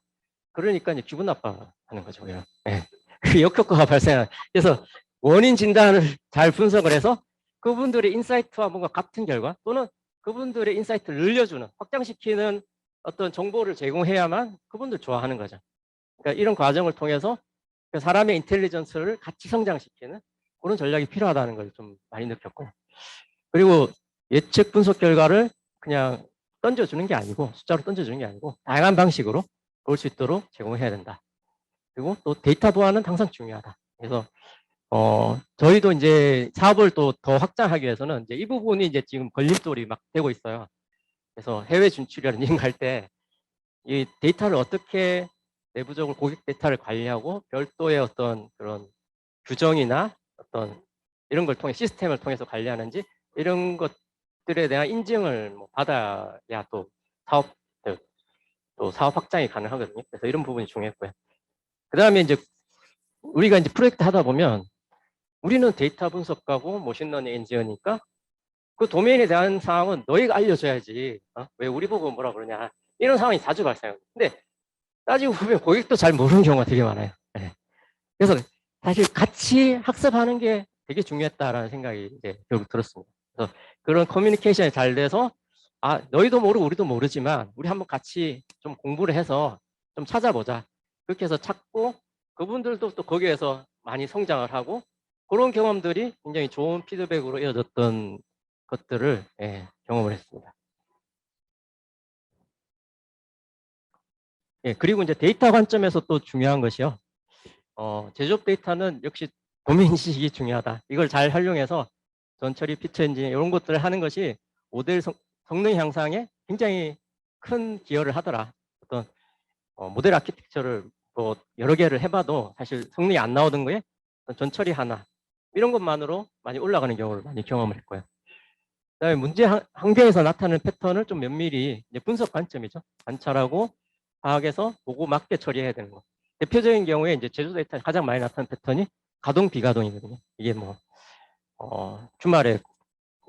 그러니까 이제 기분 나빠하는 거죠. 오히려. 네. 그 역효과가 발생한. 그래서 원인 진단을 잘 분석을 해서 그분들의 인사이트와 뭔가 같은 결과 또는 그분들의 인사이트를 늘려주는 확장시키는 어떤 정보를 제공해야만 그분들 좋아하는 거죠. 그러니까 이런 과정을 통해서 사람의 인텔리전스를 같이 성장시키는 그런 전략이 필요하다는 걸 좀 많이 느꼈고, 그리고 예측 분석 결과를 그냥 던져주는 게 아니고 숫자로 던져주는 게 아니고 다양한 방식으로 볼 수 있도록 제공해야 된다. 그리고 또 데이터 보안은 항상 중요하다. 그래서 저희도 이제 사업을 또 더 확장하기 위해서는 이제 이 부분이 이제 지금 걸림돌이 막 되고 있어요. 그래서 해외 진출이라는 갈 때 이 데이터를 어떻게 내부적으로 고객 데이터를 관리하고 별도의 어떤 그런 규정이나 어떤 이런 걸 통해 시스템을 통해서 관리하는지 이런 것들에 대한 인증을 뭐 받아야 또 사업 확장이 가능하거든요. 그래서 이런 부분이 중요했고요. 그 다음에 이제 우리가 이제 프로젝트 하다 보면 우리는 데이터 분석가고 머신러닝 엔지니어니까 그 도메인에 대한 사항은 너희가 알려줘야지. 왜 우리 보고 뭐라 그러냐. 이런 상황이 자주 발생해요. 근데 따지고 보면 고객도 잘 모르는 경우가 되게 많아요. 네. 그래서 사실 같이 학습하는 게 되게 중요했다라는 생각이 이제 결국 들었습니다. 그래서 그런 커뮤니케이션이 잘 돼서 너희도 모르고 우리도 모르지만 우리 한번 같이 좀 공부를 해서 좀 찾아보자. 그렇게 해서 찾고 그분들도 또 거기에서 많이 성장을 하고 그런 경험들이 굉장히 좋은 피드백으로 이어졌던 것들을 경험을 했습니다. 그리고 이제 데이터 관점에서 또 중요한 것이요. 제조업 데이터는 역시 도메인 지식이 중요하다. 이걸 잘 활용해서 전처리, 피처 엔진 이런 것들을 하는 것이 모델 성능 향상에 굉장히 큰 기여를 하더라. 어떤 모델 아키텍처를 뭐 여러 개를 해봐도 사실 성능이 안 나오던 거에 전처리 하나 이런 것만으로 많이 올라가는 경우를 많이 경험을 했고요. 그다음에 문제 환경에서 나타나는 패턴을 좀 면밀히 이제 분석 관점이죠. 관찰하고 파악해서 보고 맞게 처리해야 되는 거. 대표적인 경우에 이제 제조 데이터에 가장 많이 나타나는 패턴이 가동 비가동이거든요. 이게 뭐 주말에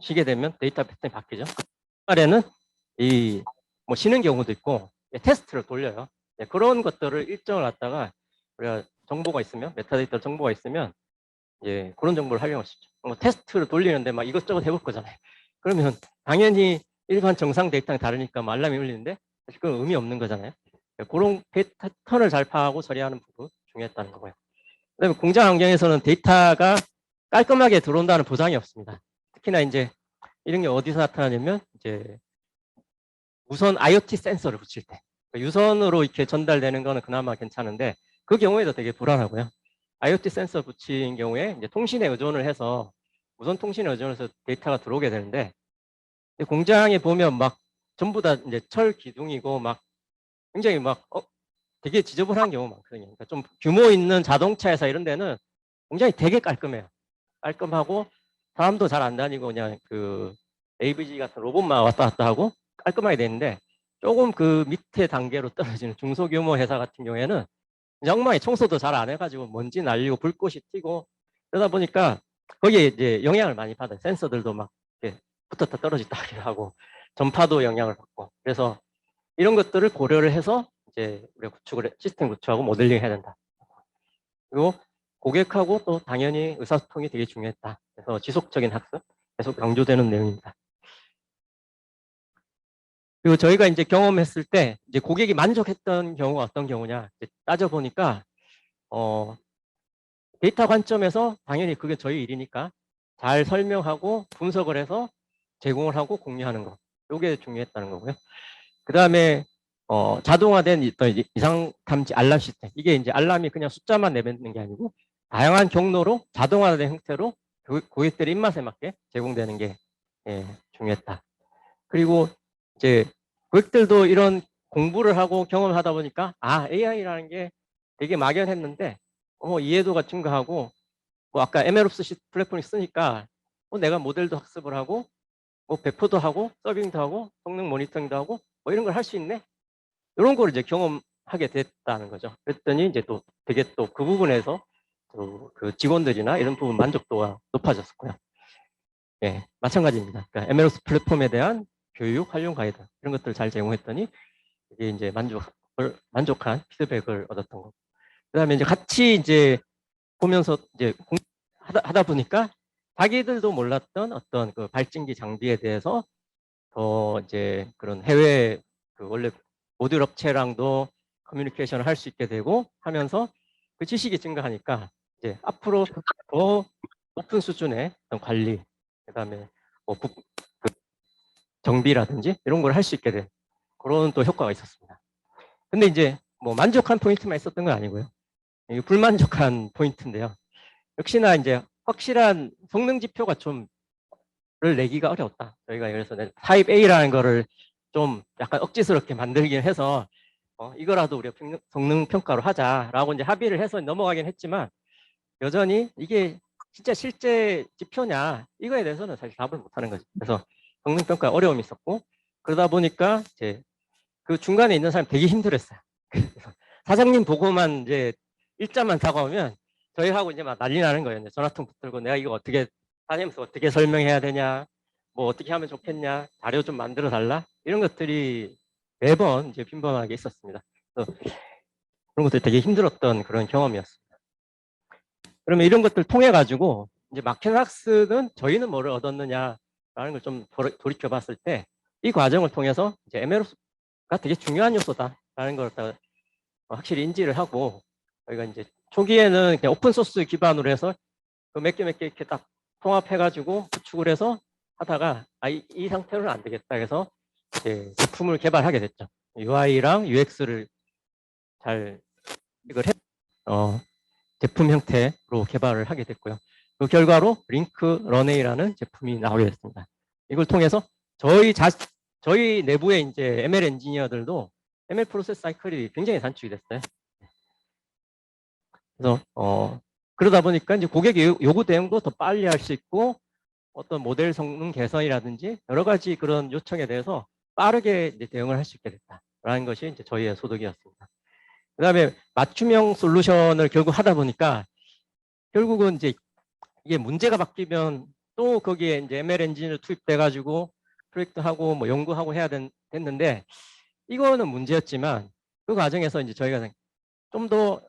쉬게 되면 데이터 패턴이 바뀌죠. 주말에는 뭐 쉬는 경우도 있고 테스트를 돌려요. 그런 것들을 일정을 갖다가 우리가 정보가 있으면 메타데이터 정보가 있으면 그런 정보를 활용할 수 있죠. 뭐 테스트를 돌리는데 막 이것저것 해볼 거잖아요. 그러면 당연히 일반 정상 데이터랑 다르니까 뭐 알람이 울리는데 사실 그건 의미 없는 거잖아요. 그런 패턴을 잘 파악하고 처리하는 부분 중요했다는 거고요. 그다음에 공장 환경에서는 데이터가 깔끔하게 들어온다는 보장이 없습니다. 특히나 이제 이런 게 어디서 나타나냐면 이제 무선 IoT 센서를 붙일 때 유선으로 이렇게 전달되는 거는 그나마 괜찮은데 그 경우에도 되게 불안하고요. IoT 센서 붙인 경우에 이제 통신에 의존을 해서 무선 통신에 의존해서 데이터가 들어오게 되는데 공장에 보면 막 전부 다 이제 철 기둥이고 막 굉장히 막 되게 지저분한 경우 많거든요. 그러니까 좀 규모 있는 자동차 회사 이런 데는 공장이 되게 깔끔해요. 깔끔하고 사람도 잘 안 다니고 그냥 그 AVG 같은 로봇만 왔다 갔다 하고 깔끔하게 되는데 조금 그 밑에 단계로 떨어지는 중소규모 회사 같은 경우에는 엉망이 청소도 잘 안 해가지고 먼지 날리고 불꽃이 튀고 그러다 보니까 거기에 이제 영향을 많이 받아요. 센서들도 막 이렇게 붙었다 떨어졌다 하기도 하고 전파도 영향을 받고 그래서 이런 것들을 고려를 해서 이제 우리가 시스템 구축하고 모델링 해야 된다. 그리고 고객하고 또 당연히 의사소통이 되게 중요했다. 그래서 지속적인 학습 계속 강조되는 내용입니다. 그리고 저희가 이제 경험했을 때 이제 고객이 만족했던 경우가 어떤 경우냐 따져보니까 데이터 관점에서 당연히 그게 저희 일이니까 잘 설명하고 분석을 해서 제공을 하고 공유하는 거 이게 중요했다는 거고요. 그 다음에 자동화된 이상 탐지 알람 시스템 이게 이제 알람이 그냥 숫자만 내뱉는 게 아니고 다양한 경로로 자동화된 형태로 고객들의 입맛에 맞게 제공되는 게 중요했다. 그리고 이제 고객들도 이런 공부를 하고 경험을 하다 보니까 AI라는 게 되게 막연했는데 이해도가 증가하고 뭐 아까 MLOps 플랫폼이 쓰니까 내가 모델도 학습을 하고 뭐 배포도 하고 서빙도 하고 성능 모니터링도 하고 뭐 이런 걸 할 수 있네 이런 걸 이제 경험하게 됐다는 거죠. 그랬더니 이제 또 되게 또 그 부분에서 그 직원들이나 이런 부분 만족도가 높아졌고요. 예, 마찬가지입니다. 그러니까 MLOps 플랫폼에 대한 교육, 활용 가이드 이런 것들을 잘 제공했더니 이게 이제 만족한 피드백을 얻었던 거고. 그다음에 이제 같이 이제 보면서 이제 하다 보니까 자기들도 몰랐던 어떤 그 발진기 장비에 대해서 더 이제 그런 해외 그 원래 모듈 업체랑도 커뮤니케이션을 할 수 있게 되고 하면서 그 지식이 증가하니까 이제 앞으로 더 높은 수준의 어떤 관리, 그다음에 뭐 정비라든지 이런 걸 할 수 있게 된 그런 또 효과가 있었습니다. 근데 이제 뭐 만족한 포인트만 있었던 건 아니고요. 이게 불만족한 포인트인데요. 역시나 이제 확실한 성능 지표가 좀를 내기가 어려웠다. 저희가 그래서 타입 A라는 거를 좀 약간 억지스럽게 만들긴 해서 이거라도 우리가 성능 평가로 하자라고 이제 합의를 해서 넘어가긴 했지만 여전히 이게 진짜 실제 지표냐 이거에 대해서는 사실 답을 못하는 거죠. 그래서 성능 평가 어려움이 있었고 그러다 보니까 이제 그 중간에 있는 사람이 되게 힘들었어요. 그래서 사장님 보고만 이제 일자만 다가오면 저희하고 이제 막 난리 나는 거예요. 전화통 붙들고 내가 이거 어떻게 다니면서 어떻게 설명해야 되냐, 뭐 어떻게 하면 좋겠냐, 자료 좀 만들어 달라 이런 것들이 매번 이제 빈번하게 있었습니다. 그래서 그런 것들이 되게 힘들었던 그런 경험이었습니다. 그러면 이런 것들 통해 가지고 이제 마켓학습은 저희는 뭐를 얻었느냐라는 걸 좀 돌이켜 봤을 때 이 과정을 통해서 이제 MLOPs가 되게 중요한 요소다라는 걸 확실히 인지를 하고 저희가 이제 초기에는 그냥 오픈 소스 기반으로 해서 그 몇 개 이렇게 딱 통합해 가지고 구축을 해서 하다가 이 상태로는 안 되겠다 해서 이제 제품을 개발하게 됐죠. UI랑 UX를 잘 이걸 제품 형태로 개발을 하게 됐고요. 그 결과로 링크 런웨이라는 제품이 나오게 됐습니다. 이걸 통해서 저희 내부의 이제 ML 엔지니어들도 ML 프로세스 사이클이 굉장히 단축이 됐어요. 그래서 그러다 보니까 이제 고객의 요구 대응도 더 빨리 할 수 있고 어떤 모델 성능 개선이라든지 여러 가지 그런 요청에 대해서 빠르게 이제 대응을 할 수 있게 됐다라는 것이 이제 저희의 소득이었습니다. 그다음에 맞춤형 솔루션을 결국 하다 보니까 결국은 이제 이게 문제가 바뀌면 또 거기에 이제 ML 엔진을 투입돼 가지고 프로젝트하고 뭐 연구하고 해야 됐는데 이거는 문제였지만 그 과정에서 이제 저희가 좀 더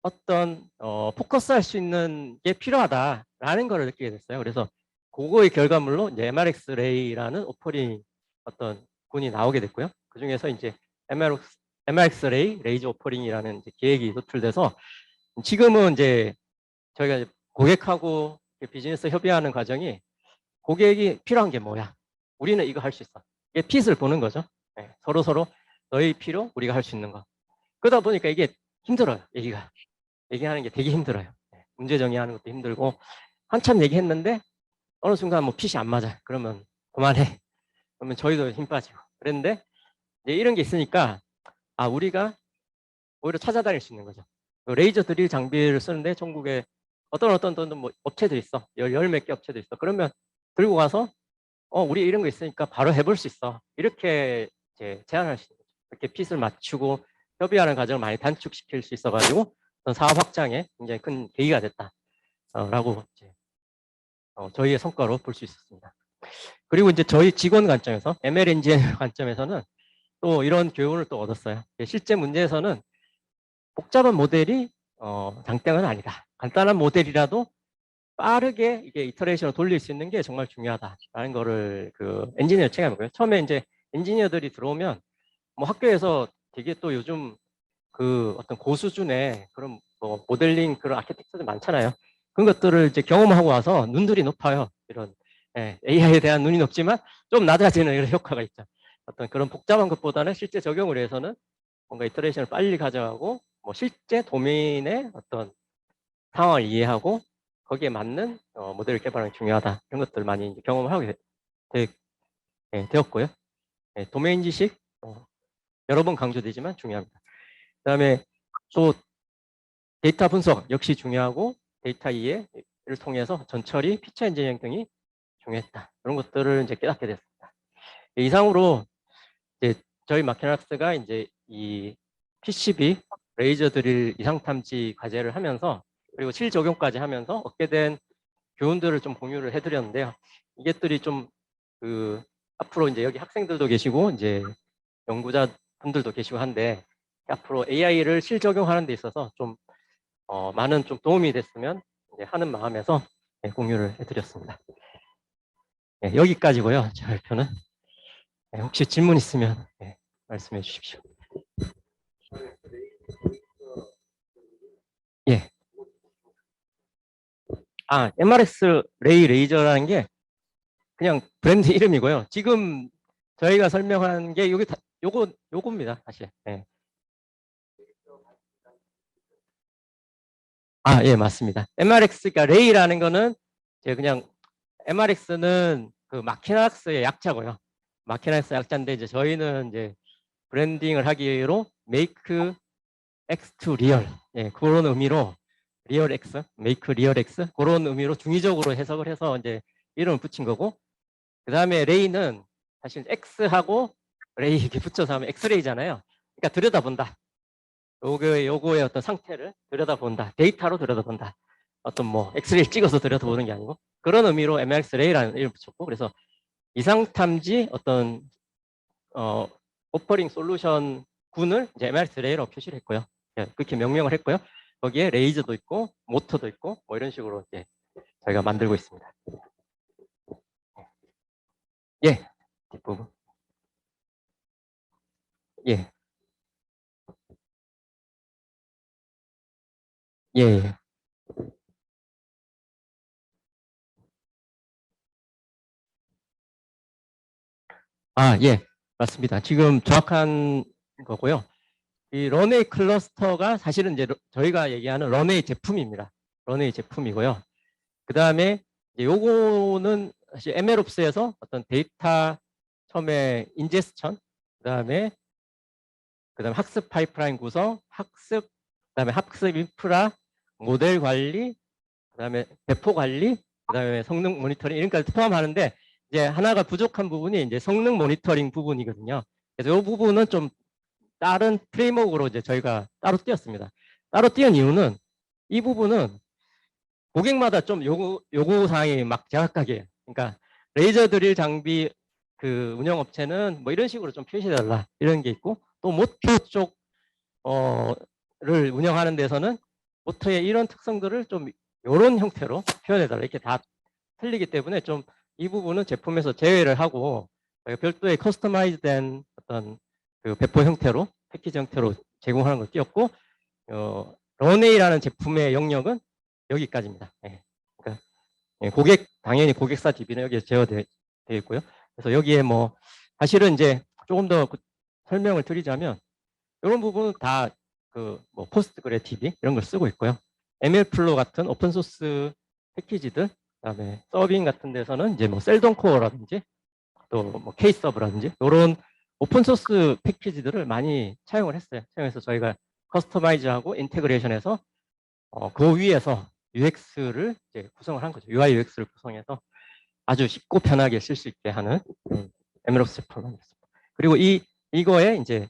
어떤 포커스할 수 있는 게 필요하다라는 걸 느끼게 됐어요. 그래서 그거의 결과물로 이제 MRX 레이라는 오퍼링 어떤 군이 나오게 됐고요. 그 중에서 이제 MRX 레이 레이저 오퍼링이라는 이제 계획이 도출돼서 지금은 이제 저희가 이제 고객하고 비즈니스 협의하는 과정이 고객이 필요한 게 뭐야? 우리는 이거 할 수 있어. 이게 핏을 보는 거죠. 네, 서로 너의 필요, 우리가 할 수 있는 거. 그러다 보니까 이게 힘들어요. 얘기하는 게 되게 힘들어요. 문제 정의하는 것도 힘들고 한참 얘기했는데 어느 순간 뭐 핏이 안 맞아. 그러면 그만해. 그러면 저희도 힘 빠지고. 그랬는데 이제 이런 게 있으니까 우리가 오히려 찾아다닐 수 있는 거죠. 레이저 드릴 장비를 쓰는데 전국에 어떤 뭐 업체들이 있어. 열 몇 개 업체도 있어. 그러면 들고 가서 우리 이런 거 있으니까 바로 해볼 수 있어. 이렇게 이제 제안할 수 있는 거죠. 이렇게 핏을 맞추고 협의하는 과정을 많이 단축시킬 수 있어가지고 사업 확장에 굉장히 큰 계기가 됐다라고 이제 저희의 성과로 볼 수 있었습니다. 그리고 이제 저희 직원 관점에서 ML 엔지니어 관점에서는 또 이런 교훈을 또 얻었어요. 실제 문제에서는 복잡한 모델이 장땡은 아니다. 간단한 모델이라도 빠르게 이게 이터레이션을 돌릴 수 있는 게 정말 중요하다라는 거를 그 엔지니어 체감하고요. 처음에 이제 엔지니어들이 들어오면 뭐 학교에서 되게 또 요즘 그 어떤 고수준의 그런 뭐 모델링 그런 아키텍처들 많잖아요. 그런 것들을 이제 경험하고 와서 눈들이 높아요. 이런 AI에 대한 눈이 높지만 좀 낮아지는 이런 효과가 있죠. 어떤 그런 복잡한 것보다는 실제 적용을 위해서는 뭔가 이터레이션을 빨리 가져가고 뭐 실제 도메인의 어떤 상황을 이해하고 거기에 맞는 모델을 개발하는 게 중요하다. 이런 것들 많이 이제 경험을 하게 되었고요. 도메인 지식 여러 번 강조되지만 중요합니다. 그다음에 또 데이터 분석 역시 중요하고 데이터 이해를 통해서 전처리, 피처 엔지니어링 등이 중요했다. 이런 것들을 이제 깨닫게 됐습니다. 이상으로 이제 저희 마케나락스가 이제 이 PCB 레이저 드릴 이상 탐지 과제를 하면서 그리고 실적용까지 하면서 얻게 된 교훈들을 좀 공유를 해드렸는데요. 이것들이 좀 그 앞으로 이제 여기 학생들도 계시고 이제 연구자분들도 계시고 한데 앞으로 AI를 실적용하는 데 있어서 좀 많은 좀 도움이 됐으면 이제 하는 마음에서 공유를 해드렸습니다. 여기까지고요. 제 발표는 혹시 질문 있으면 말씀해 주십시오. 예. MRX 레이 레이저라는 게 그냥 브랜드 이름이고요. 지금 저희가 설명한 게 여기 요겁니다. 사실. 예, 맞습니다. MRX가 레이라는 거는 그냥 MRX는 그 마키나락스의 약자고요. 마키나락스 약자인데 이제 저희는 이제 브랜딩을 하기로 make X to real 그런 의미로 리얼 X, make real X 그런 의미로 중의적으로 해석을 해서 이제 이름을 붙인 거고 그 다음에 레이는 사실 X하고 레이 이렇게 붙여서 하면 엑스레이잖아요. 그러니까 들여다본다. 요거의 어떤 상태를 들여다본다. 데이터로 들여다본다. 어떤 뭐 엑스레이 찍어서 들여다보는 게 아니고 그런 의미로 MRX 레이라는 이름을 붙였고 그래서 이상탐지 어떤 오퍼링 솔루션 군을 이제 MRX 레이라고 표시를 했고요. 그렇게 명명을 했고요. 거기에 레이저도 있고 모터도 있고 뭐 이런 식으로 이제 저희가 만들고 있습니다. 예, 뒷부분. 예. 예. 예, 맞습니다. 지금 정확한 거고요. 이 런웨이 클러스터가 사실은 이제 저희가 얘기하는 런웨이 제품입니다. 런웨이 제품이고요. 그 다음에 요거는 사실 MLOps에서 어떤 데이터 처음에 인제스천, 그 다음에 학습 파이프라인 구성, 그다음에 학습 인프라, 모델 관리, 그다음에 배포 관리, 그다음에 성능 모니터링 이런 것까지 포함하는데 이제 하나가 부족한 부분이 이제 성능 모니터링 부분이거든요. 그래서 이 부분은 좀 다른 프레임워크로 이제 저희가 따로 띄었습니다. 따로 띄운 이유는 이 부분은 고객마다 좀 요구 사항이 막 제각각이에요. 그러니까 레이저 드릴 장비 그 운영업체는 뭐 이런 식으로 좀 표시해달라 이런 게 있고 또 모터 쪽을 운영하는 데서는 모터의 이런 특성들을 좀 이런 형태로 표현해달라 이렇게 다 틀리기 때문에 좀 이 부분은 제품에서 제외를 하고 별도의 커스터마이즈된 어떤 그 배포 형태로 패키지 형태로 제공하는 걸 띄었고 런웨이라는 제품의 영역은 여기까지입니다. 그러니까 당연히 고객사 DB는 여기에 제어되어 있고요. 그래서 여기에 뭐 사실은 이제 조금 더 설명을 드리자면 이런 부분은 다 그 뭐 포스트그레DB 이런 걸 쓰고 있고요. ML플로우 같은 오픈 소스 패키지들, 그다음에 서빙 같은 데서는 이제 뭐 셀돈코어라든지 또 뭐 K서브라든지 이런 오픈 소스 패키지들을 많이 차용을 했어요. 차용해서 저희가 커스터마이즈하고 인테그레이션해서 그 위에서 UX를 이제 구성을 한 거죠. UI UX를 구성해서 아주 쉽고 편하게 쓸 수 있게 하는 에메록스 제품을 만들었습니다. 그리고 이거에 이제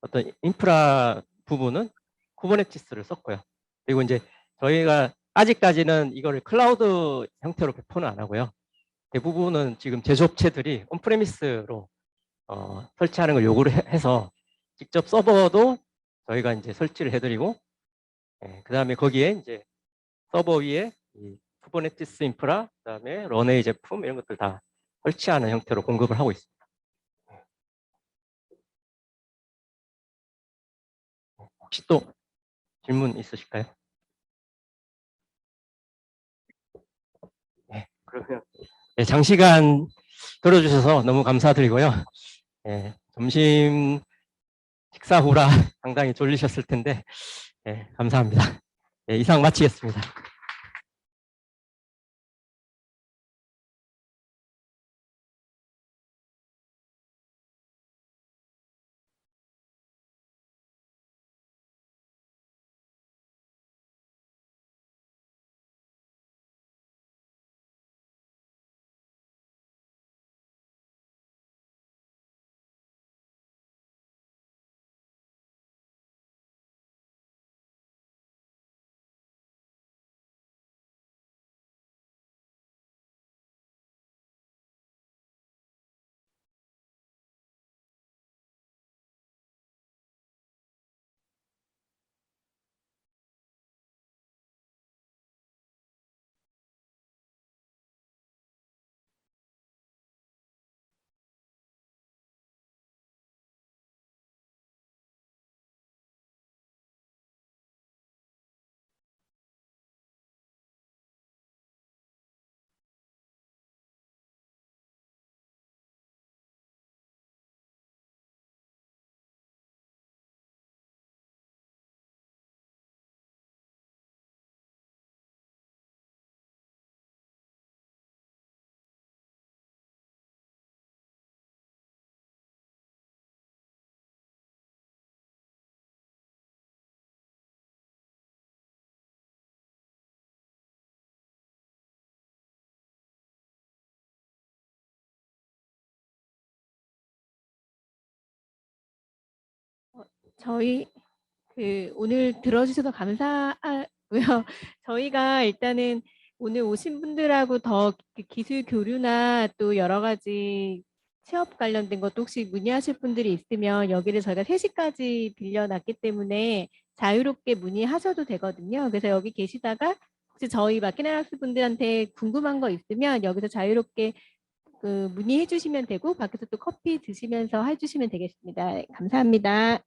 어떤 인프라 부분은 쿠버네티스를 썼고요. 그리고 이제 저희가 아직까지는 이거를 클라우드 형태로 배포는 안 하고요. 대부분은 지금 제조업체들이 온프레미스로 설치하는 걸 요구를 해서 직접 서버도 저희가 이제 설치를 해드리고, 그 다음에 거기에 이제 서버 위에 이 쿠버네티스 인프라, 그 다음에 런웨이 제품 이런 것들 다 설치하는 형태로 공급을 하고 있습니다. 혹시 또 질문 있으실까요? 네, 그러면 네, 장시간 들어주셔서 너무 감사드리고요. 네, 점심 식사 후라 상당히 졸리셨을 텐데 네, 감사합니다. 네, 이상 마치겠습니다. 저희 오늘 들어주셔서 감사하고요. 저희가 일단은 오늘 오신 분들하고 더 기술 교류나 또 여러 가지 취업 관련된 것도 혹시 문의하실 분들이 있으면 여기를 저희가 3시까지 빌려놨기 때문에 자유롭게 문의하셔도 되거든요. 그래서 여기 계시다가 혹시 저희 마키나락스 분들한테 궁금한 거 있으면 여기서 자유롭게 문의해 주시면 되고 밖에서 또 커피 드시면서 해주시면 되겠습니다. 감사합니다.